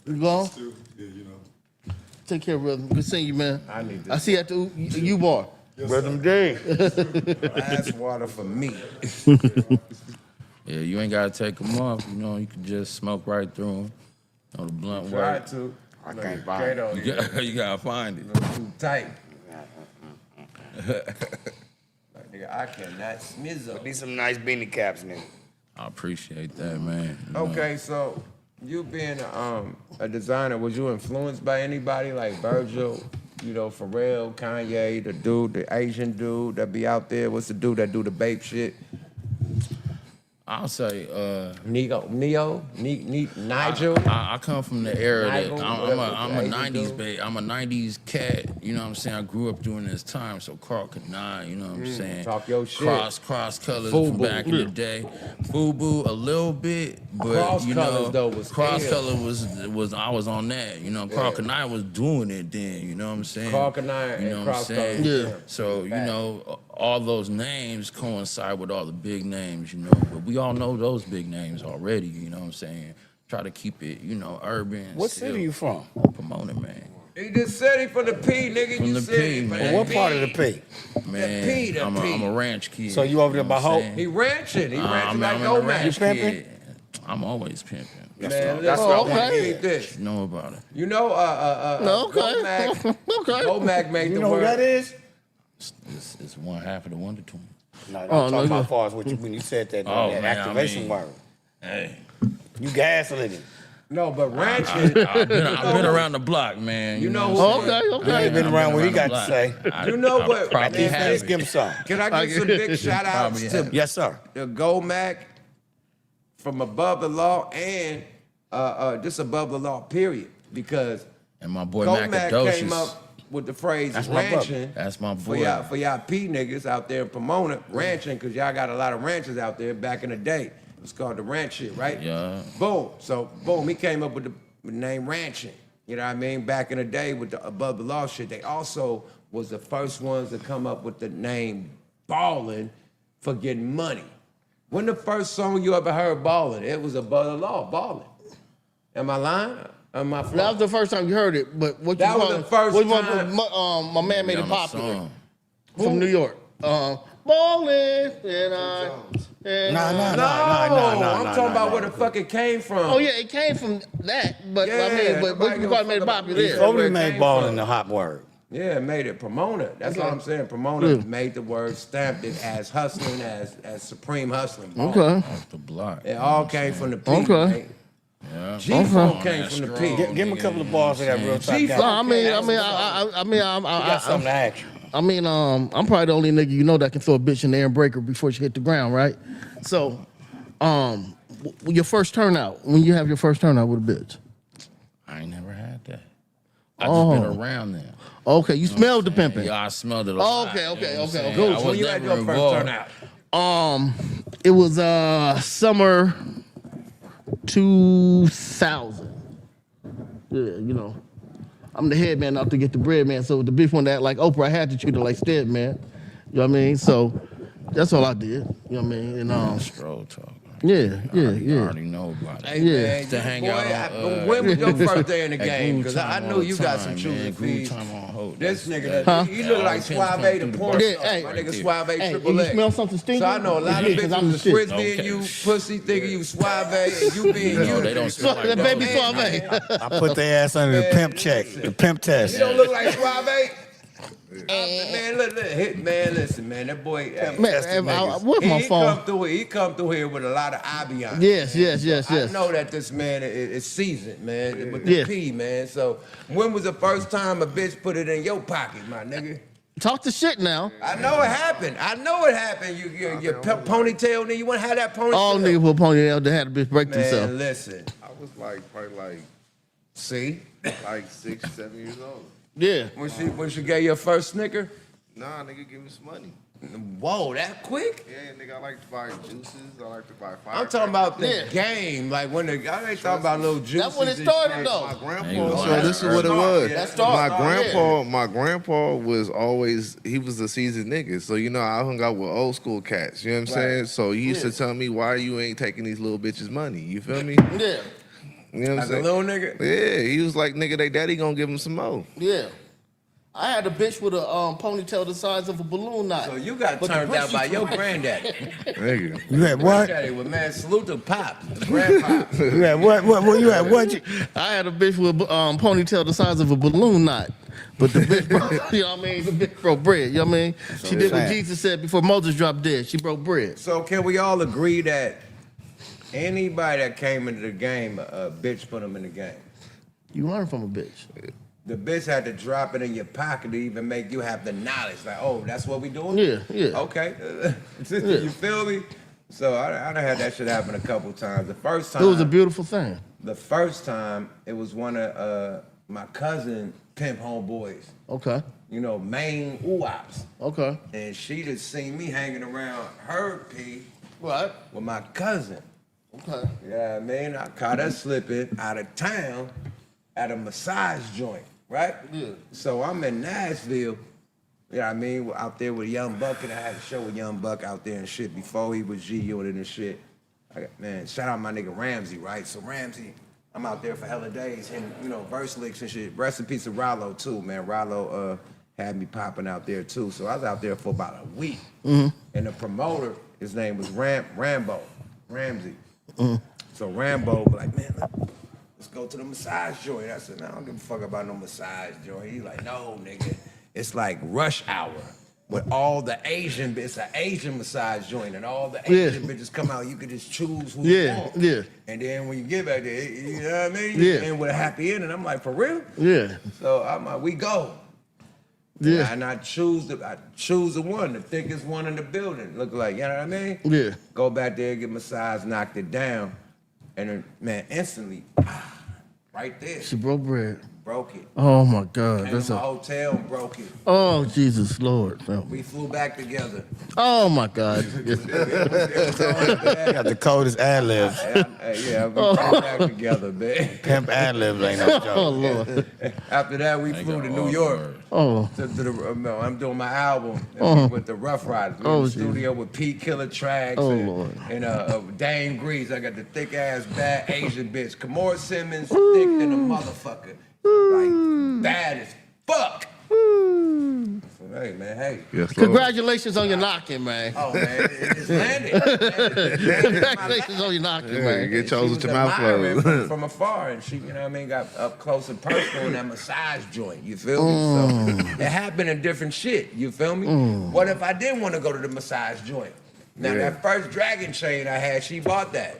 You gone? Yeah, you know. Take care, Rhythm. Good seeing you, man. I need I this. see you at the U-Bar. Rhythm D. Glass water for me. Yeah, you ain't gotta take them off. You know, you can just smoke right through them. You know, the blunt Try work. to. I can't find it. Kato, You gotta find it. too tight. Like, nigga, I cannot smizzle. Need some nice beanie caps, nigga. I appreciate that, man. You know. Okay, so you being a designer, was you influenced by anybody like Virgil, you know, Pharrell, Kanye, the dude, the Asian dude that be out there? What's the dude that do the babe shit? I'll say, Nigel? I come from the era that Nigel, I'm whatever a the Asian 90s dude. babe. I'm a 90s cat. You know what I'm saying? I grew up during this time, so Carl Kanai, you know what I'm saying? talk your shit. Cross colors Fubu. from back in the day. Fubu a little bit, but Cross you colors, know, though, was cross ill. color was I was on that. You know, Carl Kanai was doing it then. You know what I'm saying? Carl Kanai you and know what I'm cross saying? colors, Yeah. So you know, all those names coincide with all the big names. You know, but we all know those big names already. You know what I'm saying? Try to keep it, you know, urban. What still city you from? Promote it, man. He just said he from the P, nigga. From you the said P, he from man. the Well, what P. part of the P? Man, P, the I'm P. a ranch kid. So you over there know by what I'm Hope? saying? He ranching. He ranching I'm like in no the man. ranch You pimping? kid. I'm always pimping. Man, that's listen, what I wanna okay. hear. Keep this. You know about it. You know, No, okay. Womack, Okay. Womack made You the know who word. that is? It's one half of the Wonder Twin. No, I'm Oh, talking no, about you- as far as what you, when you said that, Oh, that man, I activation mean- word. Hey. You gaslighting. No, but ranching. I've been around the block, man. You know what who- I'm saying? Okay. I ain't been around what he got to say. You know what? Probably Man, have. Give him some. Can I give some big shout outs to Yes, sir. the GoMac from Above the Law and just Above the Law, period? Because And my boy GoMac came Macadocious. up with the phrase That's my brother. ranching. That's my For boy. y'all P niggas out there in Pomona, ranching, because y'all got a lot of ranches out there back in the day. It's called the ranch shit, right? Yeah. Boom. So, boom, he came up with the name ranching. You know what I mean? Back in the day with the Above the Law shit, they also was the first ones to come up with the name ballin' for getting money. When the first song you ever heard ballin', it was Above the Law, ballin'. Am I lying? Am I That was the first time you heard it, but what That you was call the it? first what, time. My man made it On the popular song. from New York. Ballin' and Nah. I'm talking about where the fuck it came from. Oh yeah, it came from that, but Yeah, I mean, but what nobody you give call a it made it fuck about popular? it. Yeah. Totally where it made came ball from. in the hot word. Yeah, it made it Pomona. That's Okay. what I'm saying. Pomona Yeah. made the word, stamped it as hustling, as supreme hustling. Ball. Okay. Off the block. It all came from the P. Okay. Right? Yeah. G-Funk Okay. came from the P. Give him a couple of bars of that real talk. G-Funk. No, I mean, He got something to ask you. I'm probably the only nigga you know that can throw a bitch in the air and break her before she hit the ground, right? So, your first turnout, when you have your first turnout with a bitch. I ain't never had that. I just been around them. Okay, you smelled the pimping. Yeah, I smelled it a lot. Okay. You know what I'm Gooch, saying? Gooch, I when was you had never your first involved. turnout. It was summer 2000. Yeah, you know, I'm the head man out to get the bread, man. So the bitch wanted to act like Oprah, I had to treat her like Stead, man. You know what I mean? So that's all I did. You know what I mean? And Stroll talk. yeah. I already know about it. Hey, Yeah. man, To hang boy, out on, when was your first day in the at game? Gooch Because I time know all you the got some time, choosing man. Gooch fees. time on hold. This nigga, Huh? he look like Suave the porn Yeah, star. hey. My nigga Right Suave Hey, if Triple you X. smell something stinking, So I know a lot of it's me, 'cause bitches I'm the was shit. frisbee and you pussy thinking you Suave and you being No, you. they don't smell like The baby those. Suave. I put their ass under the pimp check, the pimp test. You don't look like Suave. Man, listen, man, that boy. Man, where's my phone? He come through here with a lot of ambiance. Yes. I know that this man is seasoned, man, with the Yeah. P, man. So when was the first time a bitch put it in your pocket, my nigga? Talk the shit now. I know it happened. Your ponytail, nigga. You want to have that ponytail? All niggas with ponytail that had a bitch break Man, themselves. listen. I was probably See? 6, 7 years old. Yeah. When she gave you a first snicker? Nah, nigga, give me some money. Whoa, that quick? Yeah, nigga, I like to buy juices. I like to buy fire. I'm talking about the Yeah. game. Like I ain't talking about little juices. That's when it and started shit. though. My grandpa. Ain't gonna So lie. this is what it was. Yeah, that's My grandpa was always, he was a seasoned nigga. So you know, I hung out with old school cats. You know what I'm saying? So he used to tell me, why you ain't taking these little bitches' money? You feel me? Yeah. You know what I'm As a saying? little nigga? Yeah, he was like, nigga, they daddy gonna give him some more. Yeah. I had a bitch with a ponytail the size of a balloon knot. So you got But the turned out pussy by your too- granddaddy. Nigga. You had what? Granddaddy, well, man, salute to Pop, grandpa. You had what? You had what? I had a bitch with a ponytail the size of a balloon knot. But the bitch broke, you know what I mean? The bitch broke bread, you know what I mean? She did what Jesus said before Moses dropped dead. She broke bread. So can we all agree that anybody that came into the game, a bitch put them in the game? You learn from a bitch. The bitch had to drop it in your pocket to even make you have the knowledge. Like, oh, that's what we doing? Yeah. Okay. You feel me? So I done had that shit happen a couple times. The first time. It was a beautiful thing. The first time, it was one of my cousin pimp homeboys. Okay. You know, main oops. Okay. And she just seen me hanging around her P Right. with my cousin. Okay. Yeah, man, I caught her slipping out of town at a massage joint, right? Yeah. So I'm in Nashville, you know what I mean, out there with Young Buck, and I had a show with Young Buck out there and shit before he was G-Unit and shit. Man, shout out my nigga Ramsey, right? So Ramsey, I'm out there for hella days, and you know, verse licks and shit. Rest in peace to Rollo too, man. Rollo had me popping out there too. So I was out there for about a week. Mm-hmm. And the promoter, his name was Ramsey. So Rambo was like, man, let's go to the massage joint. I said, man, I don't give a fuck about no massage joint. He's like, no, nigga, it's like rush hour. with all the Asian, it's an Asian massage joint, and all the Asian bitches come out. You can just choose who you want. Yeah. And then when you get back there, you know what I mean? Yeah. And with a happy ending, I'm like, for real? Yeah. So I'm like, we go. Yeah. And I choose the one, the thickest one in the building. Look like, you know what I mean? Yeah. Go back there, get massage, knocked it down, and then, man, instantly, right there. She broke bread. Broke it. Oh my God. Came to my hotel and broke it. Oh Jesus Lord. No. We flew back together. Oh my God. You got the coldest ad libs. Yeah, we flew back together, man. Pimp ad libs ain't no joke. Oh Lord. After that, we flew to New York. Oh. No, I'm doing my album with the Rough Riders. We in the studio with Pete Killer Tracks and Dame Grease. I got the thick ass bad Asian bitch. Kamora Simmons, thick than a motherfucker. Like bad as fuck. So, hey man, hey. Yes, Congratulations on your knocking, man. Oh man, it's landed. Congratulations on your knocking, man. Get She yours was with your mouth admiring closed. from afar, and she, you know what I mean, got up close and personal in that massage joint. You feel me? So it happened in different shit. You feel me? What if I didn't want to go to the massage joint? Now that first dragon chain I had, she bought that.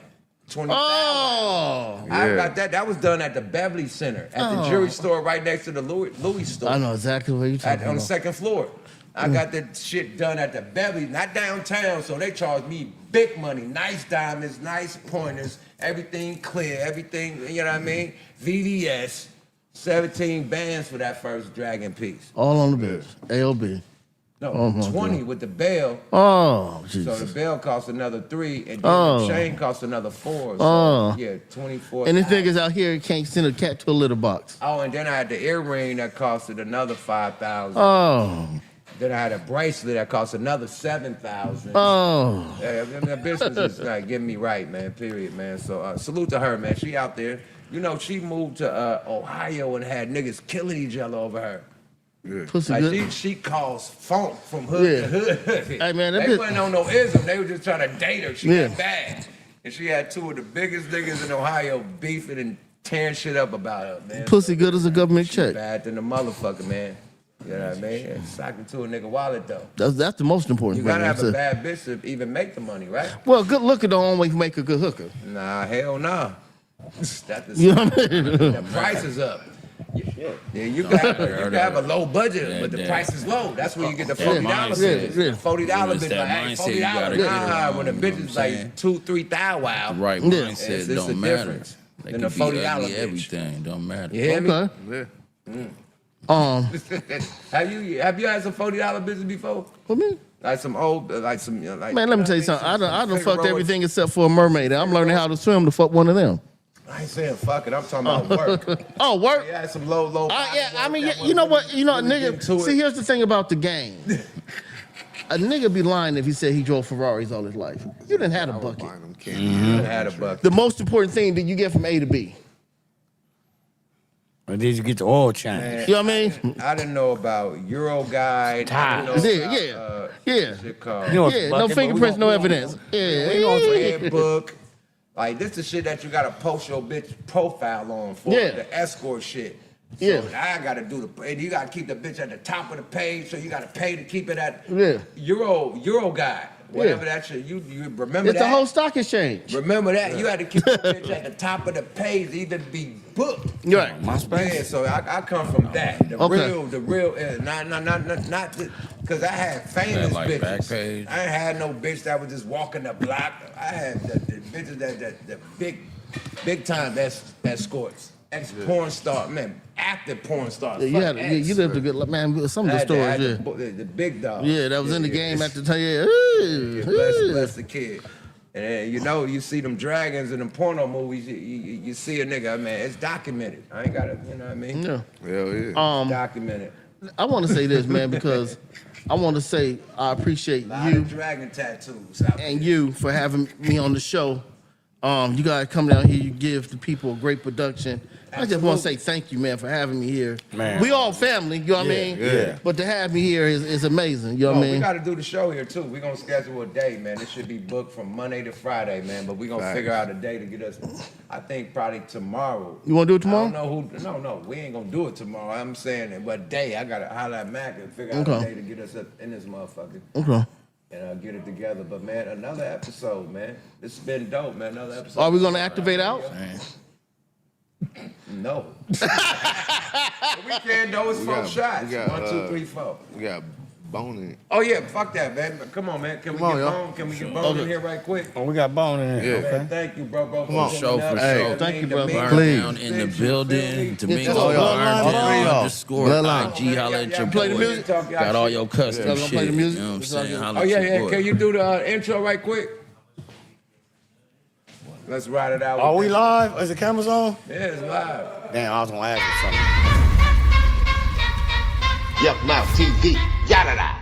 20,000. Oh, I got that. That was done at the Beverly Center, at the jewelry store right next to the Louis store. I know exactly what you're talking about. On the second floor. I got that shit done at the Beverly, not downtown, so they charged me big money. Nice diamonds, nice pointers, everything clear, everything, you know what I mean? VVS, 17 bands for that first dragon piece. All on the bench. AOB. No, 20 with the bell. Oh, Jesus. So the bell cost another 3, and then the chain cost another 4. So, yeah, 24. And this niggas out here can't send a cat to a litter box. Oh, and then I had the earring that costed another 5,000. Oh. Then I had a bracelet that cost another 7,000. Oh. That business is like getting me right, man. Period, man. So salute to her, man. She out there. You know, she moved to Ohio and had niggas killing each other over her. Yeah. Pussy Like good. she caused funk from hood to hood. Hey, man, they wasn't on no ism. They were just trying to date her. She got bad. And she had 2 of the biggest niggas in Ohio beefing and tearing shit up about her, man. Pussy good as a government check. Bad than the motherfucker, man. You know what I mean? And socking to a nigga wallet, though. That's the most important You thing. gotta have a bad bitch to even make the money, right? Well, good looker don't always make a good hooker. Nah, hell nah. That's the, You know what I mean? The price is up. Yeah, you can have a low budget, but the price is low. That's where you get the $40 bitch. $40 bitch, like, hey, $40. Nah, when the bitch is like $2,000-$3,000, wow. The right mindset It's a don't matter. difference They than can the be $40 ugly, bitch. everything don't matter. You hear me? Okay. Have you had some $40 business before? What me? Like some old, like some, like. Man, let me tell you something. I done fucked everything except for a mermaid. I'm learning how to swim to fuck one of them. I ain't saying fuck it. I'm talking about work. Oh, work? Yeah, some low. Yeah, I mean, you know what? You know, nigga. See, here's the thing about the game. A nigga be lying if he said he drove Ferraris all his life. You done had a bucket. Had a bucket. The most important thing that you get from A to B. Or did you get the oil change? You know what I mean? I didn't know about Euro Guide. I didn't know about, Yeah. Shit called. You know Yeah, bucket, no but fingerprints, we no gon- evidence. Yeah. We on Red Book. Like, this the shit that you gotta post your bitch profile on for the escort shit. So I gotta do and you gotta keep the bitch at the top of the page, so you gotta pay to keep it at Euro Guide. Whatever that shit, you remember It's that? the whole stock exchange. Remember that? You had to keep the bitch at the top of the page to even be booked. Right. Yeah, so I come from that. The real, not because I had famous like bitches. Backpage. I ain't had no bitch that was just walking the block. I had the bitches the big time escorts. Ex-porn star, man, active porn stars. Yeah, you lived a good life, man. Some of the stories, the big dog. Yeah, that was in the game at the time. Bless the kid. And then, you see them dragons in them porno movies. You see a nigga, man. It's documented. I ain't gotta, you know what I mean? Yeah. Hell yeah. Documented. I want to say this, man, because I want to say I appreciate A lot you of dragon tattoos. Out and you for having me on the show. You guys come down here, you give the people a great production. I just want to say thank you, man, for having me here. Man. We all family, you know what I mean? Yeah. But to have me here is amazing, you know what I We mean? got to do the show here too. We're gonna schedule a day, man. It should be booked from Monday to Friday, man. But we're gonna figure out a day to get us. I think probably tomorrow. You want to do it tomorrow? I don't know who. No, we ain't gonna do it tomorrow. I'm saying, but day I gotta holler at Mac and figure out a day to get us up in this motherfucker. Okay. And get it together. But man, another episode, man. This has been dope, man. Another episode. Are we gonna activate out? No. We can though. It's 4 shots. 1, 2, 3, 4. We got boning. Oh yeah, fuck that, man. Come on, man. Can we get bone? Can we get bone in here right quick? Oh, we got bone in here. Yeah. Man, thank you, bro. Come on. Show for Hey, show. thank you, bro. Burndown in the building. Domingo Burndown _IG. Holla at your Play the boy. music. Got all your custom Y'all gonna play shit. the You music? know what I'm saying? Holla Oh at yeah, your yeah. boy. Can you do the intro right quick? Let's ride it out. Are with we that. live? Is the cameras on? Yeah, it's live. Damn, I was gonna ask you something. Yuck Mouth TV. Yada da.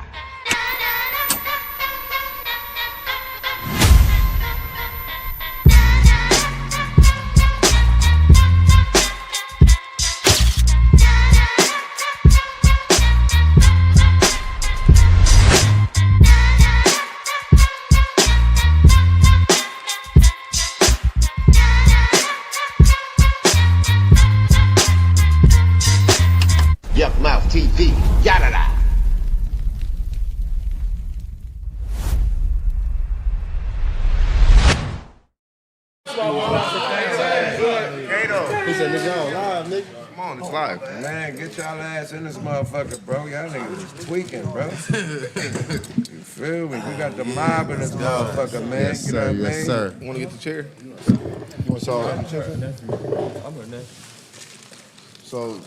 Yuck Mouth TV. Yada da. He said, nigga, on live, nigga. Come on, it's live. Man, get y'all ass in this motherfucker, bro. Y'all niggas is tweaking, bro. You feel me? We got the mob in this motherfucker, man. Yes, You know sir. what I Yes, mean? sir. You want to get the chair? So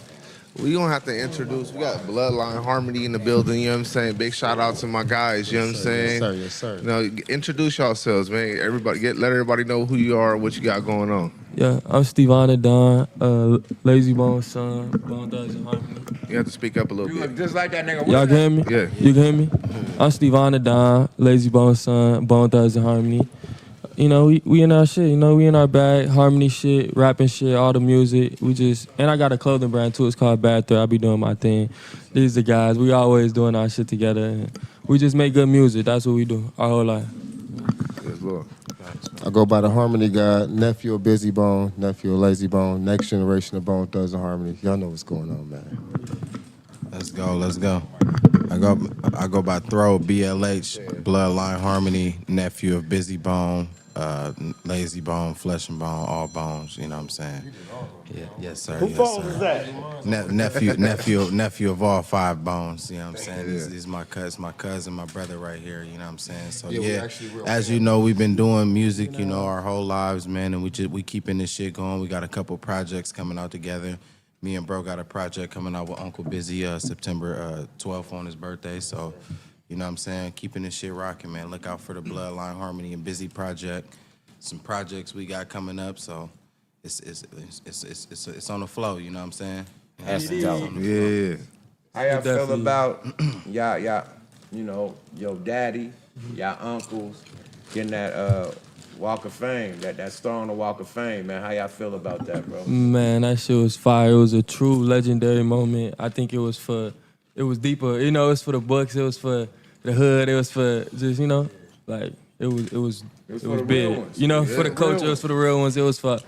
we gonna have to introduce. We got Bloodline Harmony in the building. You know what I'm saying? Big shout out to my guys. You know what I'm saying? Yes, sir. Yes, sir. You know, introduce yourselves, man. Everybody, let everybody know who you are, what you got going on. Yeah, I'm Stevana Don, Lazy Bone son, Bone Thugs and Harmony. You have to speak up a little You bit. look just like that nigga. Y'all can hear me? Yeah. You can hear me? I'm Stevana Don, Lazy Bone son, Bone Thugs and Harmony. You know, we in our shit, you know, we in our bag, harmony shit, rapping shit, all the music. And I got a clothing brand too, it's called Bad Threat. I be doing my thing. These the guys, we always doing our shit together. And we just make good music, that's what we do, our whole life. Yes, Lord. I go by the Harmony God, nephew of Busy Bone, nephew of Lazy Bone, next generation of Bone Thugs and Harmony. Y'all know what's going on, man. Let's go, let's go. I go by Throw, BLH, Bloodline Harmony, nephew of Busy Bone, Lazy Bone, Flesh and Bone, all bones, you know what I'm saying? Yeah, yes, sir. Who yes, fault sir. is that? Nephew of all 5 bones, you know what I'm saying? This is my cousin, my brother right here, you know what I'm saying? So yeah, as you know, we've been doing music, you know, our whole lives, man, and we keeping this shit going. We got a couple projects coming out together. Me and bro got a project coming out with Uncle Busy September 12th on his birthday, so you know what I'm saying? Keeping this shit rocking, man. Look out for the Bloodline Harmony and Busy project. Some projects we got coming up, so it's on the flow, you know what I'm saying? That's the dope. Yeah. How y'all feel about y'all, you know, your daddy, y'all uncles getting that Walk of Fame, that star on the Walk of Fame, man? How y'all feel about that, bro? Man, that shit was fire. It was a true legendary moment. I think it was deeper. You know, it was for the books. It was for the hood. It was for just, you know, like it was big. You know, for the culture. It was for the real ones. It was for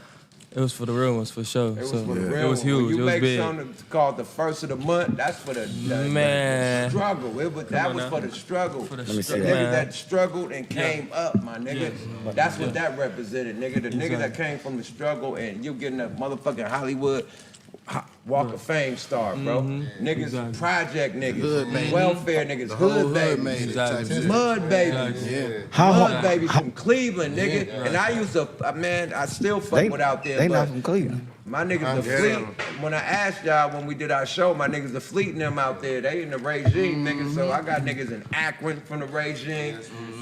the real ones for sure. It was So for the real it was ones. huge. When you it was make big. something called the first of the month, that's for the Man. struggle. That was for the struggle. For the The struggle. niggas Man. that struggled and came up, my nigga. That's what that represented, nigga. The nigga that came from the struggle and you getting a motherfucking Hollywood Walk of Fame star, bro. Niggas, project niggas, welfare niggas, hood babies, mud babies, mud babies from Cleveland, nigga. And I used to, man, I still fuck with out there. They but not from Cleveland. my niggas, the fleet. When I asked y'all when we did our show, my niggas, the fleet and them out there, they in the regime, niggas. So I got niggas in Akron from the regime,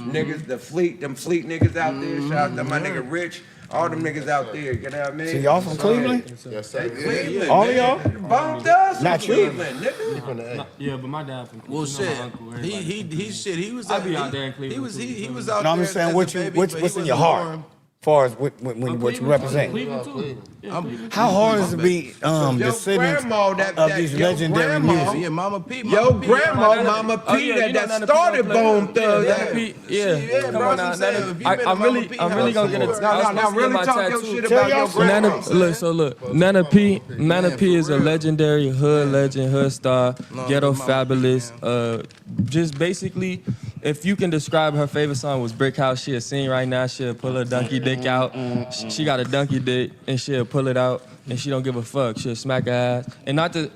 niggas, the fleet, them fleet niggas out there. Shout out to my nigga Rich. All them niggas out there, you know what I mean? So y'all from Cleveland? Yes, sir. Cleveland, All of y'all? Bone Thugs from Not you. Cleveland, nigga. Yeah, but my dad from Cleveland. Well, You know shit. my uncle, everybody. He was. I be out there in Cleveland. He was too, out No, I'm there just saying, as a what's baby, in but your he heart? wasn't born far as what you represent. How hard is it to be descendants of these legendary music? Yeah, Mama P. Yo, grandma, Mama P, that started Bone Thugs. Yeah, come on now. I'm really gonna get a Now, really talk your shit about your grandma. Look, Nana P is a legendary hood legend, hood star, ghetto fabulous. Just basically, if you can describe her favorite song was Brick House, she'll sing right now. She'll pull her donkey dick out. She got a donkey dick and she'll pull it out and she don't give a fuck. She'll smack her ass. And not to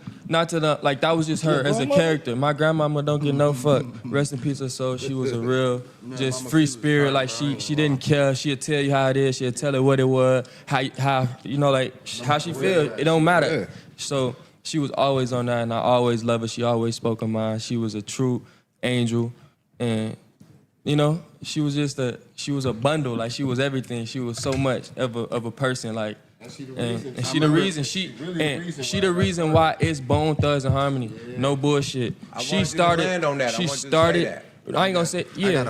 like that was just her as a character. My grandmama don't give no fuck. Rest in peace her soul. She was a real just free spirit. Like she didn't care. She'll tell you how it is. She'll tell her what it was. How you know like how she feel. It don't matter. So she was always on that and I always love her. She always spoke her mind. She was a true angel. And you know, she was a bundle, like she was everything. She was so much of a person, like, and she the reason why it's Bone Thugs and Harmony. No bullshit. She started. I ain't gonna say the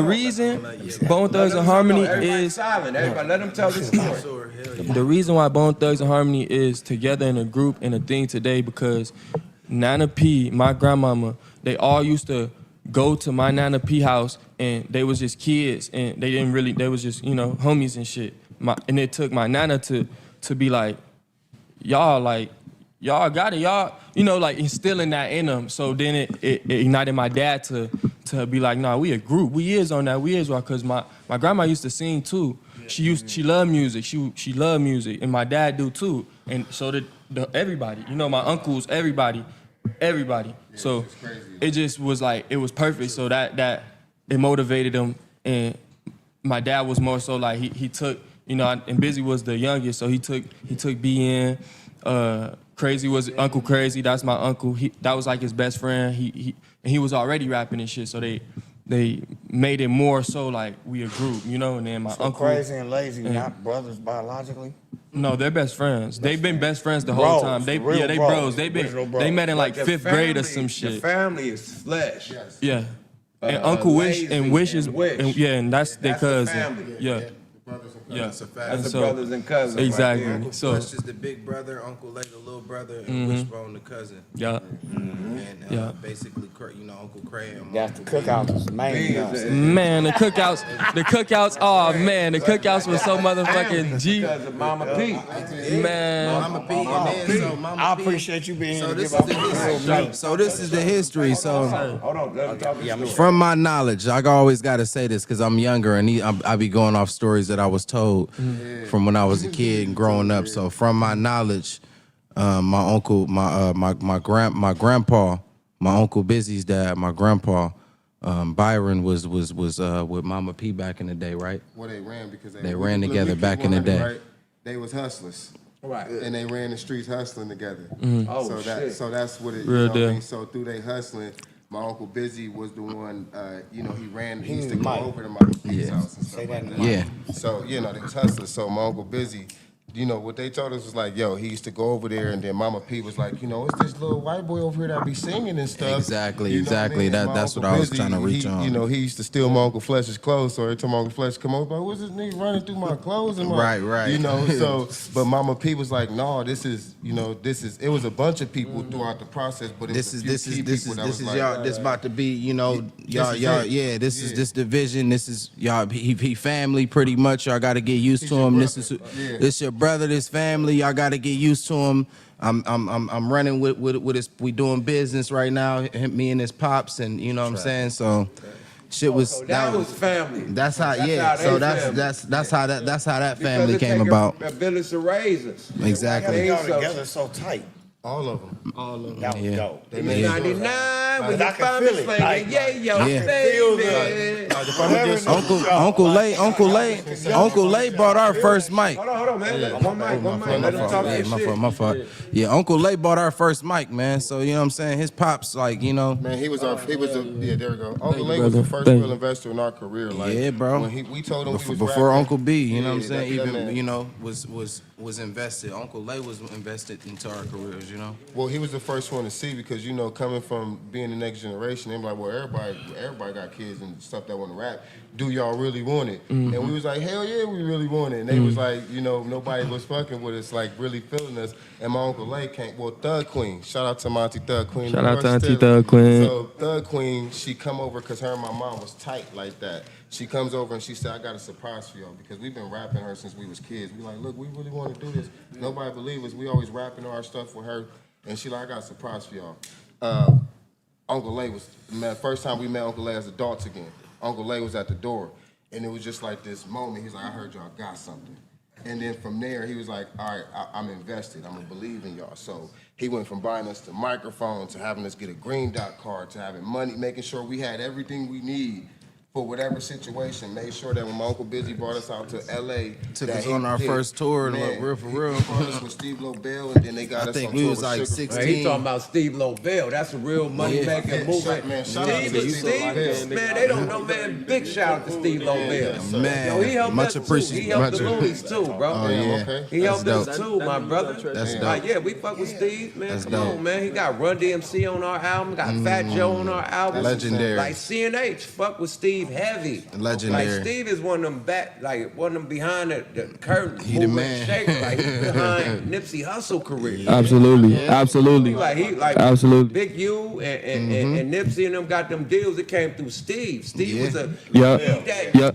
reason Bone Thugs and Harmony is Everybody, let them tell the story. The reason why Bone Thugs and Harmony is together in a group and a thing today because Nana P, my grandmama, they all used to go to my Nana P house and they was just kids and they was just, you know, homies and shit. And it took my Nana to be like, y'all got it, y'all, you know, like instilling that in them. So then it ignited my dad to be like, nah, we a group. We is on that. We is rock. Cause my grandma used to sing too. She loved music. She loved music. And my dad do too. And so did everybody, you know, my uncles, everybody. So it just was like, it was perfect. So that it motivated him. And my dad was more so like, he took, you know, and Busy was the youngest. So he took BN, Crazy was Uncle Crazy. That's my uncle. That was like his best friend. He was already rapping and shit. So they made it more so like we a group, you know. And then my uncle. Crazy and Lazy, not brothers biologically. No, they're best friends. They've been best friends the whole time. They bros. They met in like fifth grade or some shit. The family is flesh. Yeah. And Uncle Wish and Wish is and that's their cousin. Family. Yeah. Yeah, That's a fact. That's the brothers and cousins. Exactly. Right Uncle So Flesh is the big brother, Uncle Lay the little brother, and Wishbone the cousin. Yeah. And basically, you know, Uncle Cray and That's the cookouts, man. Man, the cookouts. Oh man, the cookouts were so motherfucking G. Because of Mama P. Man, Mama P. And then so Mama I P. appreciate you being here. So to this give is the out history. So this is the history. So Hold on, let them talk the story. from my knowledge, I always got to say this because I'm younger and I be going off stories that I was told from when I was a kid and growing up. So from my knowledge, my uncle, my grandpa, my Uncle Busy's dad, my grandpa, Byron was with Mama P back in the day, right? Well, they ran because they ran together back in the day. Right? They was hustlers. Right. And they ran the streets hustling together. Oh, So that's what it, Real you know what I deal. mean? So through they hustling, my Uncle Busy was the one, you know, he used to go over to my P's house and stuff like that. Yeah. So, you know, they was hustlers. So my Uncle Busy, you know, what they told us was like, yo, he used to go over there and then Mama P was like, you know, it's this little white boy over here that be singing and stuff. Exactly, You know what I exactly. mean? And That's my what I was Uncle trying to Busy, reach on. You know, he used to steal my Uncle Flesh's clothes. So every time my Uncle Flesh come over, like, what's this nigga running through my clothes? And Right. You know, so, but Mama P was like, no, this is, it was a bunch of people throughout the process, but it was This is like, y'all. This about to be, you know, y'all. This is this division. This is y'all. He family pretty much. Y'all got to get used to him. This your brother. This family. Y'all got to get used to him. I'm running with his. We doing business right now. Me and his pops, and you know what I'm saying. So, shit was So that was family. That's how. That's how that family Because it came take about. A village to raise us. Exactly. Y'all together so tight. all of them. That was dope. They made 99 with the I can family feel it. slinging. Yeah, yo, Yeah. baby. Uncle Lay bought our first mic. Hold on, man. One mic. Let him talk that shit. My fault. Yeah, Uncle Lay bought our first mic, man. So you know what I'm saying? His pops, like, you know. Man, there we go. Uncle Lay was the first real investor in our career. Like, yeah, bro. When we told him before Uncle B, you know what I'm Yeah, saying? that Even man. you know was was invested. Uncle Lay was invested into our careers, you know. Well, he was the first one to see because, you know, coming from being the next generation, they're like, well, everybody got kids and stuff that want to rap. Do y'all really want it? Mm-hmm. And we was like, hell yeah, we really want it. And they was like, you know, nobody was fucking with us, like really feeling us. And my Uncle Lay came, well, Thug Queen. Shout out to my Auntie Thug Queen. Shout out to Auntie Thug Queen. So Thug Queen, she come over because her and my mom was tight like that. She comes over and she said, I got a surprise for y'all because we've been rapping her since we was kids. We like, look, we really want to do this. Nobody believe us. We always rapping our stuff with her. And she like, I got a surprise for y'all. Uncle Lay was, man, first time we met Uncle Lay as adults again. Uncle Lay was at the door. And it was just like this moment. He's like, I heard y'all got something. And then from there, he was like, all right, I'm invested. I'm going to believe in y'all. So he went from buying us the microphone to having us get a green dot card to having money, making sure we had everything we need for whatever situation. Made sure that when my Uncle Busy brought us out to L.A. Took us on our first tour, man, real for real. He brought us with Steve Lobel, and then they got us on tour with like Sugar 16. Free. Man, he talking about Steve Lobel. That's a real money-making movement. Man, shout out to Steve Lobel. Man, they don't know, man. Big shout out to Steve Lobel. Man, yo, he helped much us appreciated. Too. He helped the Loonies too, bro. Oh, yeah. Okay. He helped us too, my brother. That's dope. Like, yeah, we fuck with Steve, man. That's Come dope. on, man. He got Run DMC on our album. Got Fat Joe on our album. Legendary. Like CNH, fuck with Steve heavy. Legendary. Like Steve is one of them back, like one of them behind the curtain. He the moving man. Shaker, like he behind Nipsey Hussle career. Absolutely, absolutely, absolutely. Big U and Nipsey and them got them deals that came through Steve. Steve was a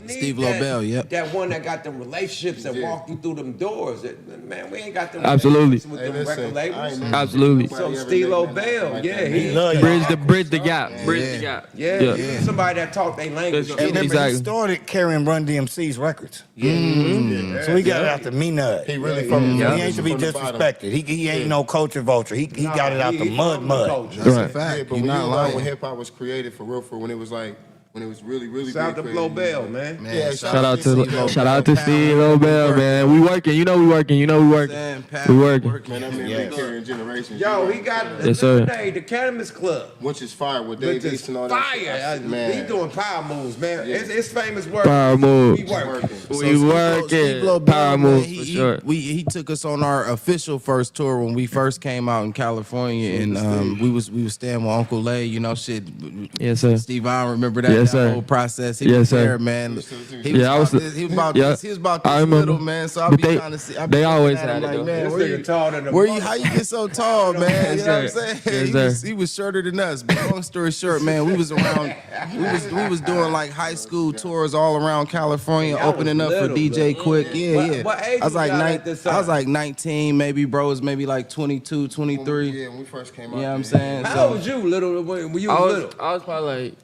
Steve Lobel, that one that got them relationships that walked you through them doors. Man, we ain't got them Absolutely. relationships with them record labels. Absolutely. So Steve Lobel, yeah, he bridge the gap, bridge the gap. Yeah, somebody that talk their language. He started carrying Run DMC's records. So he got it out the meat. He really from He ain't to be disrespected. He ain't no culture vulture. He got it out the mud. That's a fact. Yeah, but when you know when hip hop was created for real, when it was like when it was really shout out to Lobel, man. Yeah, shout out to Steve Lobel, man. We working, you know we working. Man, I'm in carrying generations. Yo, he got yes, sir. the Cannabis Club, which is fire with Dave East and all that. Fire, man. He doing power moves, man. It's famous work. Power moves. We working. We working. Power moves for sure. He took us on our official first tour when we first came out in California, and we was staying with Uncle Lay. You know, shit. Yes, sir. Steve, I don't remember that. Yes, that sir. whole process. He was there, man. He was about this little, man. So I be trying to see. They always had it, like, though. man, how you get so tall, man? You know what I'm saying? He was shorter than us. But long story short, man, we was around. We was doing like high school tours all around California, opening up for DJ Quick. Yeah. What age I was like I was like 19, maybe bro was maybe like 22, 23. Yeah, when we first came out. You know what I'm saying? How old was you, little? When you was little? I was probably like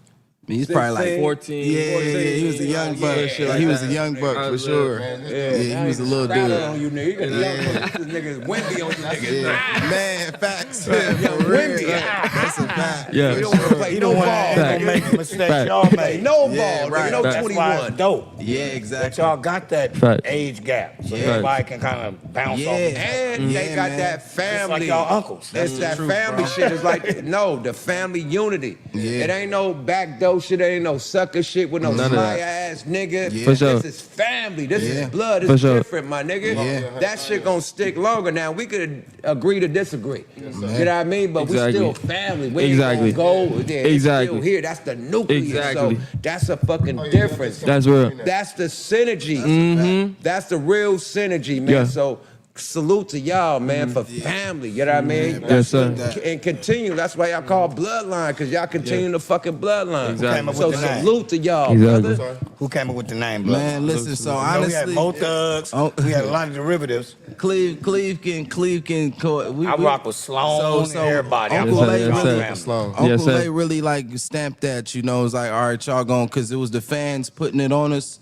He's probably like 14. Yeah, he was a young buck. He was a young buck for sure. Yeah, he was a little dude. On you, nigga. You got young niggas Wendy on you, niggas. Man, facts. Wendy. That's a fact. Yeah. You don't want to play no ball. Don't make the mistakes y'all make. No ball, right. no That's why 21. it's dope. Yeah, That exactly. y'all got that Facts. age gap, so everybody can kind of bounce off. And they got man. that It's family. like y'all uncles. It's that truth, family bro. shit. It's like, no, the family unity. Yeah. It ain't no backdoor shit. It ain't no sucker shit with no None of sly that. ass nigga. Yeah. For sure. This is family. This Yeah. is blood. For It's sure. different, my nigga. Yeah. That shit gonna stick longer. Now, we could agree to disagree. You know what I mean? But Exactly. we still family. We Exactly. ain't gonna go there. It's Exactly. still here. That's the nucleus. Exactly. So that's a fucking difference. That's real. That's the synergy. That's the real synergy, man. Yeah. So salute to y'all, man, for family. You know what I mean? Yes, sir. And continue. That's why y'all call bloodline, because y'all continue the fucking bloodline. Exactly. Came up So with the name. salute to y'all, Exactly. brother. Who came up with the name, bro? Man, listen, so We had honestly, Mo Thugs. We had a lot of derivatives. Cleve can. I rock with Sloan and everybody. Uncle Yes, Lay sir. Yes, really, sir. Sloan. Uncle Yes, sir. Lay really like stamped that, you know. It was like, all right, y'all going, because it was the fans putting it on us.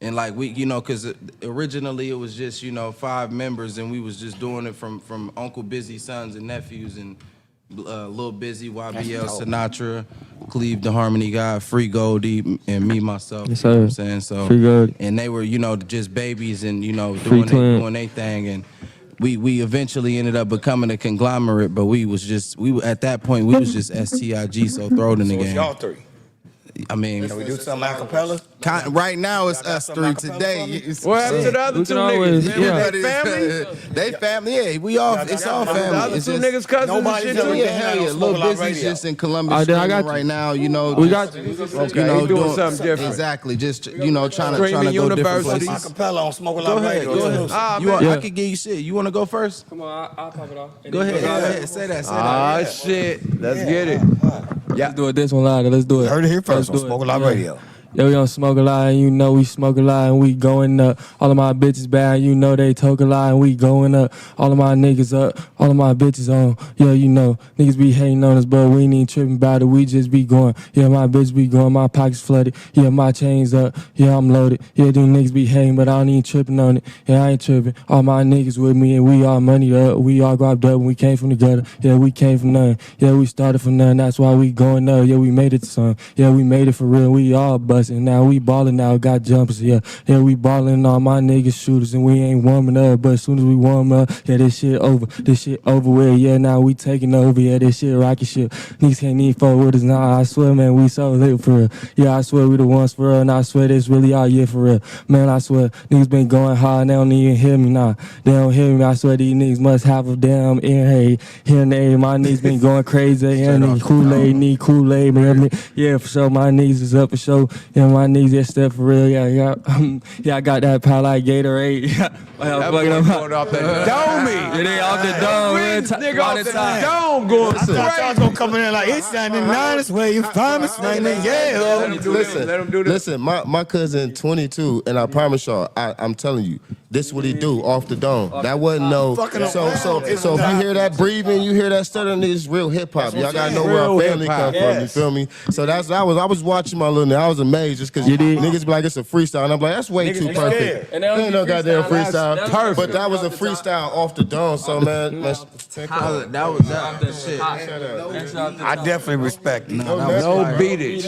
And like we, you know, because originally it was just, you know, 5 members, and we was just doing it from Uncle Busy sons and nephews, and Lil Busy, YBL, Sinatra, Cleve the Harmony Guy, Free Goldie, and me myself. Yes, You know what I'm sir. saying? So Free Gold. and they were, you know, just babies, and you know, Free Clint. doing their thing, and we eventually ended up becoming a conglomerate, but we at that point we was just STIG, so throw it in the So it's game. y'all three. I mean, Can we do something acapella? Right now it's us three today. What happened to the other two niggas? Man, Yeah. they family? They family. Yeah, we all. It's all family. The other It's two just- niggas cousins and Nobody's shit ever too? been hell yeah. Little Busy's just in Columbus I got streaming you. right now. You know, We just, got you. Okay, he doing something different. Exactly. Just trying to Streaming go different universities. places. Acapella on Smoke a Go Lot ahead. Radio. Go ahead. Ah, I man. can give you shit. You want to go first? Come on, I'll pop it off. Go ahead. Go ahead. Say that. Say Ah, that. shit. Let's get it. Let's do it this one louder. Let's do it. Heard it here first Let's on do it. Smoke a Lot Yeah. Radio. Yeah, we gon' smoke a lot, and you know we smoke a lot, and we going up. All of my bitches bad, you know they talk a lot, and we going up. All of my niggas up, all of my bitches on. Yeah, you know, niggas be hating on us, but we ain't even tripping about it, we just be going. Yeah, my bitch be going, my pockets flooded. Yeah, my chains up, yeah, I'm loaded. Yeah, them niggas be hating, but I don't even tripping on it. Yeah, I ain't tripping. All my niggas with me, and we all money up. We all grabbed up, and we came from the gutter. Yeah, we came from nothing. Yeah, we started from nothing, that's why we going up. Yeah, we made it to something. Yeah, we made it for real, we all busting. Now we ballin'. Now got jumpers, yeah, we ballin'. All my niggas shooters, and we ain't warming up. But as soon as we warm up, yeah, this shit over with. Yeah, now we taking over. Yeah, this shit rocket shit. Niggas can't even fuck with us now. I swear, man, we so lit for real. Yeah, I swear we the ones for real, and I swear this really all year for real. Man, I swear niggas been going hard, and they don't even hear me now. They don't hear me. I swear these niggas must have a damn ear hearing aid. My niggas been going crazy. And Kool-Aid, need Kool-Aid, man. Yeah, for sure, my niggas is up for sure. Yeah, my niggas just step for real, yeah. I got that pal like Gatorade. That boy going off the dome. Yeah, they off the dome, man. Nigga off the dome going I thought y'all was gonna come in there like it's 99. It's where you find me, yeah. Let him do this. Listen, my cousin 22, and I promise y'all, I'm telling you, this what he do off the dome. That wasn't no. So if you hear that breathing, you hear that stuttering, it's real hip hop. Y'all gotta know where our family come from. You feel me? So I was watching my little nigga. I was amazed just because niggas be like it's a freestyle, and I'm like that's way too perfect. And There ain't no goddamn freestyle. Perfect. But that was a freestyle off the dome. So man, That was shit. I definitely respect it. No beat it.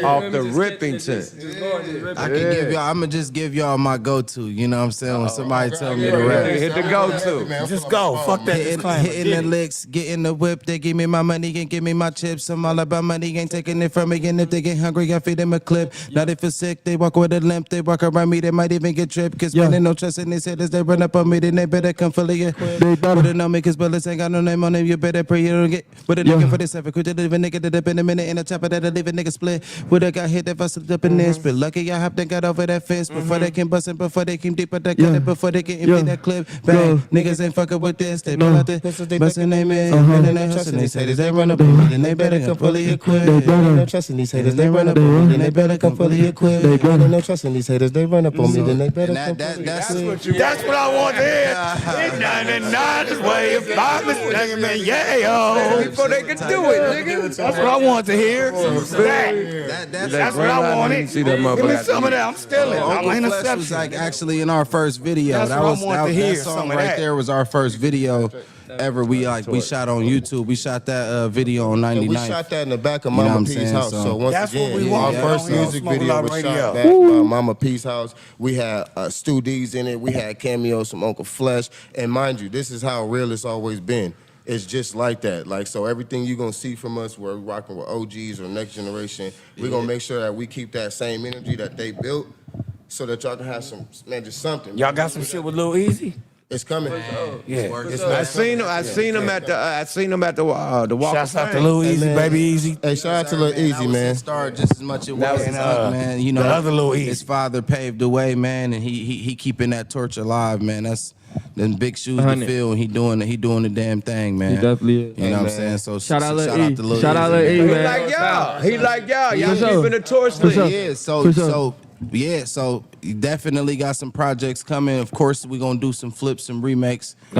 Off the Rippington. I can give y'all. I'm gonna just give y'all my go-to. You know what I'm saying? When somebody tell me to rap, Hit the go-to. Just go. Fuck that disclaimer. hitting the licks, getting the whip. They give me my money, can't give me my chips. I'm all about money, ain't taking it from me. And if they get hungry, I feed them a clip. Now they feel sick, they walk with a limp. They walk around me, they might even get tripped. Cause man, they no trust in these hitters. They run up on me, then they better come fully equipped. They better know me, cause bullets ain't got no name on them. You better pray you don't get. But a nigga for this effort, could you live a nigga that up in a minute in a chopper that'll leave a nigga split. Would I got hit if I slipped up in this? But lucky I hopped and got over that fence before they came bustin', before they came deep, but they got it before they can empty that clip. Bang, niggas ain't fucking with this. They pull out the bustin' they man, and they hustlin'. These haters, they run up on me, then they better come fully equipped. They no trust in these haters, they run up on me, then they better come fully equipped. They no trust in these haters, they run up on me, then they better come fully equipped. That's what I want to hear. It's 99 is where you find me, nigga, yeah, yo. Before they could do it, nigga. That's what I want to hear. That's what I wanted. Give me some of that. I'm stealing. I'm Uncle Flesh was like actually in our first video. That's that what I was want to hear, that some song of right that. there was our first video ever. We shot on YouTube. We shot that video on 99. We shot that in the back of You know what Mama I'm P's saying? house. So once That's what again, we want. our first Yeah. music Smoke a video Lot was Radio. shot back by Mama P's house. We had Stu D's in it. We had cameos from Uncle Flesh. And mind you, this is how real it's always been. It's just like that. Like, so everything you're going to see from us, we're rocking with OGs or next generation, we're going to make sure that we keep that same energy that they built so that y'all can have some, man, just something. Y'all got some shit with Lil Easy? It's coming. Yeah. I seen him at the Walk Shouts of out to Fame. Lil Easy, baby Easy. Hey, shout out to Lil Easy, man. Started just as much as That was his man. You know, the other Lil Easy. his father paved the way, man, and he keeping that torch alive, man. That's them big shoes to 100. fill, and he doing the damn thing, man. He definitely is. You know what I'm saying? So Shout out Lil shout E. out to Lil Shout out Easy, Lil E, man. He man. like y'all. He like y'all. Y'all For sure. keeping the torch For lit. sure. Yeah, so you definitely got some projects coming. Of course, we gonna do some flips, some remakes. We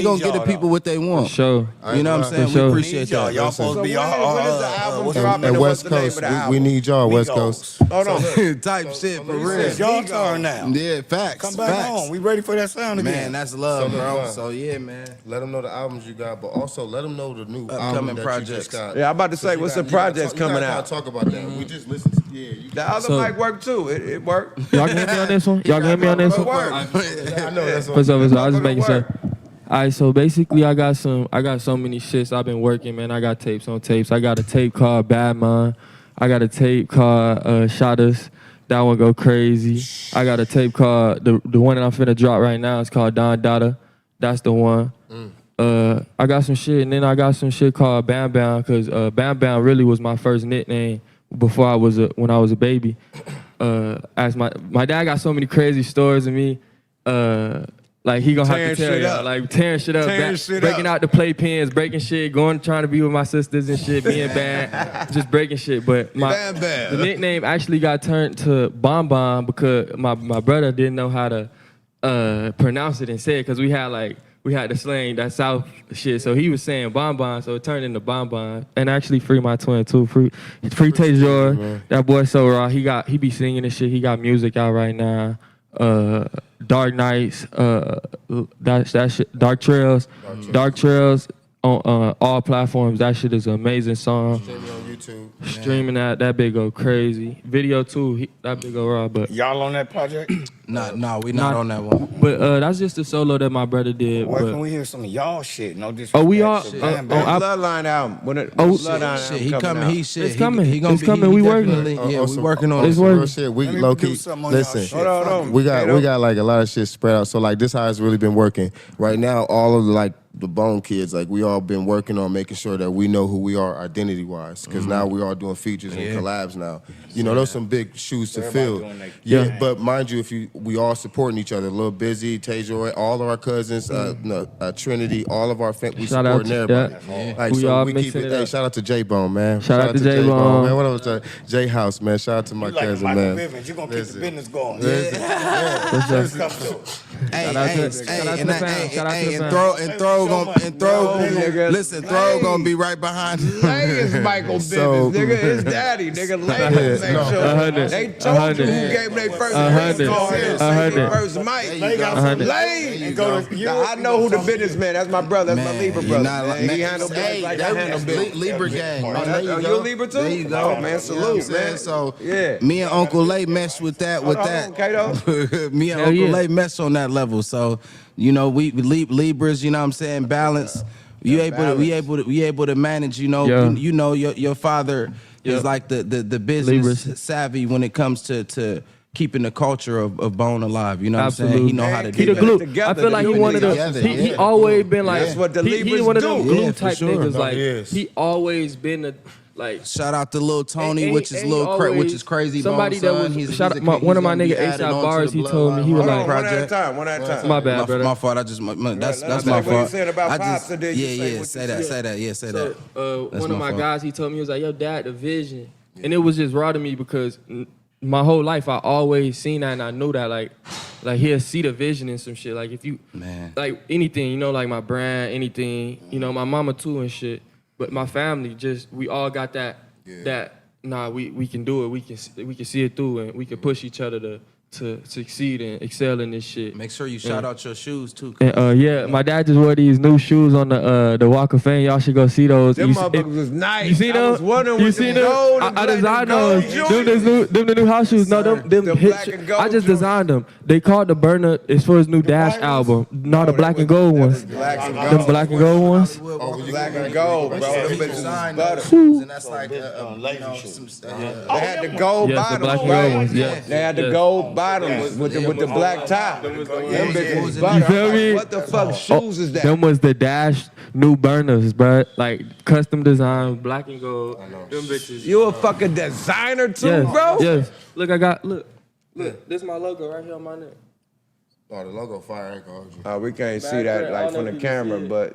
gonna get the people what they want. For sure. You know what I'm saying? For sure. We appreciate that. Y'all supposed to be when is the album dropping? And What's West the name Coast, of the album? we need y'all, West Coast. Hold on. Type shit for real. It's y'all turn now. Yeah, facts. Come back facts. home. We ready for that sound again. Man, that's love, So bro. fun. So yeah, man. Let them know the albums you got, but also let them know the new Upcoming album that you projects. just got. Yeah, I'm about to say, what's the projects coming out? Talk about that. We just listened to The other So- mic worked too. It worked. Y'all can hit me on this one? Y'all can hit me on this one? I know that's For sure. I was just making sure. All right, so basically, I got so many shits I've been working, man. I got tapes on tapes. I got a tape called Bad Mind. I got a tape called Shot Us. That one go crazy. I got a tape called, the one that I'm finna drop right now is called Don Dada. That's the one. I got some shit, and then I got some shit called Burndown, because Burndown really was my first nickname before when I was a baby. As my dad got so many crazy stories of me. Like he gonna have to tell y'all, like tearing shit up, breaking out the playpens, breaking shit, trying to be with my sisters and shit, being bad, just breaking shit. But the nickname actually got turned to Bon Bon because my brother didn't know how to pronounce it and say it, because we had the slang, that South shit. So he was saying Bon Bon, so it turned into Bon Bon. And actually free my twin too, free Tajor. That boy so raw. He be singing and shit. He got music out right now. Dark Nights, that shit, Dark Trails on all platforms. That shit is an amazing song. Streaming on YouTube. Streaming that big go crazy. Video too, that big go raw. But y'all on that project? No, we not on that one. But that's just a solo that my brother did. Where can we hear some of y'all shit? No disrespect. Oh, we are. Bloodline album. Bloodline shit, he coming. It's coming. It's coming. We working. We working on it. Real shit. We low key. Listen, hold on. we got like a lot of shit spread out. So like this how it's really been working. Right now, all of the Bone kids, like we all been working on making sure that we know who we are identity wise. Because now we are doing features and collabs now. You know, those some big shoes to fill. Yeah, but mind you, we all supporting each other. Lil Busy, Tajoy, all of our cousins, Trinity, all of our we supporting everybody. Like, so we keep it. Hey, shout out to J Bone, man. Shout out to J Bone, man. What else? J House, man. Shout out to my cousin, man. You're gonna keep the business going. Listen, Throw gonna be right behind. Lay is Michael business, nigga. His daddy, nigga. Lay is make sure. They told you who gave their first first mic. Lay. I know who the businessman. That's my brother. That's my Libra brother. He handle business like I handle business. Libra gang. Oh, you a Libra too? There you go, man. Salute, man. So me and Uncle Lay messed with that. Me and Uncle Lay messed on that level. So you know, we Libras. You know what I'm saying? Balance. We able to manage. You know, you know your father is like the business savvy when it comes to keeping the culture of Bone alive. You know what I'm saying? He know how to do that. He the glue. Together, I feel like he one of the. He always been like. That's what the he one of them glue type sure. niggas. Like he always been a. Like shout out to Lil Tony, which is crazy. Somebody that was one of my nigga ASAP Bars. He told me he was like one at a time. My bad, brother. My fault. That's my fault. What you said about Pops today. Say that. One of my guys, he told me, he was like, "Yo, Dad, the vision," and it was just raw to me because my whole life I always seen that and I knew that like he'll see the vision in some shit. Like if you like anything, you know, like my brand, anything, you know, my mama too and shit. But my family, we all got that. We can do it. We can see it through, and we can push each other to succeed and excel in this shit. Make sure you shout out your shoes too. And, my dad just wore these new shoes on the Walk of Fame. Y'all should go see those. Them motherfuckers was nice. You see them? You see them? I designed those. Them the new house shoes. No, them black and gold. I just designed them. They called the Burner. It's for his new Dash album. No, the black and gold ones. Them black and gold ones. Black and gold, bro. Them bitches butter. And that's like they had the gold bottoms. Black and gold ones. Yeah. They had the gold bottoms with the black top. Them bitches was butter. You feel me? What the fuck shoes is that? Them was the Dash new Burners, bro. Like custom design, black and gold. Them bitches. You a fucking designer too, bro? Yes. Look, look. This is my logo right here on my neck. Oh, the logo fire ain't gonna hold you. Oh, we can't see that like from the camera, but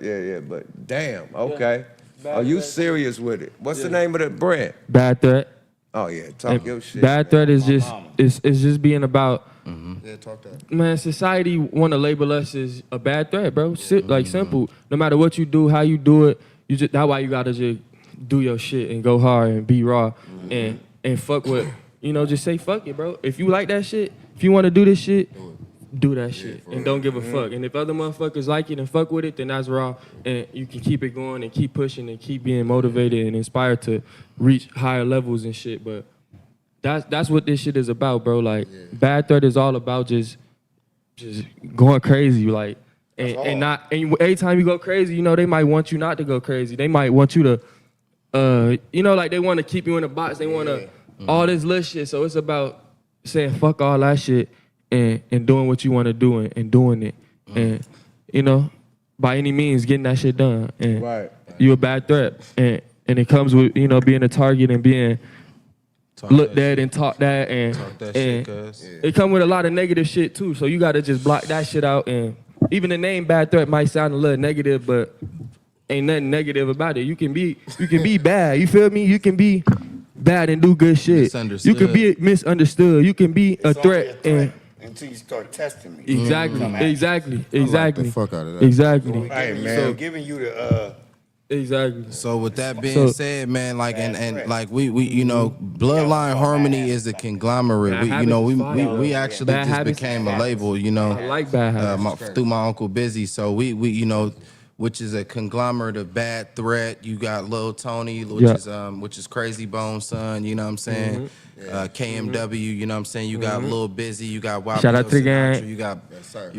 but damn, okay. Are you serious with it? What's the name of the brand? Bad Threat. Oh yeah, talk your shit. Bad Threat is just it's just being about. Yeah, talk that. Man, society want to label us as a bad threat, bro. Like simple. No matter what you do, how you do it, that's why you gotta just do your shit and go hard and be raw and fuck with. You know, just say fuck it, bro. If you like that shit, if you want to do this shit, do that shit and don't give a fuck. And if other motherfuckers like it and fuck with it, then that's raw. And you can keep it going and keep pushing and keep being motivated and inspired to reach higher levels and shit. But that's what this shit is about, bro. Like Bad Threat is all about just going crazy, like and every time you go crazy, you know, they might want you not to go crazy. They might want you to you know, like they want to keep you in a box. They want to all this little shit. So it's about saying fuck all that shit and doing what you want to do and doing it. And, you know, by any means, getting that shit done. And you a bad threat. And it comes with, you know, being a target and being looked at and taught that. And, it comes with a lot of negative shit, too. So you got to just block that shit out. And even the name bad threat might sound a little negative, but ain't nothing negative about it. You can be bad. You feel me? You can be bad and do good shit. You can be misunderstood. You can be a threat. And until you start testing me. Exactly. I like the fuck out of that. Exactly. Hey, man. So giving you the Exactly. So with that being said, man, like and like we you know, Bloodline Harmony is a conglomerate. We actually just became a label, you know. I like Bad Habits. Through my Uncle Busy. So we you know, which is a conglomerate of Bad Threat. You got Lil Tony, which is Crazy Bone son, you know what I'm saying? KMW, you know what I'm saying? You got Lil Busy, you got Wild Shout out to the gang. you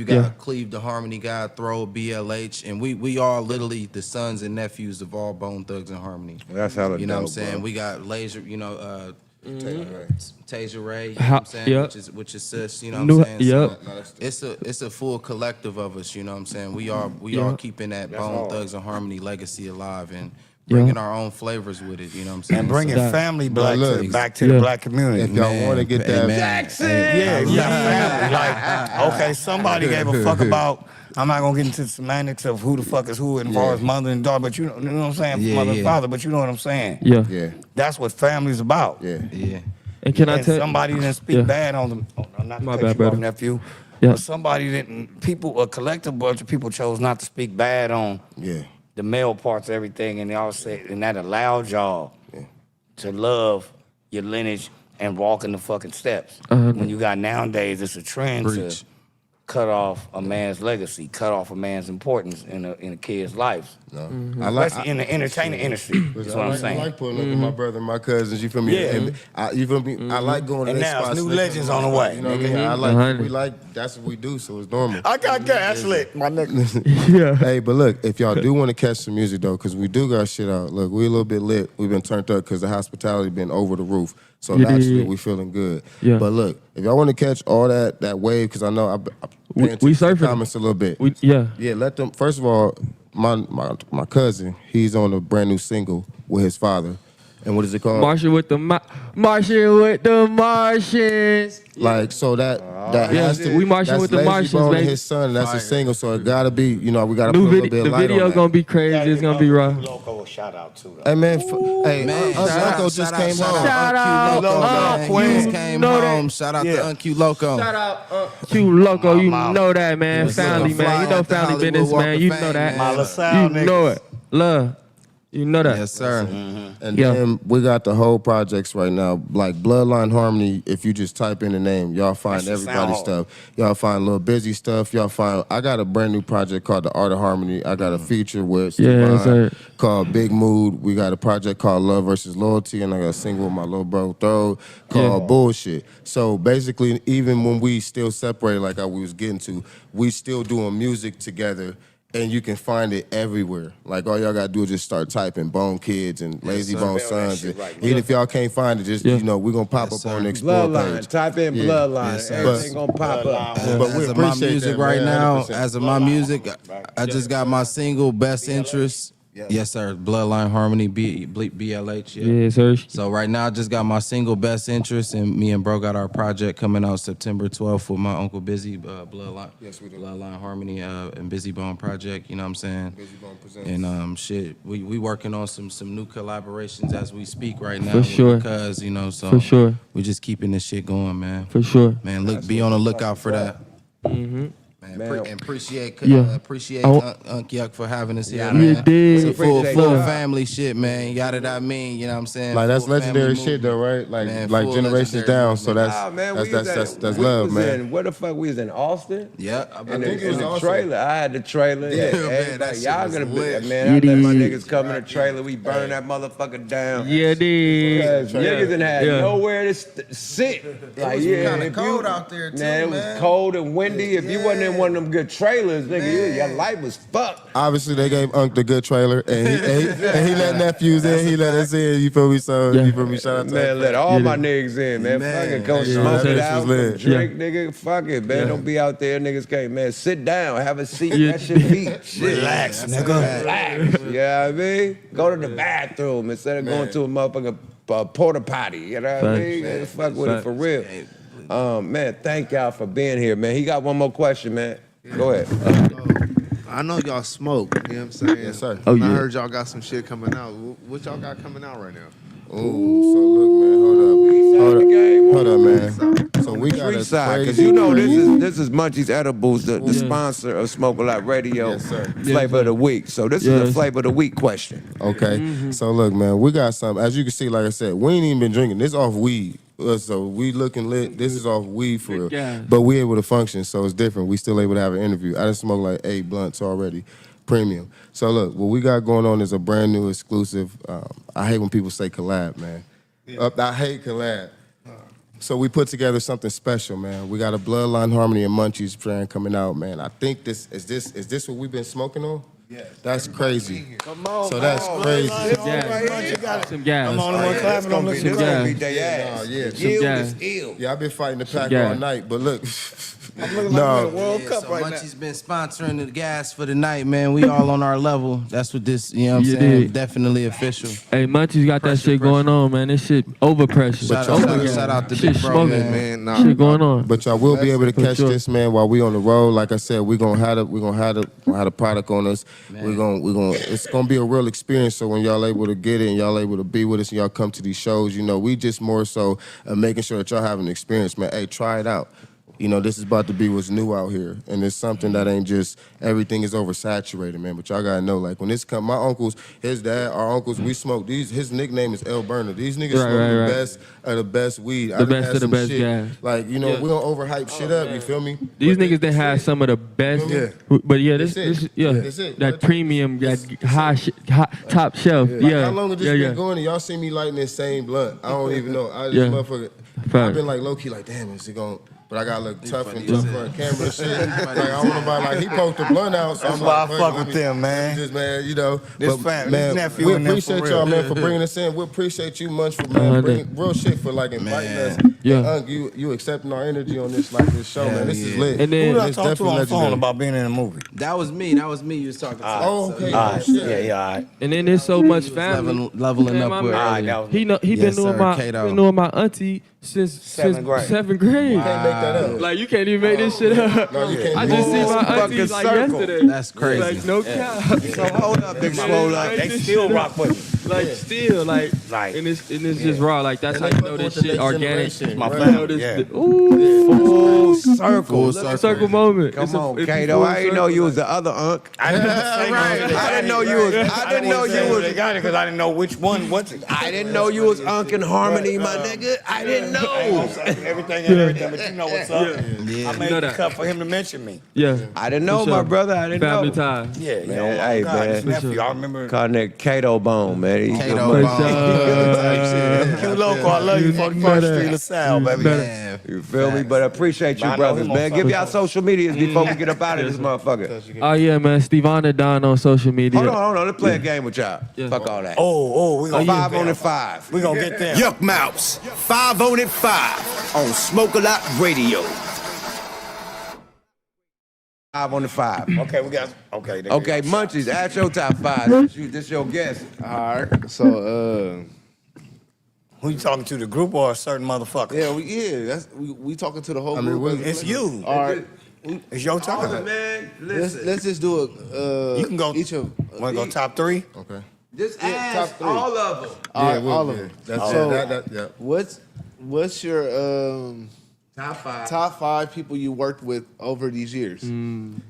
got Cleve the Harmony guy, Throw, BLH, and we are literally the sons and nephews of all Bone Thugs and Harmony. That's hella You know what I'm dope, saying? bro. We got Laser, you know, Tasia Ray, you know what I'm saying? Which is sis, you know what I'm saying? So it's a full collective of us, you know what I'm saying? We are keeping that Bone Thugs and Harmony legacy alive and bringing our own flavors with it, you know what I'm saying? and bringing family back to the black community. If y'all want to get that, Jackson! Yeah, you got family. Like, okay, somebody gave a fuck about. I'm not gonna get into the semantics of who the fuck is who as far as mother and daughter, but you know what I'm saying, mother and father, but you know what I'm saying. Yeah. That's what family's about. Yeah. And can I tell somebody didn't speak bad on them? Oh, no, not My to cut bad, you brother. off, nephew. Yeah. But somebody didn't. People, a collective bunch of people chose not to speak bad on the male parts of everything, and they all say, and that allowed y'all to love your lineage and walk in the fucking steps. When you got nowadays, it's a trend to cut off a man's legacy, cut off a man's importance in a kid's life. I like Especially in the entertainment industry. That's what I'm saying. I like pulling up with my brother and my cousins. You feel me? Yeah. And you feel me? I like going to And their now spots. new legends on the way. You know what I mean? I like. We like. That's what we do. So it's normal. I got gas lit, my nigga. Yeah. Hey, but look, if y'all do want to catch some music though, because we do got shit out. Look, we a little bit lit. We've been turned up because the hospitality been over the roof. So naturally, we feeling good. Yeah. But look, if y'all want to catch all that wave, because I know I'm we surfing comments a little bit. Yeah. Let them. First of all, my cousin, he's on a brand new single with his father. And what is it called? Martian with the Martians. Like, so that has to, we marching with the Martians, Bone and baby. his son, that's a single, so it gotta be, we gotta put a New little video, bit of the light video on that. gonna be crazy. It's gonna be raw. Loco, shout out to them. Hey man, Loco just came home. Shout out, Just came home. Shout out to Q Loco. Shout out, Q Loco. You know that, man. Family, man. You know family business, man. You know that. You know it. Love. You know that. Yes, sir. And then we got the whole projects right now, like Bloodline Harmony. If you just type in the name, y'all find everybody's stuff. Y'all find Lil Busy stuff. Y'all find. I got a brand new project called The Art of Harmony. I got a feature with Steve called Big Mood. We got a project called Love versus Loyalty, and I got a single with my little bro Throw called Bullshit. So basically, even when we still separated, like I was getting to, we still doing music together. And you can find it everywhere. Like all y'all gotta do is just start typing Bone Kids and Lazy Bone Sons. Even if y'all can't find it, just we're gonna pop up on the Explore page. Type in Bloodline. Everything gonna pop up. But we As of my appreciate music that, right man, now, 100%. as of my music, I just got my single Best Interest. Yes, sir. Bloodline Harmony, BLH. Yeah, sir. So right now, I just got my single Best Interest, and me and bro got our project coming out September 12th with my Uncle Busy, Bloodline. Yes, we do. Bloodline Harmony and Busy Bone project. You know what I'm saying? Busy Bone presents. And shit, we working on some new collaborations as we speak right now. For sure. Because so For sure. we just keeping this shit going, man. For sure. Man, be on the lookout for that. Mm-hmm. Man, appreciate Yeah. Unc Yuck for having us here, Yeah, man. dig. It's a full Appreciate family shit, man. Yada that mean, you know what I'm saying? Like that's Full legendary family shit though, right? Like Man, like full generations legendary down. movement. So that's we love, was man. Where the fuck we was in Austin? Yeah, In the trailer. I had the trailer. Yeah, Yeah, man, that shit y'all was gonna be lit. man. I let my niggas come in the trailer. We burn that motherfucker down. Yeah, dude. Because niggas done had Yeah. nowhere to sit. Like was yeah, kinda if cold you- out there, too, Man, it man. was cold and windy. If you wasn't in one of them good trailers, nigga, your life was fucked. Obviously, they gave Unc the good trailer, and he let nephews in. He let us in. You feel me? So you feel me? Shout out to Man, let all my niggas in, man. Fucking go smoke it out, go drink, nigga. Fuck it, man. Don't be out there, niggas can't, man. Sit down, have a seat, that shit beat. Relax, nigga. Relax. You know what I mean? Go to the bathroom instead of going to a motherfucking porta potty. You know what I mean? Fuck with it for real. Man, thank y'all for being here, man. He got one more question, man. Go ahead. I know y'all smoke, you know what I'm saying? Yes, sir. I heard y'all got some shit coming out. What y'all got coming out right now? Ooh, so look, man, hold up, man. So we got a side, because you know this is Munchie's Edibles, the sponsor of Smoke a Lot Radio, Flavor of the Week. So this is a Flavor of the Week question. Okay, so look, man, we got some. As you can see, like I said, we ain't even been drinking. This off weed. So we looking lit. This is off weed for real. But we able to function, so it's different. We still able to have an interview. I done smoked like 8 blunts already. Premium. So look, what we got going on is a brand new exclusive. I hate when people say collab, man. I hate collab. So we put together something special, man. We got a Bloodline Harmony and Munchies brand coming out, man. I think is this what we've been smoking on? Yeah. That's crazy. Come on, so that's crazy. Some gas. I'm on the one clapping on this. Yeah, I've been fighting the pack all night, but look. I'm looking like the World Cup right now. Munchie's been sponsoring the gas for the night, man. We all on our level. That's what this, you know what I'm saying? Definitely official. Hey, Munchie's got that shit going on, man. This shit overpressure. Shout out to Big Bro, man. Shit going on. But y'all will be able to catch this, man, while we on the road. Like I said, we're gonna have the product on us. It's gonna be a real experience. So when y'all able to get it and y'all able to be with us and y'all come to these shows, you know, we just more so making sure that y'all have an experience, man. Hey, try it out. You know, this is about to be what's new out here. And it's something that ain't just, everything is oversaturated, man. But y'all gotta know, like, when this come, my uncles, his dad, our uncles, we smoke these, his nickname is El Burner. These niggas smoke the best of the best weed. The best of the best gas. Like, you know, we don't overhype shit up, you feel me? These niggas, they have some of the best. But yeah, this that premium, that high top shelf. Like, how long has this been going? And y'all see me lighting this same blunt. I don't even know. I just motherfucker, I've been like low-key like, damn, is it going... But I gotta look tough and tough on camera and shit. Like, I don't know about, like, he poked the blunt out. So that's why I fuck with them, man. Just, man, you know. This but, man, nephew we appreciate y'all, man, for bringing us in. We appreciate you much for, man, bringing real shit for, like, inviting us. Yeah. You accepting our energy on this, like, this show, man. This is lit. And then, who did I talk to on the phone about being in a movie? That was me. You was talking to. Oh, okay. All right. Yeah, all right. And then there's so much family. Leveling up with. He been knowing my auntie since 7th grade. You can't make that up. Like, you can't even make this shit up. No, you can't. I just see my aunties like yesterday. That's crazy. Like, no cap. So hold up, Big Swole. They still rock with me. Like, still, like, and it's just raw. Like, that's how you know this shit organic. My family, Full circle. Circle moment. Come on, Kato. I didn't know you was the other Unc. I didn't know you was. I didn't know you was. Because I didn't know which one was it. I didn't know you was Unc and Harmony, my nigga. I didn't know. Everything, but you know what's up. I made the cut for him to mention me. Yeah. I didn't know, my brother. I didn't know. Family time. Yeah, man. Hey, man. Nephew, I remember. Calling that Kato Bone, man. Kato Bone. Q Loco, I love you for the first Street LaSalle, baby. You feel me? But I appreciate you, brothers, man. Give y'all social medias before we get up out of this motherfucker. Oh, yeah, man. Stevana Don on social media. Hold on. Let's play a game with y'all. Fuck all that. We gonna 5 on it 5. We gonna get them. Yuck Mouse, 5 on it 5 on Smoke a Lot Radio. 5 on the 5. Okay, we got. Okay, Munchies, add your top 5. This your guess. All right. So, who you talking to? The group or a certain motherfucker? We talking to the whole group. It's you. All right. It's your turn. Man, Let's just do it. You can go. Each of. Want to go top 3? Okay. Just ask top 3. all of them. All of them. That's so, what's your top 5 people you worked with over these years?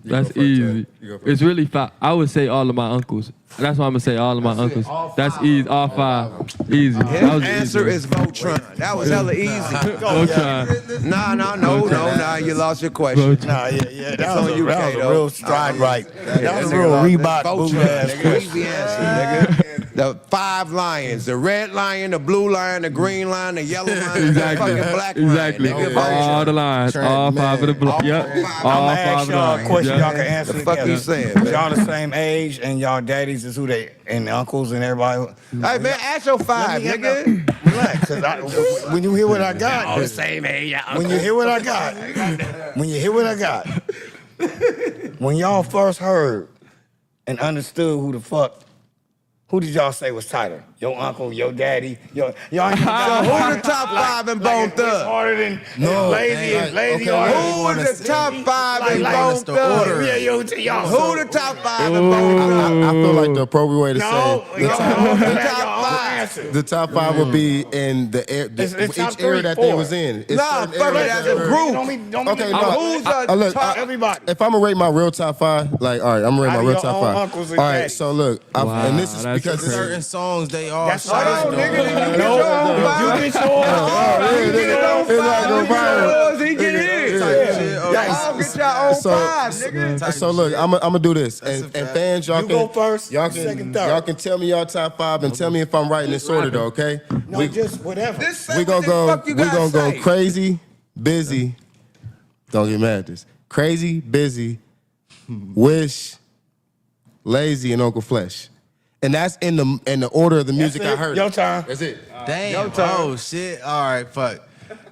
That's easy. It's really 5. I would say all of my uncles. That's why I'm gonna say all of my uncles. That's easy. All 5. Easy. His answer is Voltron. That was hella easy. Voltron. Nah. You lost your question. Nah, yeah. That was a real stride right. That was a real Reebok boot ass question. Easy answer, nigga. The 5 lions: the red lion, the blue lion, the green lion, the yellow lion, the fucking black lion. Exactly. All the lines. All 5 of the blocks. Yep. I'm All gonna 5 ask of the y'all a lines. question Yep. y'all can answer The fuck together. you saying, Cause man? y'all the same age and y'all daddies is who they and uncles and everybody. Hey man, ask your 5, nigga. Relax, cause when you hear what I got, All the same age. when you hear what I got, when you hear what I got, when y'all first heard and understood who the fuck, who did y'all say was tighter? Your uncle, your daddy, y'all. So who the top 5 in Bone Thugs? Harder than lazy and lazy. Who is the top 5 in Bone Thugs? Yeah, y'all. Who the top 5 in Bone Thugs? I feel like the appropriate way to No, say the top 5 would be in the each era that they was in. It's Nah, certain fuck it, eras that's that a were- group. Okay, no. Who's the Look, top? Everybody. If I'm gonna rate my real top 5, like, all right, I'm gonna rate Out my of real your top own 5. uncles All and right, daddies. so look, and this is Wow, because that's Certain songs they all That's shine all, on. nigga. You get your own 5. You get yours. You get your own 5. You get yours. He get his. Yeah. Y'all get your own So- 5, nigga. So look, I'm gonna do this, and fans, y'all You can go first, y'all second, can third. y'all can tell me y'all top 5 and tell me if I'm right in this order, though. Okay? No, just whatever. We gonna go crazy, busy. Don't get mad at this. Crazy, busy, Wish, Lazy, and Uncle Flesh, and that's in the order of the music I heard. Your time. That's it. Damn. Oh shit. All right. Fuck.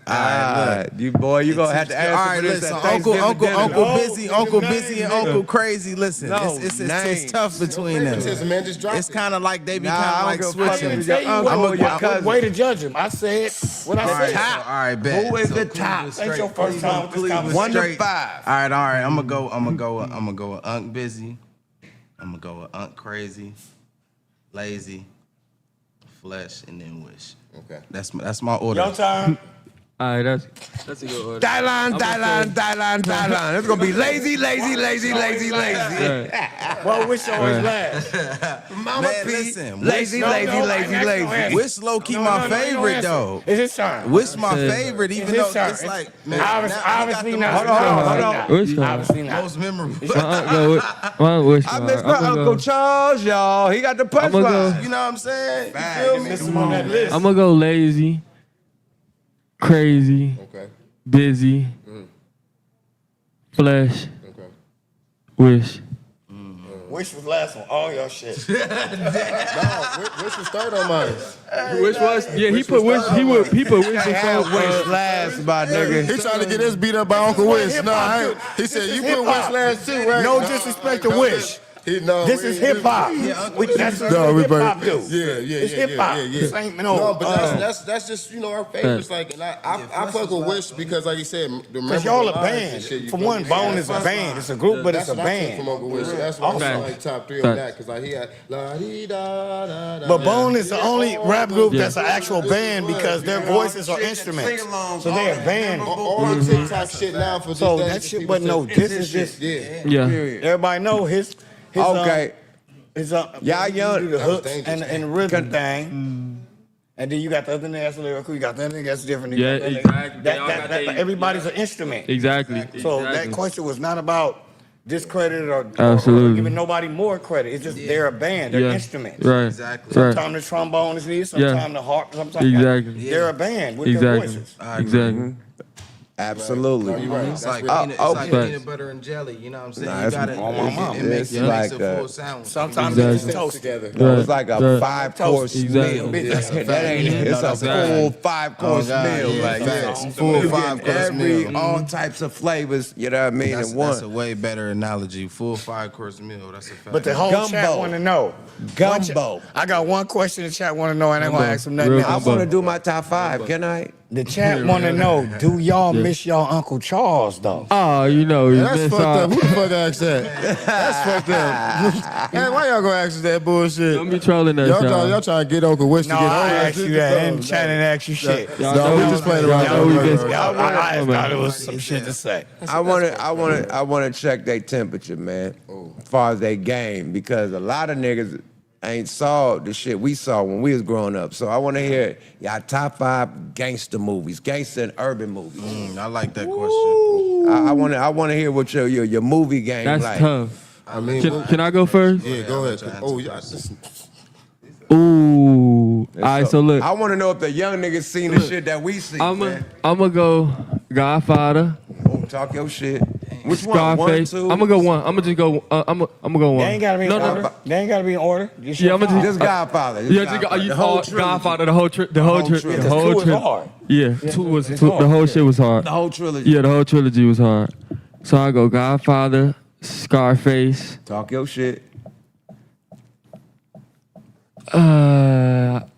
All right. Look. You boy, you gonna have to answer All right, for this listen, at Thanksgiving dinner. Uncle Busy, and Uncle Crazy. Listen, No, it's tough between them. Man, just drop It's kind of like they be Nah, kind I of don't like give a fuck switching. if your uncle or your cousin. Way to judge him. I said what I said. All right, bet. Who is So the Cleveland top? was Ain't your straight. first time with this Cleveland was 1 to straight. 5. All right. I'm gonna go with Unc Busy. I'm gonna go with Unc Crazy, Lazy, Flesh, and then Wish. Okay. That's my order. Your time. All right, that's a good order. Dylan. It's gonna be lazy. Well, Wish always last. Mama Man, P. listen, Lazy. Wish low key my favorite though. It's his turn. Wish my favorite, even It's though his turn. it's like man, Obviously now not. he got Hold on. Wish Obviously not. most memorable. My wish. I miss my Uncle Charles, y'all. He got the I'ma go- punchline. You know what I'm saying? You feel me? Miss him on that list. I'm gonna go lazy, crazy, Okay. busy, flesh, Okay. wish. Wish was last on all your shit. No, Wish was third on mine. Wish was he put wish he put wish Had before. Wish last, my nigga. He trying to get his beat up by Uncle Wish. No, I ain't. He said you put Wish last too, right? No disrespect to Wish. This is hip hop. That's No, what hip hop do. Yeah. It's hip hop. No, but that's just our favorites. Like, and I fuck with Wish because, like you said, Because y'all a band. For one, Bone is a band. It's a group, but it's a band. From Uncle Wish. That's why I'm like top 3 on that because like he had la dee da da da. But Bone is the only rap group that's an actual band because their voices are instruments. So they're a band. All the TikTok shit now for So these that days, shit people wasn't no. say, This is just. Yeah. Everybody know his. Okay. Y'all young. Do the hooks dangerous. and the rhythm thing. And then you got the other thing that's lyrical. You got the other thing that's different. You Yeah, got the- exactly. They all That, got that, their- everybody's an instrument. Exactly. So that Exactly. question was not about discredit or Absolutely. giving nobody more credit. It's just they're a band. They're instruments. Right. Exactly. Right. Sometimes the trombone is needed. Sometimes the harp. Sometimes Exactly. they're a band with their Exactly. voices. Exactly. Absolutely. It's like okay. peanut butter and jelly. You know what I'm saying? Nah, You it's gotta. on my mom. It makes It's a like full sound. Sometimes Exactly. it's just toast together. It's like a Right. 5-course Exactly. meal. That's a fact. That ain't it. It's No, a that's a fact. full 5-course God, meal. yeah, Like, facts. yeah. Full You 5-course getting every, meal. all types of flavors. You know what I mean? That's, in one. that's a way better analogy. Full 5-course meal. That's a fact. But the whole chat Gumbo. want to know. Gumbo. I got one question the chat want to know, and I'm going to ask them nothing Real I else. want to do my top 5. Can I? The chat want to know, do y'all miss y'all Uncle Charles, though? Oh, you know, That's fucked up. Who the fuck asked that? That's fucked up. Hey, why y'all gonna ask us that bullshit? Don't be trolling that Y'all trying to get Uncle Wish No, to get I over. asked you that, and chat didn't ask you shit. No, we just playing around. Y'all know we been- I thought it was some shit to say. I want to check their temperature, man. As far as their game, because a lot of niggas ain't saw the shit we saw when we was growing up. So I want to hear y'all top 5 gangster movies, gangster and urban movies. I like that question. I want to hear what your movie game That's like. tough. I mean, Can I go first? yeah, go ahead. Oh, yeah. Ooh. All right, so look. I want to know if the young niggas seen the shit that we see. I'm gonna go Godfather. Oh, talk your shit. Which Scarface. one? 1, 2? I'm gonna go one. I'm gonna just go. I'm gonna go one. They ain't gotta be in order. They ain't gotta be in order. Yeah, I'm gonna just Godfather. Yeah, just the whole Godfather. The whole trilogy. The whole was hard. Yeah, two was the whole shit was hard. The whole trilogy. Yeah, the whole trilogy was hard. So I go Godfather, Scarface. Talk your shit.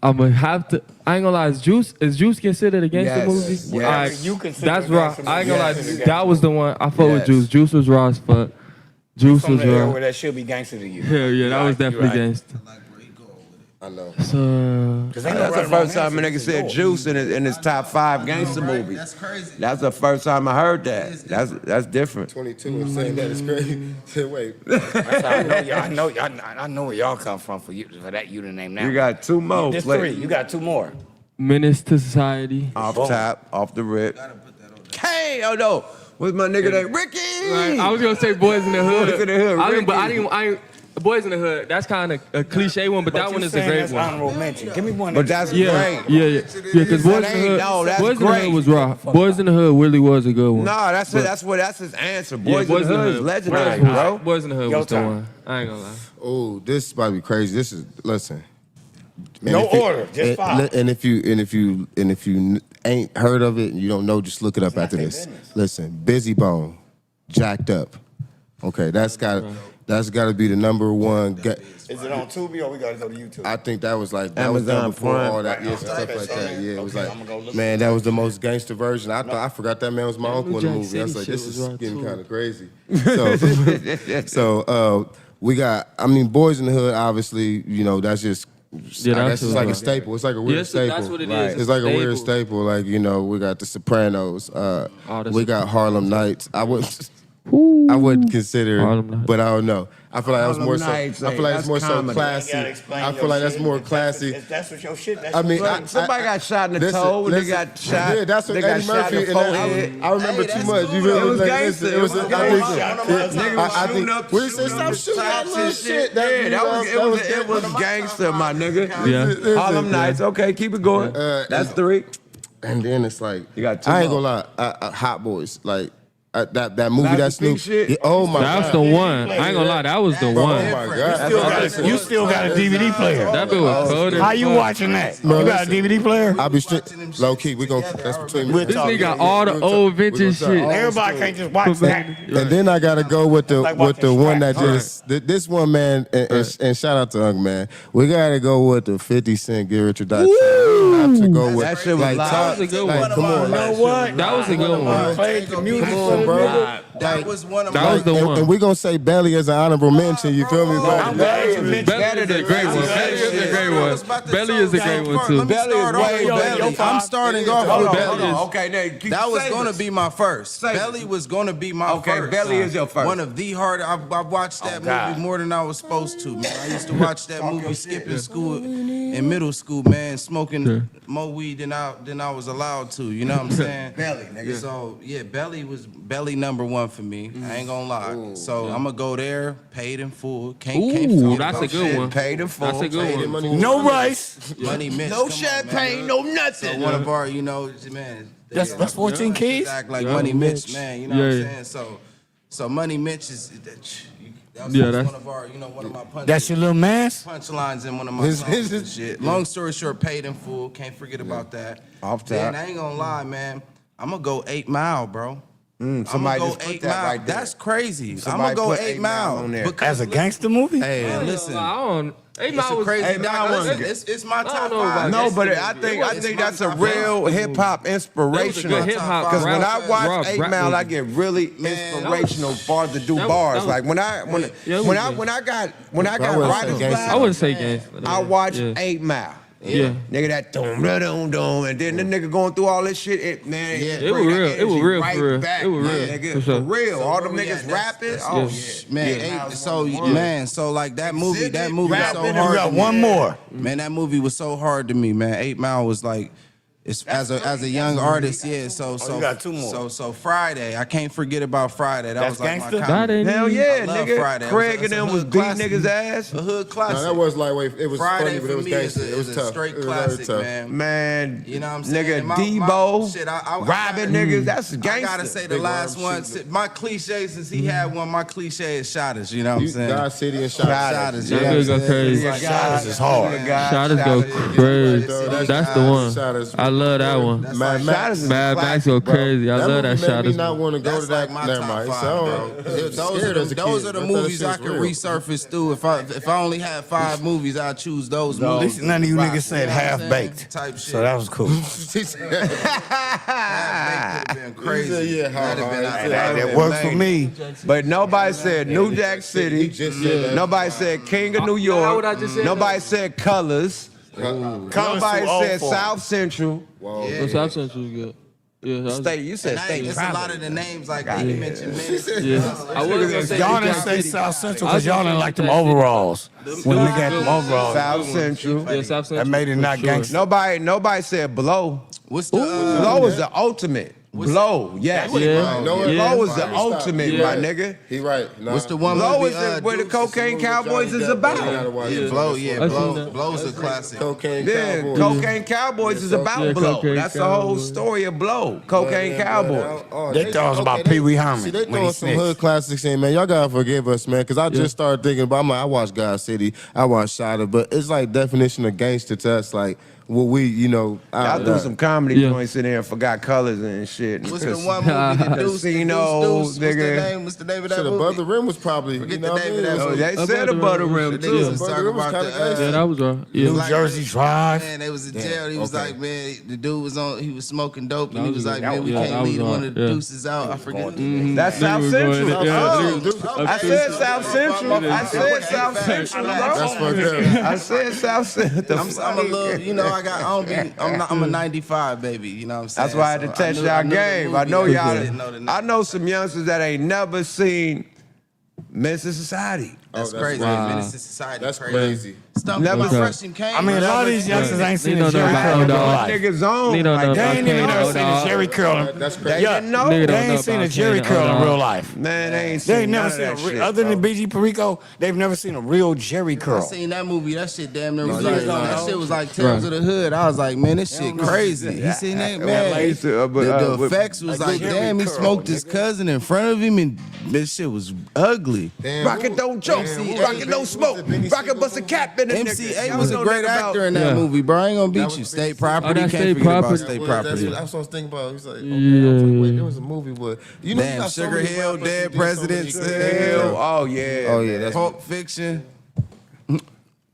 I'm gonna have to. I ain't gonna lie. Is Juice considered a gangster movie? Yes. All right, You consider that's a raw. gangster I ain't movie. gonna lie. Yes. That was the one. I fought with Juice. Juice was raw as fuck. Juice From was the era raw. where that should be gangster to you. Hell yeah, that was definitely gangster. I know. So That's the first time a nigga said Juice in his top 5 gangster movies. That's crazy. That's the first time I heard that. That's different. 22 and saying that is crazy. Wait. That's how I know where y'all come from for that you to name now. You got 2 more. There's 3. You got 2 more. Menace to Society. Off top, off the rip. Hey, oh no. What's my nigga name? Ricky! Right, I was gonna say Boys in the Hood. Boys in the Hood, I didn't. Boys in the Hood. That's kind of a cliche one, but that one is a great one. Honorable mention. Give me one. But that's great. Yeah. Because Boys in the Hood. that's Boys in the great. Hood was raw. Boys in the Hood really was a good one. Nah, that's his answer. Boys Yeah, in the Hood is legendary, Right. bro. Boys in the Hood Your was the time. one. I ain't gonna lie. Oh, this might be crazy. This is listen. Man, No if you- order, just 5. And if you ain't heard of it and you don't know, just look it up after this. business. Listen, Busy Bone, Jacked Up. Okay, that's got to be the number one. Is it on Tubi or we gotta go to YouTube? I think that was like that was done Amazon before Prime. all that Right, stuff okay, like so- that. Yeah, it was okay, like I'ma go look man, that was the most gangster version. I forgot that man was my uncle in the Jack movie. I was City like, shit this was is right, getting too. kind of crazy. So we got. I mean, Boys in the Hood. Obviously, you know that's just. Yeah, that's just like a right. staple. It's like a weird Yes, staple. that's what it is. It's It's like a a weird staple. staple. Like we got The Sopranos. that's We a- got Harlem Nights. I wouldn't consider, Harlem Nights. but I don't know. I feel like that was more so. Harlem Nights, I feel like that's it's more so comedy. classy. You gotta explain I feel your like that's shit. more If classy. If that's what your shit, that's I mean, your shit. Somebody got shot in the Listen, toe. They listen. got shot. Yeah, that's what they got Eddie shot Murphy. in the And forehead. I remember too much. You really It was like, gangster. listen, It was I think- gangster. Niggas was I shooting think up. we said stop shooting that little shit. It was gangster, my nigga. Yeah. Harlem Nights. Okay, keep it going. That's 3. And then it's like You got 2 I ain't more. gonna lie, Hot Boys, like that movie. Master That's P new. shit? Yeah, oh my That's god, the one. I ain't gonna lie. That was the Bro, one. oh my god, You still got a DVD player. That bit was cold. as How you fuck. watching that? Bro, You got a listen. DVD player? I'll be straight low key. We gonna that's between me. We'll This talk. nigga got all the old vintage shit. Everybody can't just watch that. And then I gotta go with the Like with the watching one that Shrek. just this one man and shout out to Unk man. We gotta go with the 50 Cent Get Rich or Die Trying. We have to go with That shit was like loud. top, That was a good like, one. come on, You know like, what? That was a good one. Played the music come for on, the bro. nigga. That was one of That was the one. And we gonna say Belly as an honorable mention. You feel me? I'm glad you mentioned Belly is a great one. Belly is a great one. Belly is a great one too. Belly is way Belly. better. I'm starting off Hold with on, Belly. hold on. Okay, now That was save gonna it. be my first. Save it. Belly was gonna be my Okay, first. Belly is your first. One of the hardest. I watched that God. movie more than I was supposed to, man. I used to watch that movie skipping school in middle school, man, smoking more weed than I was allowed to. You know what I'm saying? Belly, nigga. So yeah, Belly was number one for me. I ain't gonna lie. So I'm gonna go there, paid in full. Can't Ooh, forget that's about a good shit. one. Paid in full. That's a good one. No rice. Money Mitch. No come on, champagne, man. no So nothing. one of our, man. That's 14 kids? Act like Yeah. Money Mitch, man. You know what I'm Yeah. saying? So Money Mitch is that Yeah, was that's- one of our, one of my That's your little man's? punchlines in one of my songs and shit. Long story short, paid in full. Can't forget about that. Off Then top. I ain't gonna lie, man. I'm gonna go 8 Mile, bro. Somebody I'ma just go put 8 that Mile. right there. That's crazy. I'm Somebody gonna go put 8 Mile on there. As a gangster movie? Hey, listen. I don't. 8 It's Mile a was crazy. Hey, Mile listen, wasn't it's my I don't top know about 5. No, but It I wasn't think my that's a top real five. hip hop inspirational. good hip-hop Because when I rap- watch rap 8 Mile, movie. I get really inspirational bars to do that was- bars. that was- Like when I yeah, it was when I good. when I got wouldn't say writer's gangster. block, I wouldn't say gangster. I watch Yeah. 8 Mile. Yeah. Nigga, that dum dum dum, and then the nigga going through all this shit. It It was real. It was real for real. Back, It was real. nigga, For sure. for real. All them where we niggas at? rapping. That's- Oh yes. yeah, Man, so like that movie was so hard. You got to me. one more. Man, that movie was so hard to me, man. 8 Mile was like, It's as a young artist, yeah. So you got two more. So Friday, I can't forget about Friday. That That's was like gangsta? my comedy. Hell yeah, I love nigga. Friday. Craig and It's a them was hood beating classic. niggas' ass. A hood classic. No, that was lightweight. It was Friday funny, but for it was me gangster. is It was a tough. straight It was very classic, tough. man. Man, You know what I'm saying? nigga, My Debo, shit, robbing niggas, that's gangster. I gotta say the last one. My cliche, since he had one, my cliche is Shotters. You know what I'm saying? God City and Shotters. You know what I'm Niggas go saying? crazy. It's like Shotters is hard. Shotters go crazy. That's the one. I love that one. Mad Max. Mad Max go crazy. I love that movie made Shotters. me not want to go That's to that. like my Never top mind. five, So, Those are the movies I can resurface through. If I only had 5 movies, I'd choose those At movies. least none of you Rock, niggas said you know what I'm half saying? baked. Type shit. So that was cool. Half baked could have been crazy. Yeah, That'd have been That worked for me. But nobody said New Jack City. Nobody said King of New York. Nobody said Colors. Nobody said South Central. Well, South Central is good. Yeah, State, you said State. It's a lot of the names like that. You mentioned Menace. Yeah, I was gonna say Y'all didn't say South Central because y'all didn't like them overalls. When nigga had them overalls. South Central. Yeah, South Central. That made it not gangster. Nobody said Blow. What's the Blow is the ultimate. Blow, yes. Yeah. Blow is the ultimate, my nigga. He right. Nah. What's the one Blow movie, is where the Cocaine Cowboys is about. Blow's a classic. Cocaine Yeah, Cowboys. Cocaine Cowboys is about Yeah, Blow. Cocaine That's the whole Cowboys. story of Blow. Cocaine Cowboys. They thought it was about Pee Wee Herman See, they when he throwing some snitched. hood classics in, man. Y'all gotta forgive us, man, because I just started thinking about. I watched God City, I watched Shotter, but it's like definition of gangster to us, like what we, Y'all do some comedy joints in there and forgot colors and shit. What's the one movie? The Deuce, Casino, What's the nigga. name? What's the name of that Shit, movie? Above the Rim was probably. Forget you know the name of what I that mean? movie. They said Above the Rim The too. niggas was Above the talking Rim was about kinda the gangster. Yeah, that was right. Yeah. New Jersey Drive. Man, they was in jail. He was like, man, the dude was on. He was smoking dope, and That he was was like, good. man, we Yeah, can't that was leave one hard. of the Yeah. deuces out. I forget. That's South Nigga was going Central. in- yeah, Oh, I said South Central. I said South Central, bro. That's fucked up. I said South Central. I'm a little, you know, I'm a 95 baby. You know what I'm saying? That's why I had to So test knew- y'all knew the game. I movie. know just y'all. didn't know the name. I know some youngsters that ain't never seen Men's Society. That's that's crazy. wow. Menace to Society. That's crazy. Stuff Never- about Fresh and Kane. I mean, a lot of these youngsters ain't seen a Jerry Curl in real life. Niggas on. Nigga don't know Like, They about ain't even Kane, never no seen a dog. Jerry Curl. That's they crazy. didn't know. Nigga They don't know ain't seen a about Jerry Kane, Curl no in dog. real life. Man, they ain't They seen ain't none never of seen that a shit. other than bro. BG Perico. They've never seen a real Jerry I Curl. seen that movie. That shit damn near was No, like you don't that know. shit was like Tales of the Hood. I was like, man, this shit crazy. You seen that, man? I used to, The with- effects was like, Jerry damn, he Curl, smoked his cousin in front of him, and this shit was ugly. Damn, Rocket don't joke. Rocket don't smoke. Rocket bust a cap in the MCA nigga. was a Y'all great know nothing actor in that Yeah. movie, bro. I ain't gonna beat you. State property. that Can't State forget about Property. state Well, property. that's what I was thinking about. He's like, okay, Yeah, I was like, wait, yeah. there was a movie, but you know, you Damn, got so Sugar many Hill, rappers Dead who did so many Presidents good Hill. things. Oh yeah. Oh yeah, that's Pulp Fiction.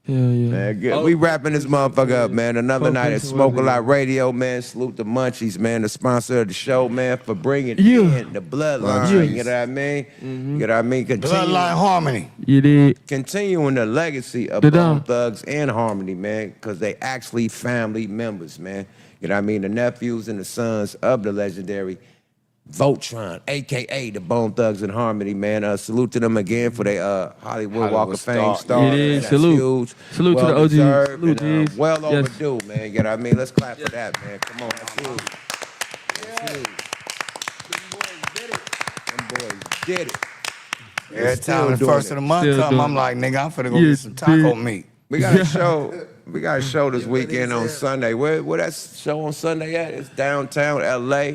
Yeah, yeah. Man, good. We wrapping this motherfucker up, man. Another night at Smoke a Lot Radio, man. Salute the Munchies, man, the sponsor of the show, man, for bringing in the bloodline. Yeah. You know what I mean? You know what I mean? Bloodline Harmony. You did. Continuing the legacy of Da-da. Bone Thugs and Harmony, man, because they actually family members, man. You know what I mean? The nephews and the sons of the legendary Voltron, a.k.a. the Bone Thugs and Harmony, man. Salute to them again for their Hollywood Walk of Fame star. It is. That's Salute. huge. Salute to the OGs. Well-deserved Salute, and, Gs. well Yes. overdue, man. You know what I mean? Let's clap for that, man. Come on, that's huge. That's huge. Them boys did it. Every Still time the doing first it. of the month Still come, doing I'm it. like, nigga, I'm finna go You get some taco did. meat. We got a show. We got a show this weekend on Sunday. Where that show on Sunday at? It's downtown LA.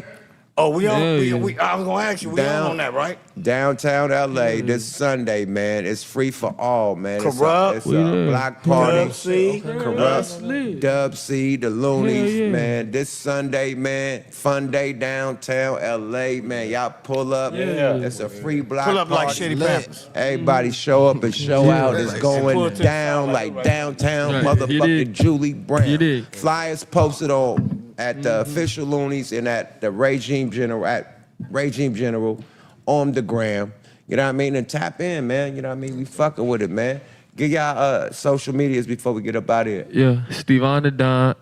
Oh, we on? Yeah, We, I was gonna ask you, we on that, right? Downtown LA this Sunday, man. It's free for all, man. Corrupt. It's a block party. Dub C. Corrupt. Dub C, the Loonies, Yeah, yeah. man. This Sunday, man. Fun day downtown LA, man. Y'all pull up. Yeah. It's a free block Pull up party. like Shitty Peppers. Everybody show up and show out. It's going down like downtown Right. You motherfucking did. Julie Brown. You did. Flyers posted on at the official Loonies and at the Regime General on the gram. You know what I mean? And tap in, man. You know what I mean? We fucking with it, man. Give y'all social medias before we get up out of here. Yeah, Stevon the Don,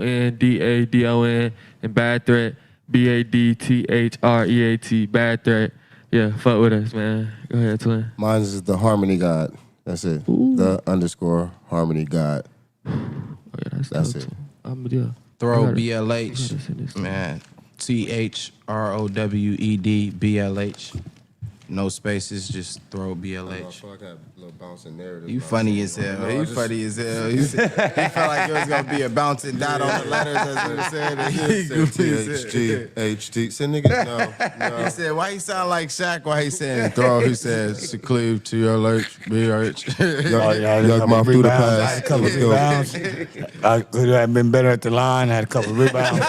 STEVONDADON, and Bad Threat, BADTHREAT, Bad Threat. Yeah, fuck with us, man. Go ahead, twin. Mine is the Harmony God. That's it. The _Harmony God. Oh, yeah, That's dope, it. too. Yeah. Throw BLH, man. THROWED BLH. No spaces, just throw BLH. I feel like I have a little bouncing narrative. You funny as hell. You funny as hell. He felt like it was gonna be a bouncing dot on the letters as he was saying it. THG. Send niggas no. He said, why you sound like Shaq while he saying throw? He says, cleave to your lurch, BLH. Young mouth through the pass. I had a couple of rebounds. I could have been better at the line. I had a couple of rebounds.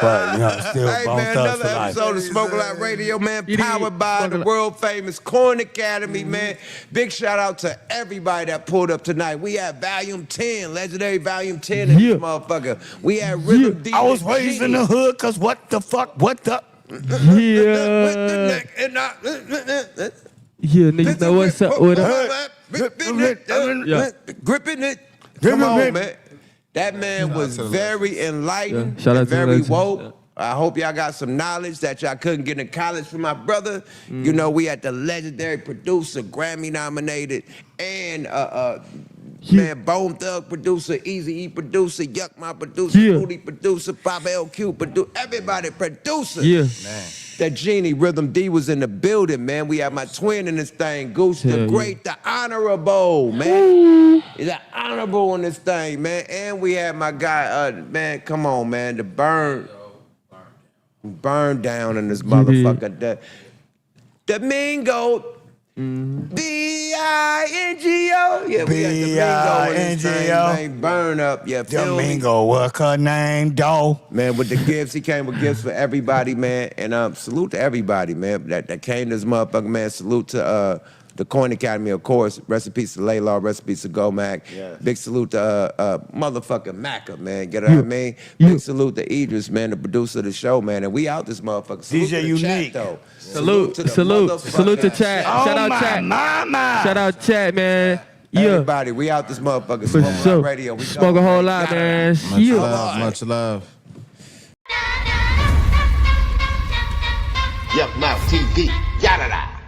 But, you know, still hey, man, another episode of Smoke a Lot Radio, man, powered by the world famous Coin Academy, man. Big shout out to everybody that pulled up tonight. We had Volume 10, legendary Volume 10 in this motherfucker. We had Rhythm D. I was raised in the hood, cause what the fuck? What the? Yeah, niggas know what's up with us. Gripping it. Come on, man. That man was very enlightened, Shout out and to the very legends. woke. I hope y'all got some knowledge that y'all couldn't get in college from my brother. You know, we had the legendary producer, Grammy nominated, and man, Bone Thug producer, Easy E producer, Yuck My producer, Booty producer, Pop LQ producer, everybody producer. Yeah. Man. That Genie Rhythm D was in the building, man. We had my twin in this thing, Gooch the Great, the Honorable, man. He's the Honorable in this thing, man. And we had my guy, man, come on, man, the Burndown in this motherfucker. The Mingo. B-I-N-G-O. Yeah, we got the Mingo in this thing, man. Burn up, yeah, feel me? Domingo, what's her name, though? Man, with the gifts, he came with gifts for everybody, man. And salute to everybody, man, that came to this motherfucker, man. Salute to the Coin Academy, of course. Rest in peace to Laylaw, rest in peace to Go Mac. Yeah. Big salute to motherfucking Macca, man. Get what I mean? Big salute to Idris, man, the producer of the show, man. And we out this motherfucker. Salute DJ to the Unique. chat, though. Salute to chat. Shout out chat. Shout out chat, man. Everybody, we out this motherfucker. Smoke a Lot Radio. We Smoke a whole lot, man. Much love, much love. Yuck Mouth TV. Yada da.